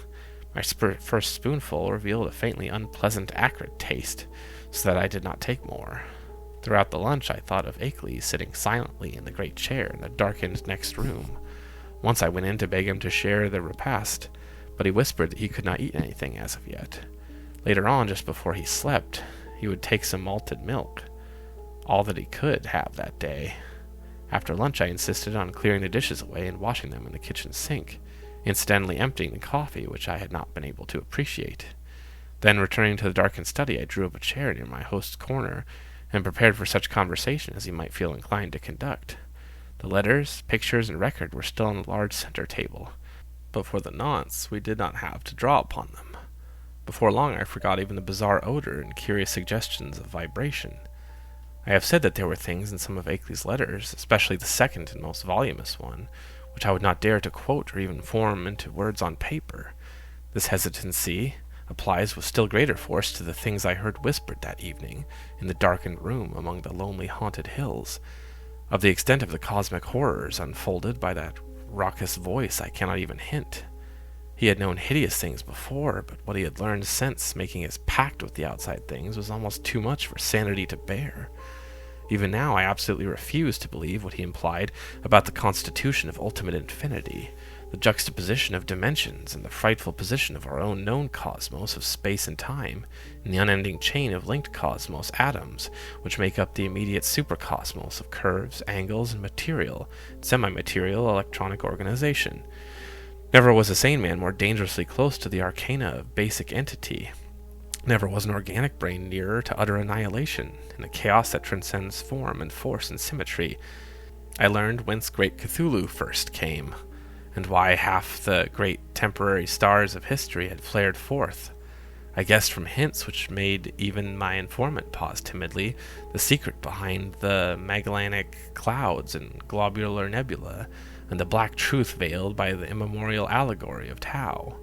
Speaker 1: My first spoonful revealed a faintly unpleasant acrid taste, so that I did not take more. Throughout the lunch I thought of Akeley sitting silently in the great chair in the darkened next room. Once I went in to beg him to share the repast, but he whispered that he could not eat anything as of yet. Later on, just before he slept, he would take some malted milk, all that he could have that day. After lunch I insisted on clearing the dishes away and washing them in the kitchen sink, incidentally emptying the coffee, which I had not been able to appreciate. Then, returning to the darkened study, I drew up a chair near my host's corner, and prepared for such conversation as he might feel inclined to conduct. The letters, pictures, and record were still on the large center table, but for the nonce we did not have to draw upon them. Before long I forgot even the bizarre odor and curious suggestions of vibration. I have said that there were things in some of Akeley's letters, especially the second and most voluminous one, which I would not dare to quote or even form into words on paper. This hesitancy applies with still greater force to the things I heard whispered that evening in the darkened room among the lonely haunted hills. Of the extent of the cosmic horrors unfolded by that raucous voice I cannot even hint. He had known hideous things before, but what he had learned since making his pact with the outside things was almost too much for sanity to bear. Even now I absolutely refuse to believe what he implied about the constitution of ultimate infinity, the juxtaposition of dimensions, and the frightful position of our own known cosmos of space and time in the unending chain of linked cosmos atoms which make up the immediate supercosmos of curves, angles, and material, semi-material electronic organization. Never was a sane man more dangerously close to the arcana of basic entity. Never was an organic brain nearer to utter annihilation, in a chaos that transcends form and force and symmetry. I learned whence great Cthulhu first came, and why half the great temporary stars of history had flared forth. I guessed from hints which made even my informant pause timidly the secret behind the Magellanic clouds and globular nebula, and the black truth veiled by the immemorial allegory of Tau.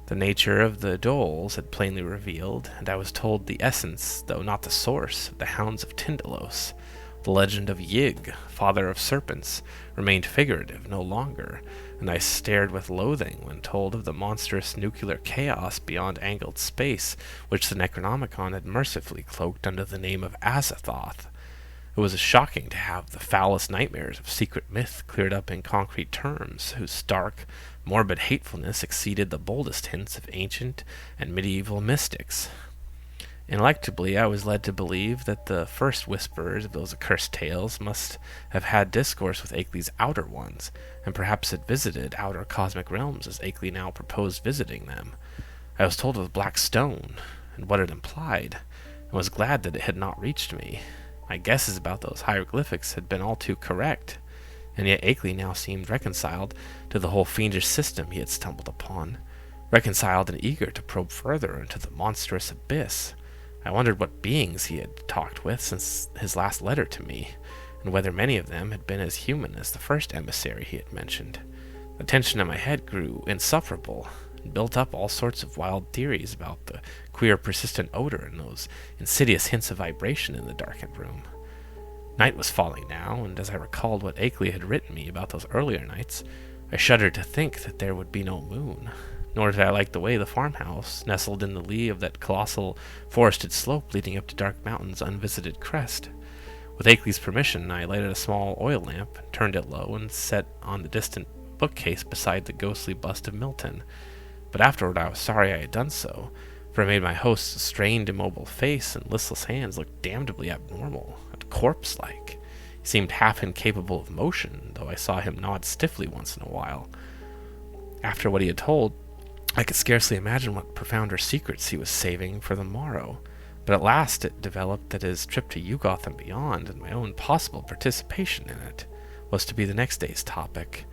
Speaker 1: The nature of the doles had plainly revealed, and I was told the essence, though not the source, of the hounds of Tyndalos. The legend of Yig, father of serpents, remained figurative no longer, and I stared with loathing when told of the monstrous nuclear chaos beyond angled space, which the Necronomicon had mercifully cloaked under the name of Azathoth. It was shocking to have the foulest nightmares of secret myth cleared up in concrete terms, whose stark, morbid hatefulness exceeded the boldest hints of ancient and medieval mystics. Ineluctably, I was led to believe that the first whisperers of those accursed tales must have had discourse with Akeley's outer ones, and perhaps had visited outer cosmic realms as Akeley now proposed visiting them. I was told of the black stone, and what it implied, and was glad that it had not reached me. My guesses about those hieroglyphics had been all too correct, and yet Akeley now seemed reconciled to the whole fiendish system he had stumbled upon, reconciled and eager to probe further into the monstrous abyss. I wondered what beings he had talked with since his last letter to me, and whether many of them had been as human as the first emissary he had mentioned. The tension in my head grew insufferable, and built up all sorts of wild theories about the queer persistent odor and those insidious hints of vibration in the darkened room. Night was falling now, and as I recalled what Akeley had written me about those earlier nights, I shuddered to think that there would be no moon. Nor did I like the way the farmhouse, nestled in the lee of that colossal forested slope leading up to Dark Mountain's unvisited crest. With Akeley's permission, I lighted a small oil lamp, turned it low, and set on the distant bookcase beside the ghostly bust of Milton. But afterward I was sorry I had done so, for it made my host's strained, immobile face and listless hands look damnably abnormal and corpse-like. He seemed half incapable of motion, though I saw him nod stiffly once in a while. After what he had told, I could scarcely imagine what profounder secrets he was saving for the morrow. But at last it developed that his trip to Yugoth and beyond, and my own possible participation in it, was to be the next day's topic.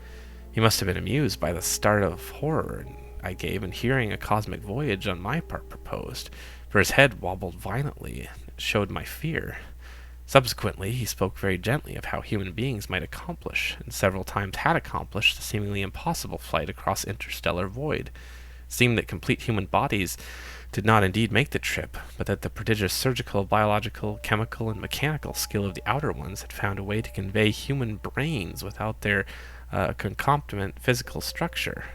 Speaker 1: He must have been amused by the start of horror I gave in hearing a cosmic voyage on my part proposed, for his head wobbled violently and showed my fear. Subsequently, he spoke very gently of how human beings might accomplish, and several times had accomplished, the seemingly impossible flight across interstellar void. It seemed that complete human bodies did not indeed make the trip, but that the prodigious surgical, biological, chemical, and mechanical skill of the outer ones had found a way to convey human brains without their concomitant physical structure.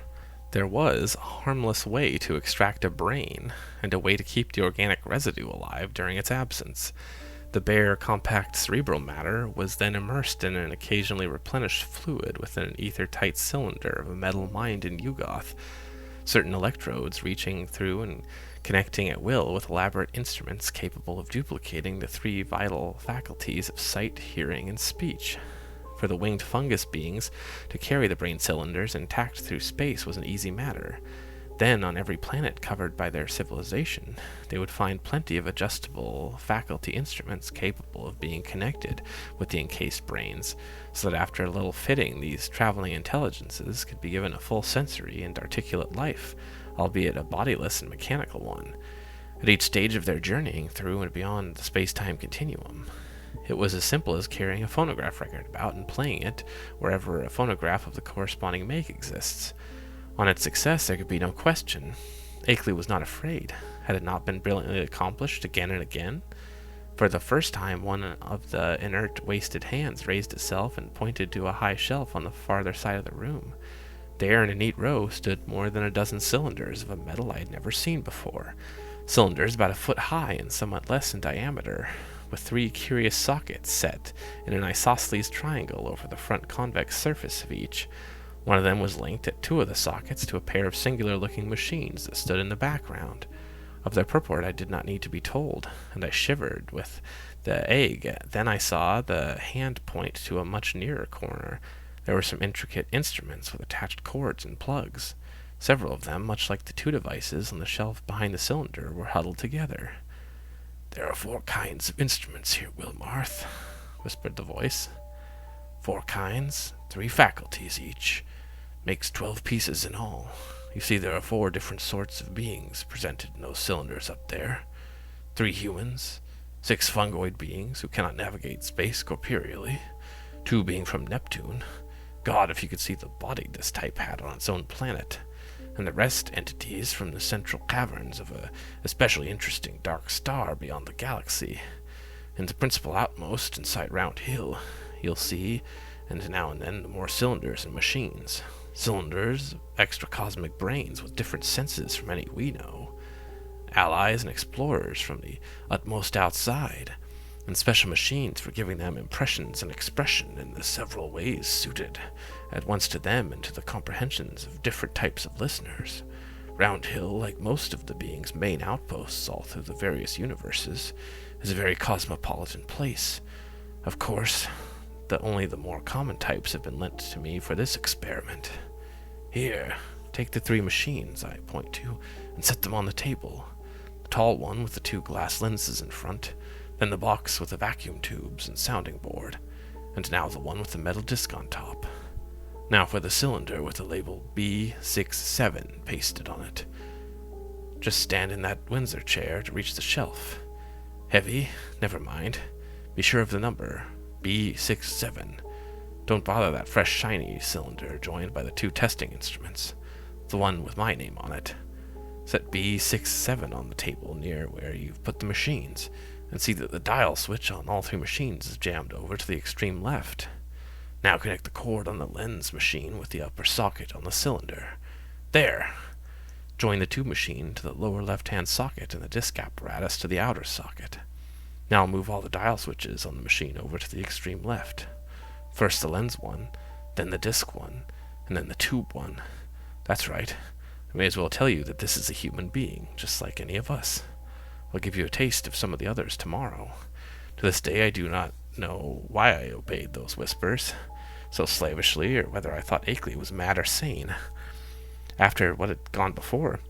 Speaker 1: There was a harmless way to extract a brain, and a way to keep the organic residue alive during its absence. The bare, compact cerebral matter was then immersed in an occasionally replenished fluid within an ether-tight cylinder of a metal mind in Yugoth, certain electrodes reaching through and connecting at will with elaborate instruments capable of duplicating the three vital faculties of sight, hearing, and speech. For the winged fungus beings, to carry the brain cylinders intact through space was an easy matter. Then, on every planet covered by their civilization, they would find plenty of adjustable faculty instruments capable of being connected with the encased brains, so that after a little fitting, these traveling intelligences could be given a full sensory and articulate life, albeit a bodiless and mechanical one, at each stage of their journeying through and beyond the space-time continuum. It was as simple as carrying a phonograph record about and playing it wherever a phonograph of the corresponding make exists. On its success there could be no question. Akeley was not afraid. Had it not been brilliantly accomplished again and again? For the first time, one of the inert, wasted hands raised itself and pointed to a high shelf on the farther side of the room. There, in a neat row, stood more than a dozen cylinders of a metal I had never seen before. Cylinders about a foot high and somewhat less in diameter, with three curious sockets set in an isosceles triangle over the front convex surface of each. One of them was linked at two of the sockets to a pair of singular-looking machines that stood in the background. Of their purport I did not need to be told, and I shivered with the ague. Then I saw the hand point to a much nearer corner. There were some intricate instruments with attached cords and plugs. Several of them, much like the two devices on the shelf behind the cylinder, were huddled together. "There are 4 kinds of instruments here, Wilmarth," whispered the voice. "4 kinds, 3 faculties each. Makes 12 pieces in all. You see there are 4 different sorts of beings presented in those cylinders up there. 3 humans, 6 fungoid beings who cannot navigate space corporeally, 2 being from Neptune. God, if you could see the body this type had on its own planet, and the rest entities from the central caverns of a especially interesting dark star beyond the galaxy. In the principal outmost inside Round Hill, you'll see, and now and then, the more cylinders and machines. Cylinders, extra cosmic brains with different senses from any we know. Allies and explorers from the utmost outside, and special machines for giving them impressions and expression in the several ways suited at once to them and to the comprehensions of different types of listeners. Round Hill, like most of the being's main outposts all through the various universes, is a very cosmopolitan place. Of course, only the more common types have been lent to me for this experiment. Here, take the 3 machines I point to, and set them on the table. The tall one with the 2 glass lenses in front, then the box with the vacuum tubes and sounding board, and now the one with the metal disc on top. Now for the cylinder with the label B67 pasted on it. Just stand in that Windsor chair to reach the shelf. Heavy? Never mind. Be sure of the number. B67. Don't bother that fresh shiny cylinder joined by the 2 testing instruments. The one with my name on it. Set B67 on the table near where you've put the machines, and see that the dial switch on all 3 machines is jammed over to the extreme left. Now connect the cord on the lens machine with the upper socket on the cylinder. There! Join the tube machine to the lower left-hand socket and the disc apparatus to the outer socket. Now move all the dial switches on the machine over to the extreme left. First the lens one, then the disc one, and then the tube one. That's right. I may as well tell you that this is a human being, just like any of us. I'll give you a taste of some of the others tomorrow. To this day I do not know why I obeyed those whispers so slavishly, or whether I thought Akeley was mad or sane. After what had gone before,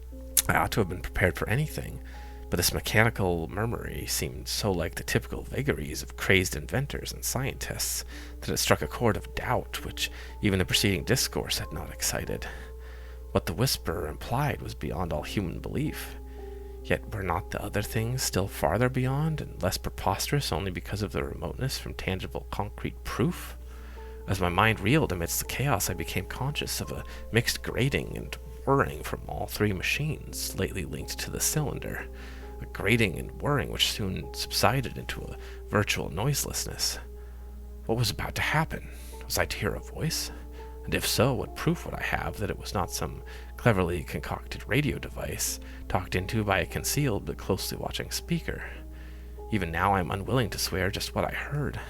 Speaker 1: I ought to have been prepared for anything, but this mechanical murmury seemed so like the typical vagaries of crazed inventors and scientists that it struck a chord of doubt which even the preceding discourse had not excited. What the whisper implied was beyond all human belief. Yet were not the other things still farther beyond, and less preposterous only because of their remoteness from tangible concrete proof? As my mind reeled amidst the chaos, I became conscious of a mixed grating and whirring from all 3 machines lately linked to the cylinder, a grating and whirring which soon subsided into a virtual noiselessness. What was about to happen? Was I to hear a voice? And if so, what proof would I have that it was not some cleverly concocted radio device, talked into by a concealed but closely watching speaker? Even now I am unwilling to swear just what I heard,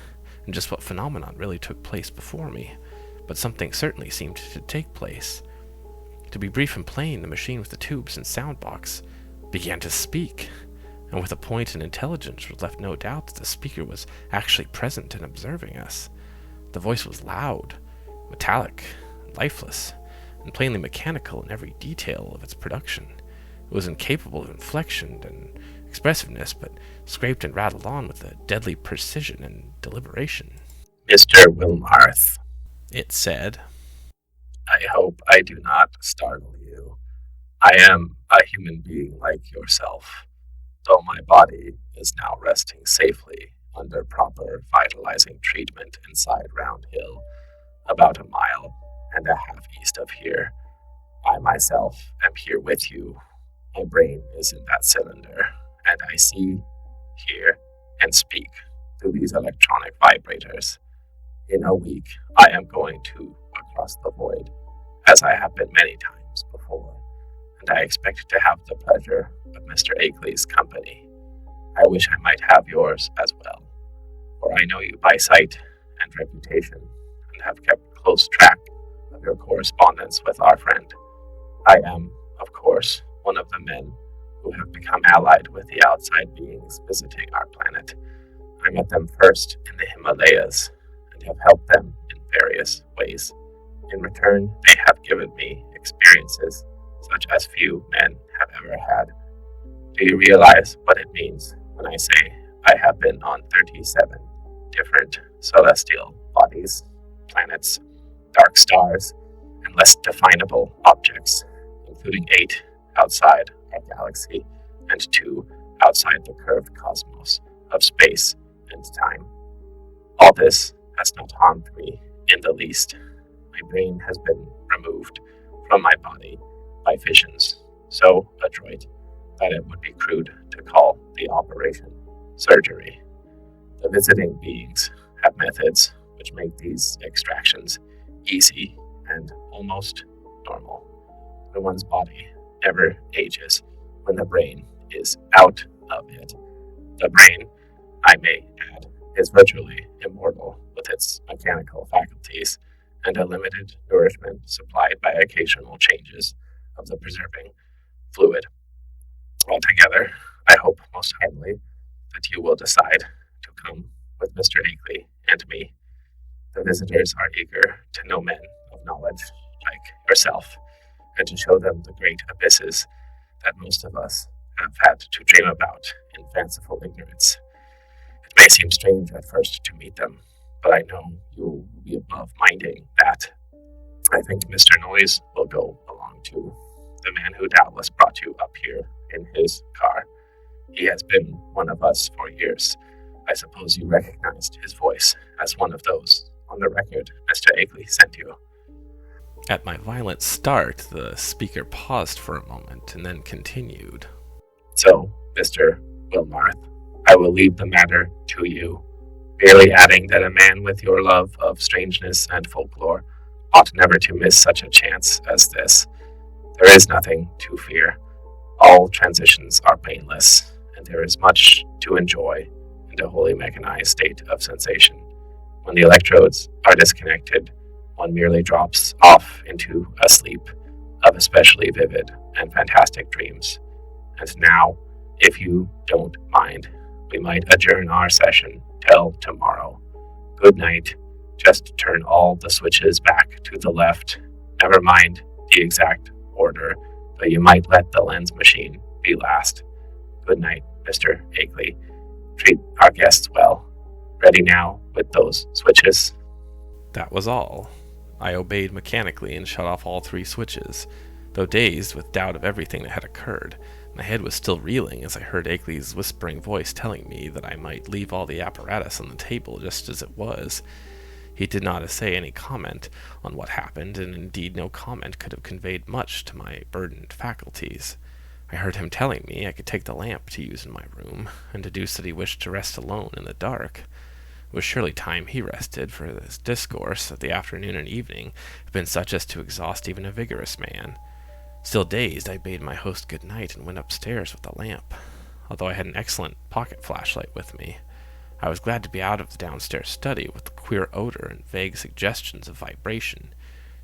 Speaker 1: and just what phenomenon really took place before me, but something certainly seemed to take place. To be brief and plain, the machine with the tubes and sound box began to speak, and with a point and intelligence which left no doubt that the speaker was actually present and observing us. The voice was loud, metallic, lifeless, and plainly mechanical in every detail of its production. It was incapable of inflection and expressiveness, but scraped and rattled on with a deadly precision and deliberation.
Speaker 2: Mr. Wilmarth,
Speaker 1: It said,
Speaker 2: I hope I do not startle you. I am a human being like yourself, though my body is now resting safely under proper vitalizing treatment inside Round Hill, about 1.5 miles east of here. I myself am here with you. My brain is in that cylinder, and I see, hear, and speak through these electronic vibrators. In a week, I am going to across the void, as I have been many times before, and I expect to have the pleasure of Mr. Akeley's company. I wish I might have yours as well, for I know you by sight and reputation, and have kept close track of your correspondence with our friend. I am, of course, one of the men who have become allied with the outside beings visiting our planet. I met them first in the Himalayas, and have helped them in various ways. In return, they have given me experiences such as few men have ever had. Do you realize what it means when I say I have been on 37 different celestial bodies, planets, dark stars, and less definable objects, including 8 outside our galaxy and 2 outside the curved cosmos of space and time? All this has not harmed me in the least. My brain has been removed from my body by visions so adroit that it would be crude to call the operation surgery. The visiting beings have methods which make these extractions easy and almost normal. The one's body never ages when the brain is out of it. The brain, I may add, is virtually immortal with its mechanical faculties and a limited nourishment supplied by occasional changes of the preserving fluid. Altogether, I hope most heartily that you will decide to come with Mr. Akeley and me. The visitors are eager to know men of knowledge like yourself, and to show them the great abysses that most of us have had to dream about in fanciful ignorance. It may seem strange at first to meet them, but I know you will be above minding that. I think Mr. Noyes will go along too, the man who doubtless brought you up here in his car. He has been one of us for years. I suppose you recognized his voice as one of those on the record Mr. Akeley sent you.
Speaker 1: At my violent start, the speaker paused for a moment and then continued.
Speaker 2: So, Mr. Wilmarth, I will leave the matter to you, merely adding that a man with your love of strangeness and folklore ought never to miss such a chance as this. There is nothing to fear. All transitions are painless, and there is much to enjoy in a wholly mechanized state of sensation. When the electrodes are disconnected, one merely drops off into a sleep of especially vivid and fantastic dreams. And now, if you don't mind, we might adjourn our session till tomorrow. Good night. Just turn all the switches back to the left. Never mind the exact order, but you might let the lens machine be last. Good night, Mr. Akeley. Treat our guests well. Ready now with those switches?
Speaker 1: That was all. I obeyed mechanically and shut off all 3 switches. Though dazed with doubt of everything that had occurred, my head was still reeling as I heard Akeley's whispering voice telling me that I might leave all the apparatus on the table just as it was. He did not essay any comment on what happened, and indeed no comment could have conveyed much to my burdened faculties. I heard him telling me I could take the lamp to use in my room, and deduced that he wished to rest alone in the dark. It was surely time he rested, for his discourse of the afternoon and evening had been such as to exhaust even a vigorous man. Still dazed, I bade my host good night and went upstairs with the lamp. Although I had an excellent pocket flashlight with me, I was glad to be out of the downstairs study with the queer odor and vague suggestions of vibration.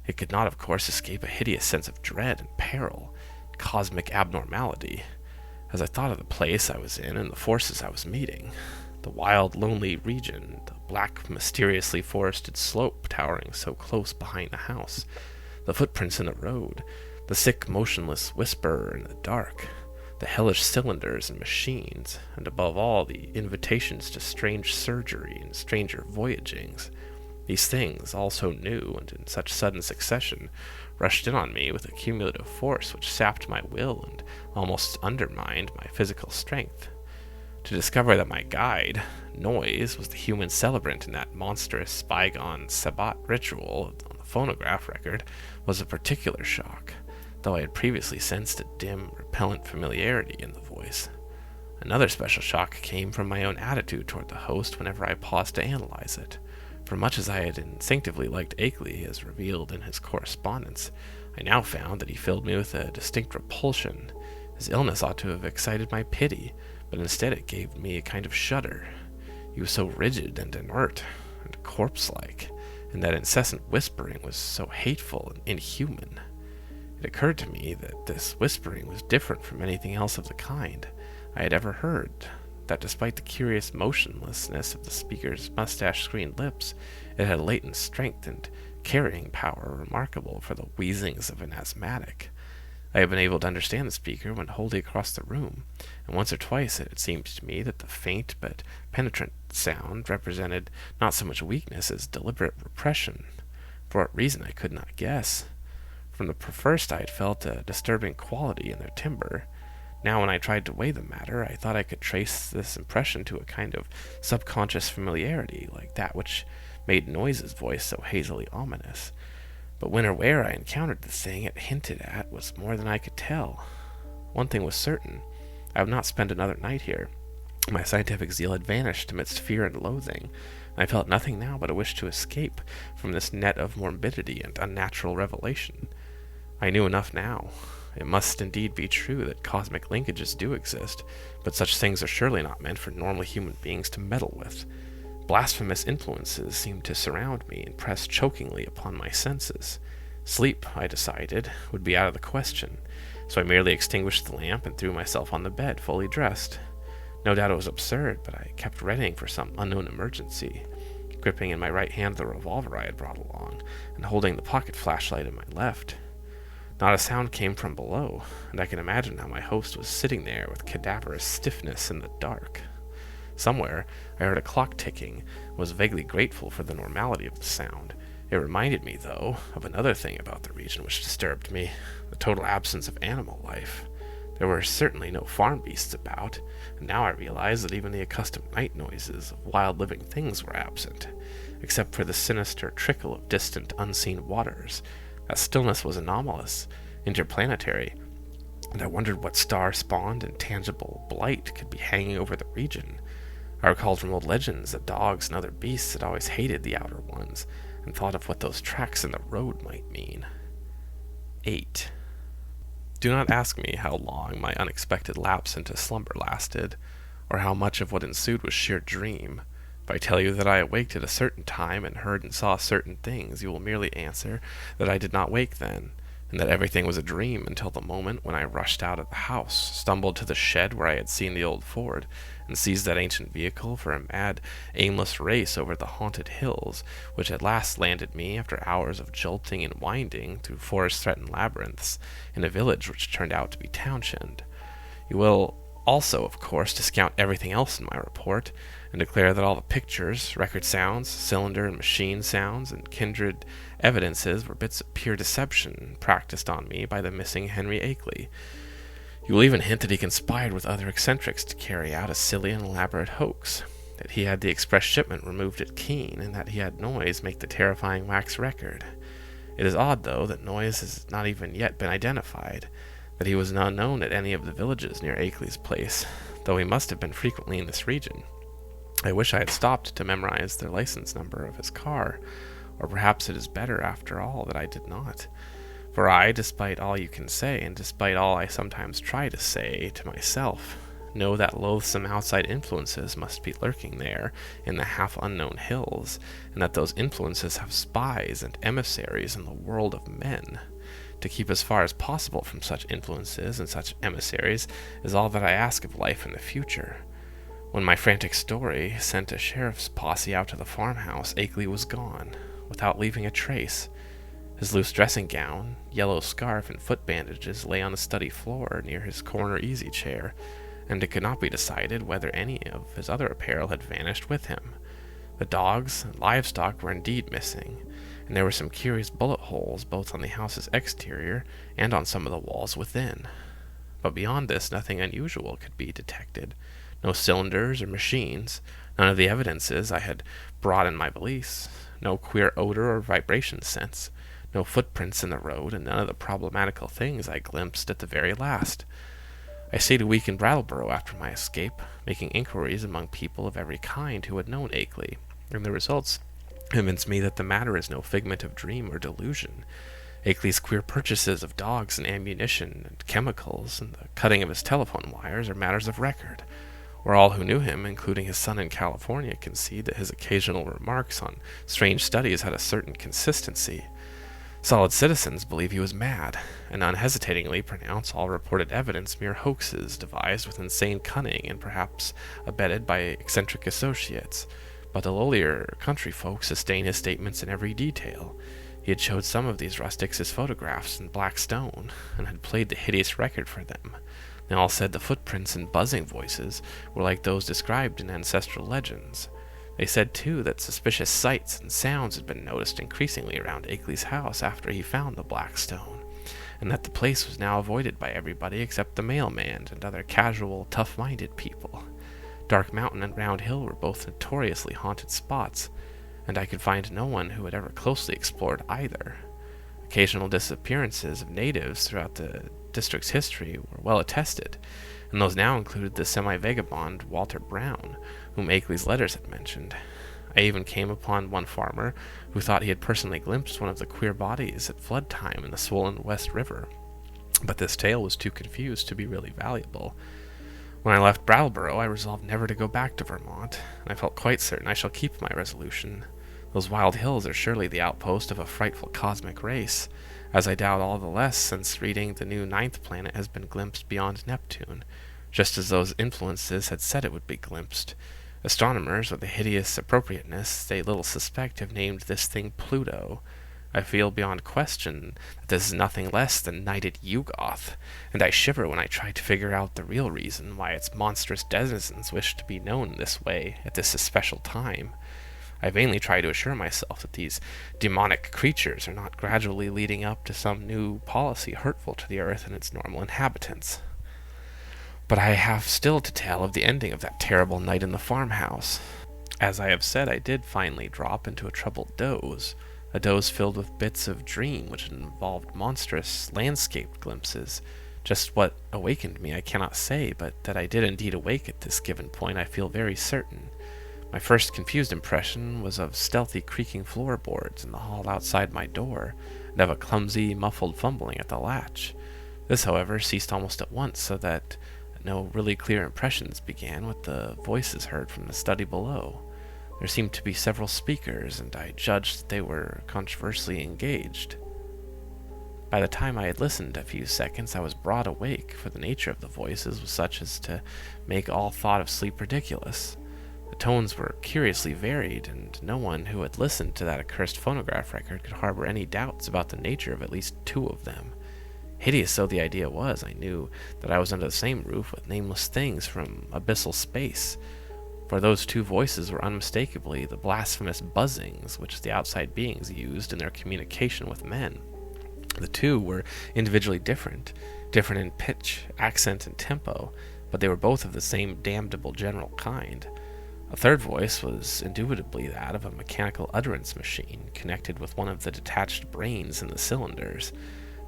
Speaker 1: It could not, of course, escape a hideous sense of dread and peril, cosmic abnormality, as I thought of the place I was in and the forces I was meeting. The wild, lonely region, the black, mysteriously forested slope towering so close behind the house, the footprints in the road, the sick, motionless whisperer in the dark, the hellish cylinders and machines, and above all the invitations to strange surgery and stranger voyagings. These things, all so new and in such sudden succession, rushed in on me with a cumulative force which sapped my will and almost undermined my physical strength. To discover that my guide, Noise, was the human celebrant in that monstrous bygone Sabbat ritual on the phonograph record was a particular shock, though I had previously sensed a dim, repellent familiarity in the voice. Another special shock came from my own attitude toward the host whenever I paused to analyze it. For much as I had instinctively liked Akeley, as revealed in his correspondence, I now found that he filled me with a distinct repulsion. His illness ought to have excited my pity, but instead it gave me a kind of shudder. He was so rigid and inert and corpse-like, and that incessant whispering was so hateful and inhuman. It occurred to me that this whispering was different from anything else of the kind I had ever heard, that despite the curious motionlessness of the speaker's mustache-screened lips, it had latent strength and carrying power remarkable for the wheezings of an asthmatic. I had been able to understand the speaker when wholly across the room, and once or twice it had seemed to me that the faint but penetrant sound represented not so much weakness as deliberate repression. For what reason I could not guess. From the first I had felt a disturbing quality in their timbre. Now when I tried to weigh the matter, I thought I could trace this impression to a kind of subconscious familiarity, like that which made Noise's voice so hazily ominous. But when or where I encountered the thing it hinted at was more than I could tell. One thing was certain. I would not spend another night here. My scientific zeal had vanished amidst fear and loathing, and I felt nothing now but a wish to escape from this net of morbidity and unnatural revelation. I knew enough now. It must indeed be true that cosmic linkages do exist, but such things are surely not meant for normal human beings to meddle with. Blasphemous influences seemed to surround me and press chokingly upon my senses. Sleep, I decided, would be out of the question, so I merely extinguished the lamp and threw myself on the bed, fully dressed. No doubt it was absurd, but I kept readying for some unknown emergency, gripping in my right hand the revolver I had brought along, and holding the pocket flashlight in my left. Not a sound came from below, and I can imagine how my host was sitting there with cadaverous stiffness in the dark. Somewhere I heard a clock ticking, and was vaguely grateful for the normality of the sound. It reminded me, though, of another thing about the region which disturbed me, the total absence of animal life. There were certainly no farm beasts about, and now I realized that even the accustomed night noises of wild living things were absent, except for the sinister trickle of distant, unseen waters, That stillness was anomalous, interplanetary, and I wondered what star-spawned and tangible blight could be hanging over the region. I recalled from old legends that dogs and other beasts had always hated the outer ones, and thought of what those tracks in the road might mean. 8. Do not ask me how long my unexpected lapse into slumber lasted, or how much of what ensued was sheer dream. If I tell you that I awaked at a certain time and heard and saw certain things, you will merely answer that I did not wake then, and that everything was a dream until the moment when I rushed out of the house, stumbled to the shed where I had seen the old Ford, and seized that ancient vehicle for a mad, aimless race over the haunted hills, which at last landed me, after hours of jolting and winding through forest-threatened labyrinths, in a village which turned out to be Townshend. You will also, of course, discount everything else in my report, and declare that all the pictures, record sounds, cylinder and machine sounds, and kindred evidences were bits of pure deception practiced on me by the missing Henry Akeley. You will even hint that he conspired with other eccentrics to carry out a silly and elaborate hoax, that he had the express shipment removed at Keene, and that he had Noyes make the terrifying wax record. It is odd, though, that Noyes has not even yet been identified, that he was unknown at any of the villages near Akeley's place, though he must have been frequently in this region. I wish I had stopped to memorize the license number of his car, or perhaps it is better, after all, that I did not. For I, despite all you can say, and despite all I sometimes try to say to myself, know that loathsome outside influences must be lurking there in the half-unknown hills, and that those influences have spies and emissaries in the world of men. To keep as far as possible from such influences and such emissaries is all that I ask of life in the future. When my frantic story sent a sheriff's posse out to the farmhouse, Akeley was gone, without leaving a trace. His loose dressing gown, yellow scarf, and foot bandages lay on the study floor near his corner easy-chair, and it could not be decided whether any of his other apparel had vanished with him. The dogs and livestock were indeed missing, and there were some curious bullet holes both on the house's exterior and on some of the walls within. But beyond this nothing unusual could be detected. No cylinders or machines, none of the evidences I had brought in my valise, no queer odor or vibration sense, no footprints in the road, and none of the problematical things I glimpsed at the very last. I stayed a week in Brattleboro after my escape, making inquiries among people of every kind who had known Akeley, and the results convinced me that the matter is no figment of dream or delusion. Akeley's queer purchases of dogs and ammunition and chemicals, and the cutting of his telephone wires are matters of record, where all who knew him, including his son in California, concede that his occasional remarks on strange studies had a certain consistency. Solid citizens believe he was mad, and unhesitatingly pronounce all reported evidence mere hoaxes devised with insane cunning and perhaps abetted by eccentric associates. But the lowlier country folk sustain his statements in every detail. He had showed some of these rustics his photographs in black stone, and had played the hideous record for them. They all said the footprints and buzzing voices were like those described in ancestral legends. They said, too, that suspicious sights and sounds had been noticed increasingly around Akeley's house after he found the black stone, and that the place was now avoided by everybody except the mailman and other casual, tough-minded people. Dark Mountain and Round Hill were both notoriously haunted spots, and I could find no one who had ever closely explored either. Occasional disappearances of natives throughout the district's history were well attested, and those now included the semi-vagabond Walter Brown, whom Akeley's letters had mentioned. I even came upon one farmer who thought he had personally glimpsed one of the queer bodies at flood time in the swollen West River, but this tale was too confused to be really valuable. When I left Brattleboro, I resolved never to go back to Vermont, and I felt quite certain I shall keep my resolution. Those wild hills are surely the outpost of a frightful cosmic race, as I doubt all the less since reading the new 9th planet has been glimpsed beyond Neptune, just as those influences had said it would be glimpsed. Astronomers, with a hideous appropriateness they little suspect, have named this thing Pluto. I feel beyond question that this is nothing less than nighted Yugoth, and I shiver when I try to figure out the real reason why its monstrous denizens wish to be known this way at this especial time. I vainly try to assure myself that these demonic creatures are not gradually leading up to some new policy hurtful to the earth and its normal inhabitants. But I have still to tell of the ending of that terrible night in the farmhouse. As I have said, I did finally drop into a troubled doze, a doze filled with bits of dream which involved monstrous landscape glimpses. Just what awakened me I cannot say, but that I did indeed awake at this given point I feel very certain. My first confused impression was of stealthy creaking floorboards in the hall outside my door, and of a clumsy, muffled fumbling at the latch. This, however, ceased almost at once, so that no really clear impressions began with the voices heard from the study below. There seemed to be several speakers, and I judged that they were controversially engaged. By the time I had listened a few seconds, I was broad awake, for the nature of the voices was such as to make all thought of sleep ridiculous. The tones were curiously varied, and no one who had listened to that accursed phonograph record could harbor any doubts about the nature of at least two of them. Hideous though the idea was, I knew that I was under the same roof with nameless things from abyssal space, for those two voices were unmistakably the blasphemous buzzings which the outside beings used in their communication with men. The two were individually different in pitch, accent, and tempo, but they were both of the same damnable general kind. A third voice was indubitably that of a mechanical utterance machine, connected with one of the detached brains in the cylinders.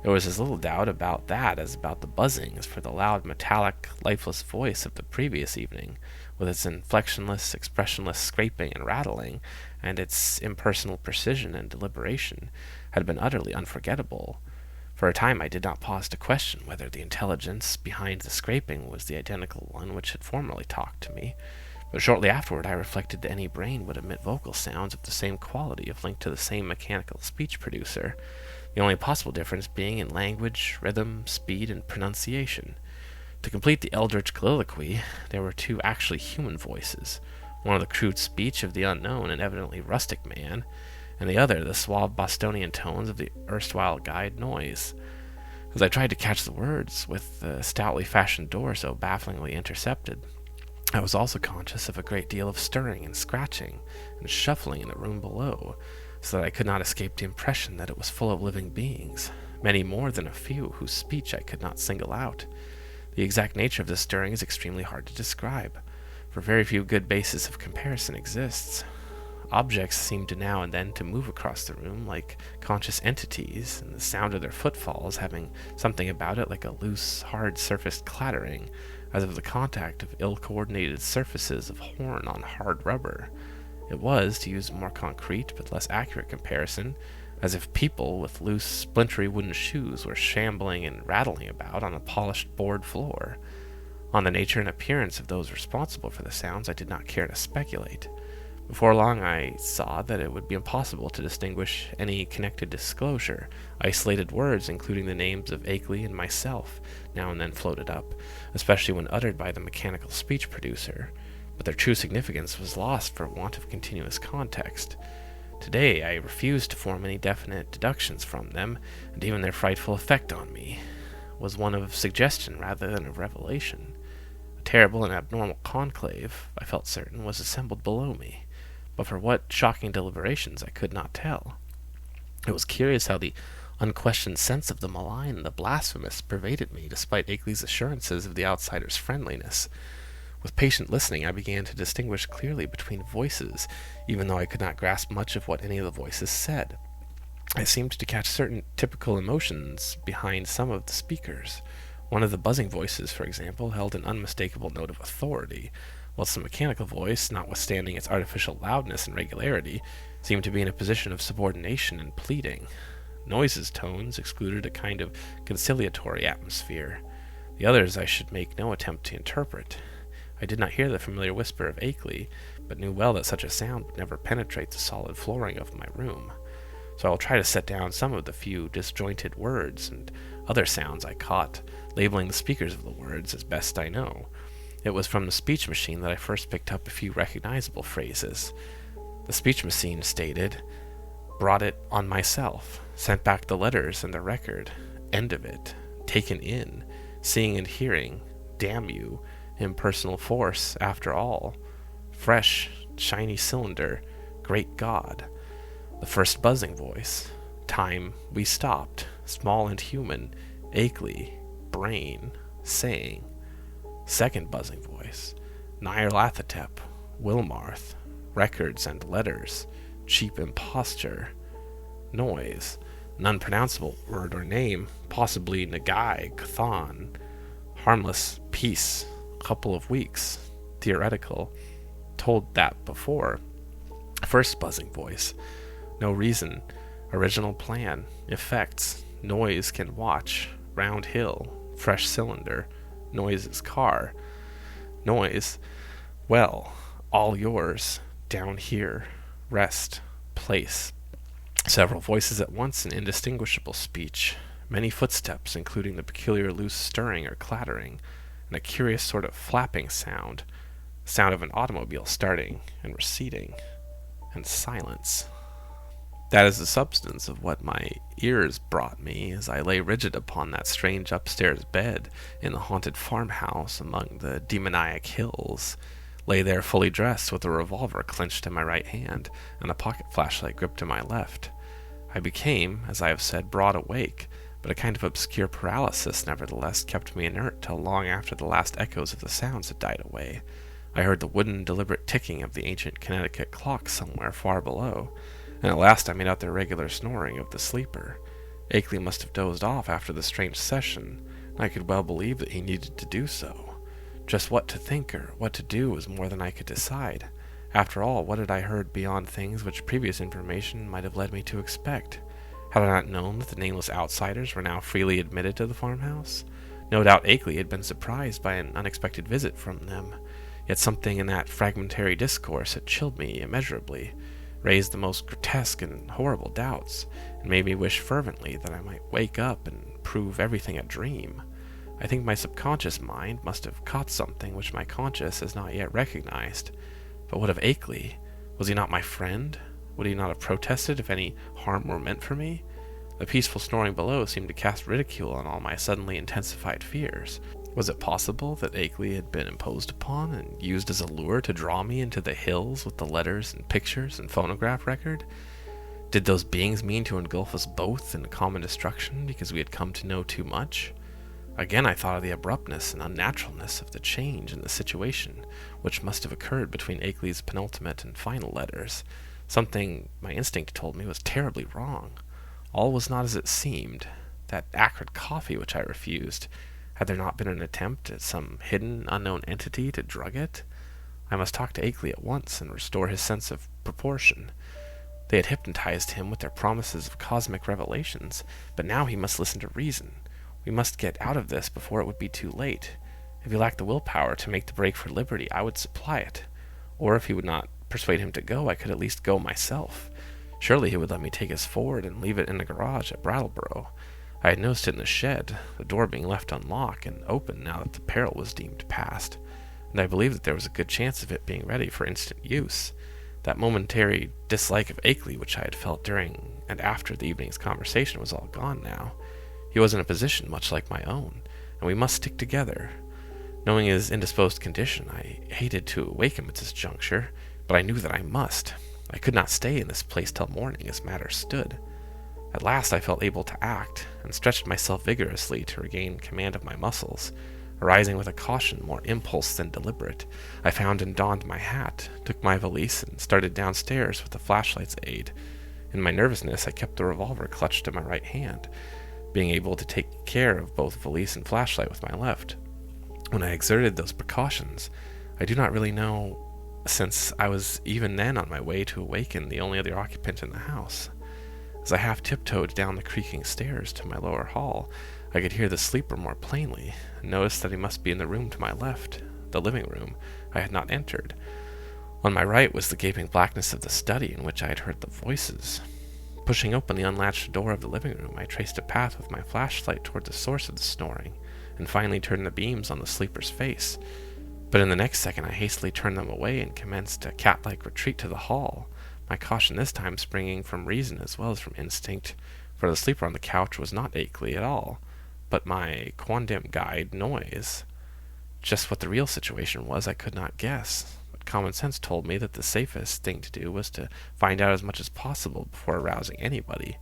Speaker 1: There was as little doubt about that as about the buzzings, for the loud, metallic, lifeless voice of the previous evening, with its inflectionless, expressionless scraping and rattling, and its impersonal precision and deliberation, had been utterly unforgettable. For a time I did not pause to question whether the intelligence behind the scraping was the identical one which had formerly talked to me, but shortly afterward I reflected that any brain would emit vocal sounds of the same quality if linked to the same mechanical speech producer, the only possible difference being in language, rhythm, speed, and pronunciation. To complete the eldritch colloquy, there were two actually human voices, one of the crude speech of the unknown and evidently rustic man, and the other the suave Bostonian tones of the erstwhile guide Noise. As I tried to catch the words, with the stoutly fashioned door so bafflingly intercepted, I was also conscious of a great deal of stirring and scratching and shuffling in the room below, so that I could not escape the impression that it was full of living beings, many more than a few whose speech I could not single out. The exact nature of this stirring is extremely hard to describe, for very few good bases of comparison exists. Objects seemed to now and then to move across the room like conscious entities, and the sound of their footfalls having something about it like a loose, hard-surfaced clattering, as of the contact of ill-coordinated surfaces of horn on hard rubber. It was, to use a more concrete but less accurate comparison, as if people with loose, splintery wooden shoes were shambling and rattling about on a polished board floor. On the nature and appearance of those responsible for the sounds I did not care to speculate. Before long I saw that it would be impossible to distinguish any connected disclosure. Isolated words, including the names of Akeley and myself, now and then floated up, especially when uttered by the mechanical speech producer, but their true significance was lost for want of continuous context. Today I refused to form any definite deductions from them, and even their frightful effect on me was one of suggestion rather than of revelation. A terrible and abnormal conclave, I felt certain, was assembled below me, but for what shocking deliberations I could not tell. It was curious how the unquestioned sense of the malign and the blasphemous pervaded me, despite Akeley's assurances of the outsider's friendliness. With patient listening, I began to distinguish clearly between voices, even though I could not grasp much of what any of the voices said. I seemed to catch certain typical emotions behind some of the speakers. One of the buzzing voices, for example, held an unmistakable note of authority, whilst the mechanical voice, notwithstanding its artificial loudness and regularity, seemed to be in a position of subordination and pleading. Noise's tones excluded a kind of conciliatory atmosphere. The others I should make no attempt to interpret. I did not hear the familiar whisper of Akeley, but knew well that such a sound would never penetrate the solid flooring of my room. So I will try to set down some of the few disjointed words and other sounds I caught, labeling the speakers of the words as best I know. It was from the speech machine that I first picked up a few recognizable phrases. The speech machine stated, "Brought it on myself, sent back the letters and the record, end of it, taken in, seeing and hearing, damn you, impersonal force after all, fresh, shiny cylinder, great God." The first buzzing voice, "Time we stopped, small and human, Akeley, brain, saying." Second buzzing voice, "Nyarlathotep, Wilmarth, records and letters, cheap imposture." noise, an unpronounceable word or name, possibly Nagai, Cthon, harmless peace, couple of weeks, theoretical, told that before. First buzzing voice, no reason, original plan, effects, noise can watch, round hill, fresh cylinder, noise's car, noise, well, all yours, down here, rest, place. Several voices at once in indistinguishable speech, many footsteps, including the peculiar loose stirring or clattering, and a curious sort of flapping sound of an automobile starting and receding, and silence. That is the substance of what my ears brought me as I lay rigid upon that strange upstairs bed in the haunted farmhouse among the demoniac hills, lay there fully dressed with a revolver clenched in my right hand and a pocket flashlight gripped in my left. I became, as I have said, broad awake, but a kind of obscure paralysis nevertheless kept me inert till long after the last echoes of the sounds had died away. I heard the wooden, deliberate ticking of the ancient Connecticut clock somewhere far below, and at last I made out the irregular snoring of the sleeper. Akeley must have dozed off after the strange session, and I could well believe that he needed to do so. Just what to think or what to do was more than I could decide. After all, what had I heard beyond things which previous information might have led me to expect? Had I not known that the nameless outsiders were now freely admitted to the farmhouse? No doubt Akeley had been surprised by an unexpected visit from them, yet something in that fragmentary discourse had chilled me immeasurably, raised the most grotesque and horrible doubts, and made me wish fervently that I might wake up and prove everything a dream. I think my subconscious mind must have caught something which my conscious has not yet recognized. But what of Akeley? Was he not my friend? Would he not have protested if any harm were meant for me? The peaceful snoring below seemed to cast ridicule on all my suddenly intensified fears. Was it possible that Akeley had been imposed upon and used as a lure to draw me into the hills with the letters and pictures and phonograph record? Did those beings mean to engulf us both in common destruction because we had come to know too much? Again I thought of the abruptness and unnaturalness of the change in the situation which must have occurred between Akeley's penultimate and final letters. Something, my instinct told me, was terribly wrong. All was not as it seemed. That acrid coffee which I refused, had there not been an attempt at some hidden, unknown entity to drug it? I must talk to Akeley at once and restore his sense of proportion. They had hypnotized him with their promises of cosmic revelations, but now he must listen to reason. We must get out of this before it would be too late. If he lacked the willpower to make the break for liberty, I would supply it. Or if he would not persuade him to go, I could at least go myself. Surely he would let me take his Ford and leave it in the garage at Brattleboro. I had noticed it in the shed, the door being left unlocked and open now that the peril was deemed past, and I believed that there was a good chance of it being ready for instant use. That momentary dislike of Akeley which I had felt during and after the evening's conversation was all gone now. He was in a position much like my own, and we must stick together. Knowing his indisposed condition, I hated to awake him at this juncture, but I knew that I must. I could not stay in this place till morning as matters stood. At last I felt able to act, and stretched myself vigorously to regain command of my muscles. Arising with a caution more impulse than deliberate, I found and donned my hat, took my valise, and started downstairs with the flashlight's aid. In my nervousness I kept the revolver clutched in my right hand, being able to take care of both valise and flashlight with my left. When I exerted those precautions, I do not really know, since I was even then on my way to awaken the only other occupant in the house. As I half tiptoed down the creaking stairs to my lower hall, I could hear the sleeper more plainly, and noticed that he must be in the room to my left, the living room I had not entered. On my right was the gaping blackness of the study in which I had heard the voices. Pushing open the unlatched door of the living room, I traced a path with my flashlight toward the source of the snoring, and finally turned the beams on the sleeper's face. But in the next second I hastily turned them away and commenced a cat-like retreat to the hall, my caution this time springing from reason as well as from instinct, for the sleeper on the couch was not Akeley at all, but my quondam guide, Noise. Just what the real situation was I could not guess, but common sense told me that the safest thing to do was to find out as much as possible before arousing anybody.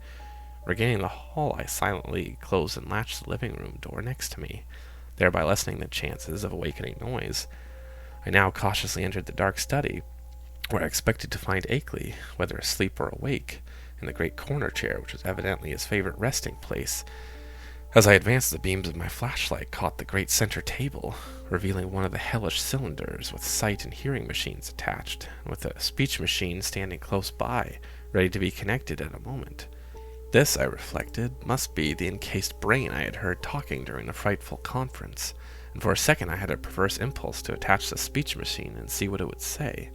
Speaker 1: Regaining the hall, I silently closed and latched the living room door next to me, thereby lessening the chances of awakening Noise. I now cautiously entered the dark study, where I expected to find Akeley, whether asleep or awake, in the great corner chair, which was evidently his favorite resting place. As I advanced, the beams of my flashlight caught the great center table, revealing one of the hellish cylinders with sight and hearing machines attached, and with a speech machine standing close by, ready to be connected at a moment. This, I reflected, must be the encased brain I had heard talking during the frightful conference, and for a second I had a perverse impulse to attach the speech machine and see what it would say.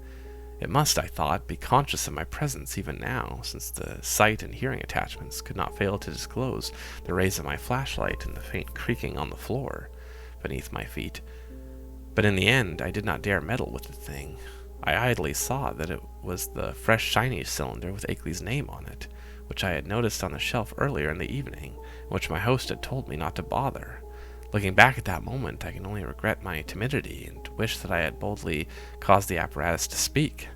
Speaker 1: It must, I thought, be conscious of my presence even now, since the sight and hearing attachments could not fail to disclose the rays of my flashlight and the faint creaking on the floor beneath my feet. But in the end, I did not dare meddle with the thing. I idly saw that it was the fresh shiny cylinder with Akeley's name on it, which I had noticed on the shelf earlier in the evening, and which my host had told me not to bother. Looking back at that moment, I can only regret my timidity and wish that I had boldly caused the apparatus to speak.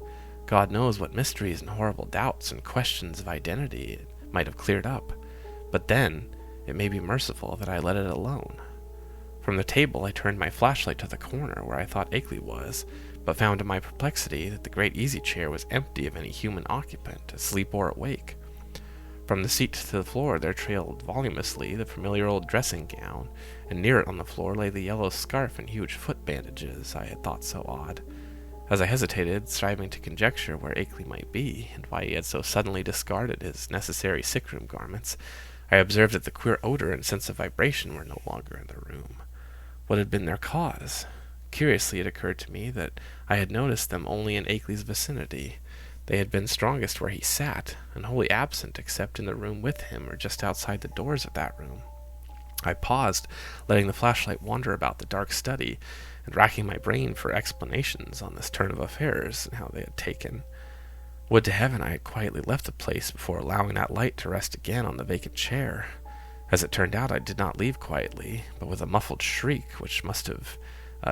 Speaker 1: God knows what mysteries and horrible doubts and questions of identity it might have cleared up. But then, it may be merciful that I let it alone. From the table, I turned my flashlight to the corner where I thought Akeley was, but found to my perplexity that the great easy chair was empty of any human occupant, asleep or awake. From the seat to the floor there trailed voluminously the familiar old dressing gown, and near it on the floor lay the yellow scarf and huge foot bandages I had thought so odd. As I hesitated, striving to conjecture where Akeley might be, and why he had so suddenly discarded his necessary sick-room garments, I observed that the queer odor and sense of vibration were no longer in the room. What had been their cause? Curiously, it occurred to me that I had noticed them only in Akeley's vicinity. They had been strongest where he sat, and wholly absent except in the room with him or just outside the doors of that room. I paused, letting the flashlight wander about the dark study, and racking my brain for explanations on this turn of affairs and how they had taken. Would to heaven I had quietly left the place before allowing that light to rest again on the vacant chair. As it turned out, I did not leave quietly, but with a muffled shriek which must have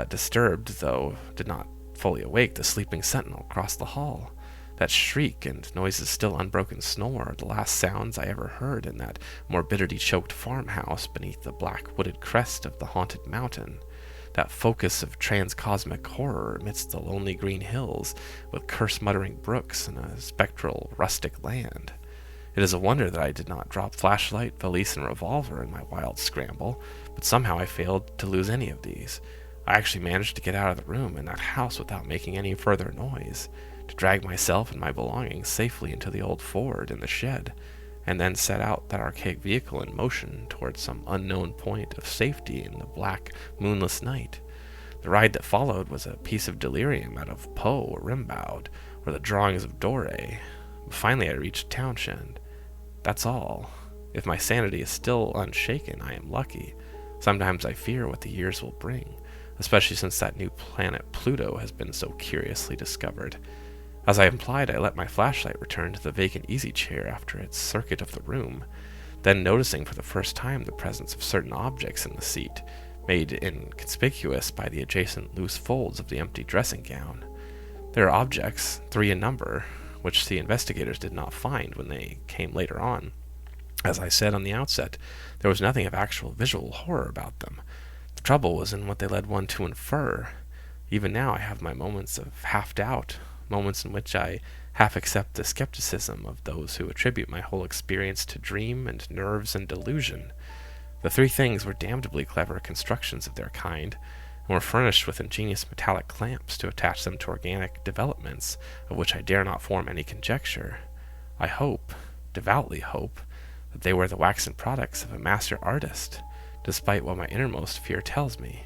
Speaker 1: disturbed, though did not fully awake, the sleeping sentinel across the hall. That shriek and noise's still unbroken snore are the last sounds I ever heard in that morbidity-choked farmhouse beneath the black wooded crest of the haunted mountain, that focus of transcosmic horror amidst the lonely green hills, with curse-muttering brooks and a spectral rustic land. It is a wonder that I did not drop flashlight, valise, and revolver in my wild scramble, but somehow I failed to lose any of these. I actually managed to get out of the room and that house without making any further noise, to drag myself and my belongings safely into the old Ford in the shed, and then set out that archaic vehicle in motion towards some unknown point of safety in the black, moonless night. The ride that followed was a piece of delirium out of Poe or Rimbaud, or the drawings of Doré. Finally I reached Townshend. That's all. If my sanity is still unshaken, I am lucky. Sometimes I fear what the years will bring, especially since that new planet Pluto has been so curiously discovered. As I implied, I let my flashlight return to the vacant easy chair after its circuit of the room, then noticing for the first time the presence of certain objects in the seat, made inconspicuous by the adjacent loose folds of the empty dressing gown. There are objects, 3 in number, which the investigators did not find when they came later on. As I said on the outset, there was nothing of actual visual horror about them. The trouble was in what they led one to infer. Even now I have my moments of half-doubt, moments in which I half accept the skepticism of those who attribute my whole experience to dream and nerves and delusion. The 3 things were damnably clever constructions of their kind, and were furnished with ingenious metallic clamps to attach them to organic developments, of which I dare not form any conjecture. I hope, devoutly hope, that they were the waxen products of a master artist, despite what my innermost fear tells me.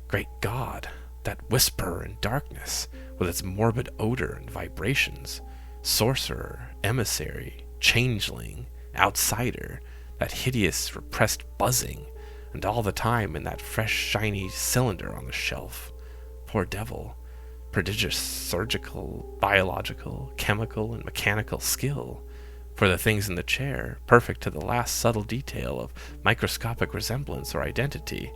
Speaker 1: Great God! That whisper in darkness, with its morbid odor and vibrations, sorcerer, emissary, changeling, outsider, that hideous repressed buzzing, and all the time in that fresh shiny cylinder on the shelf. Poor devil. Prodigious surgical, biological, chemical, and mechanical skill. For the things in the chair, perfect to the last subtle detail of microscopic resemblance or identity,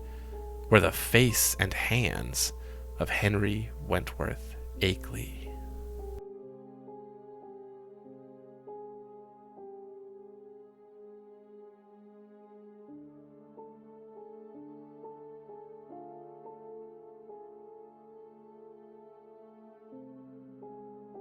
Speaker 1: were the face and hands of Henry Wentworth Akeley.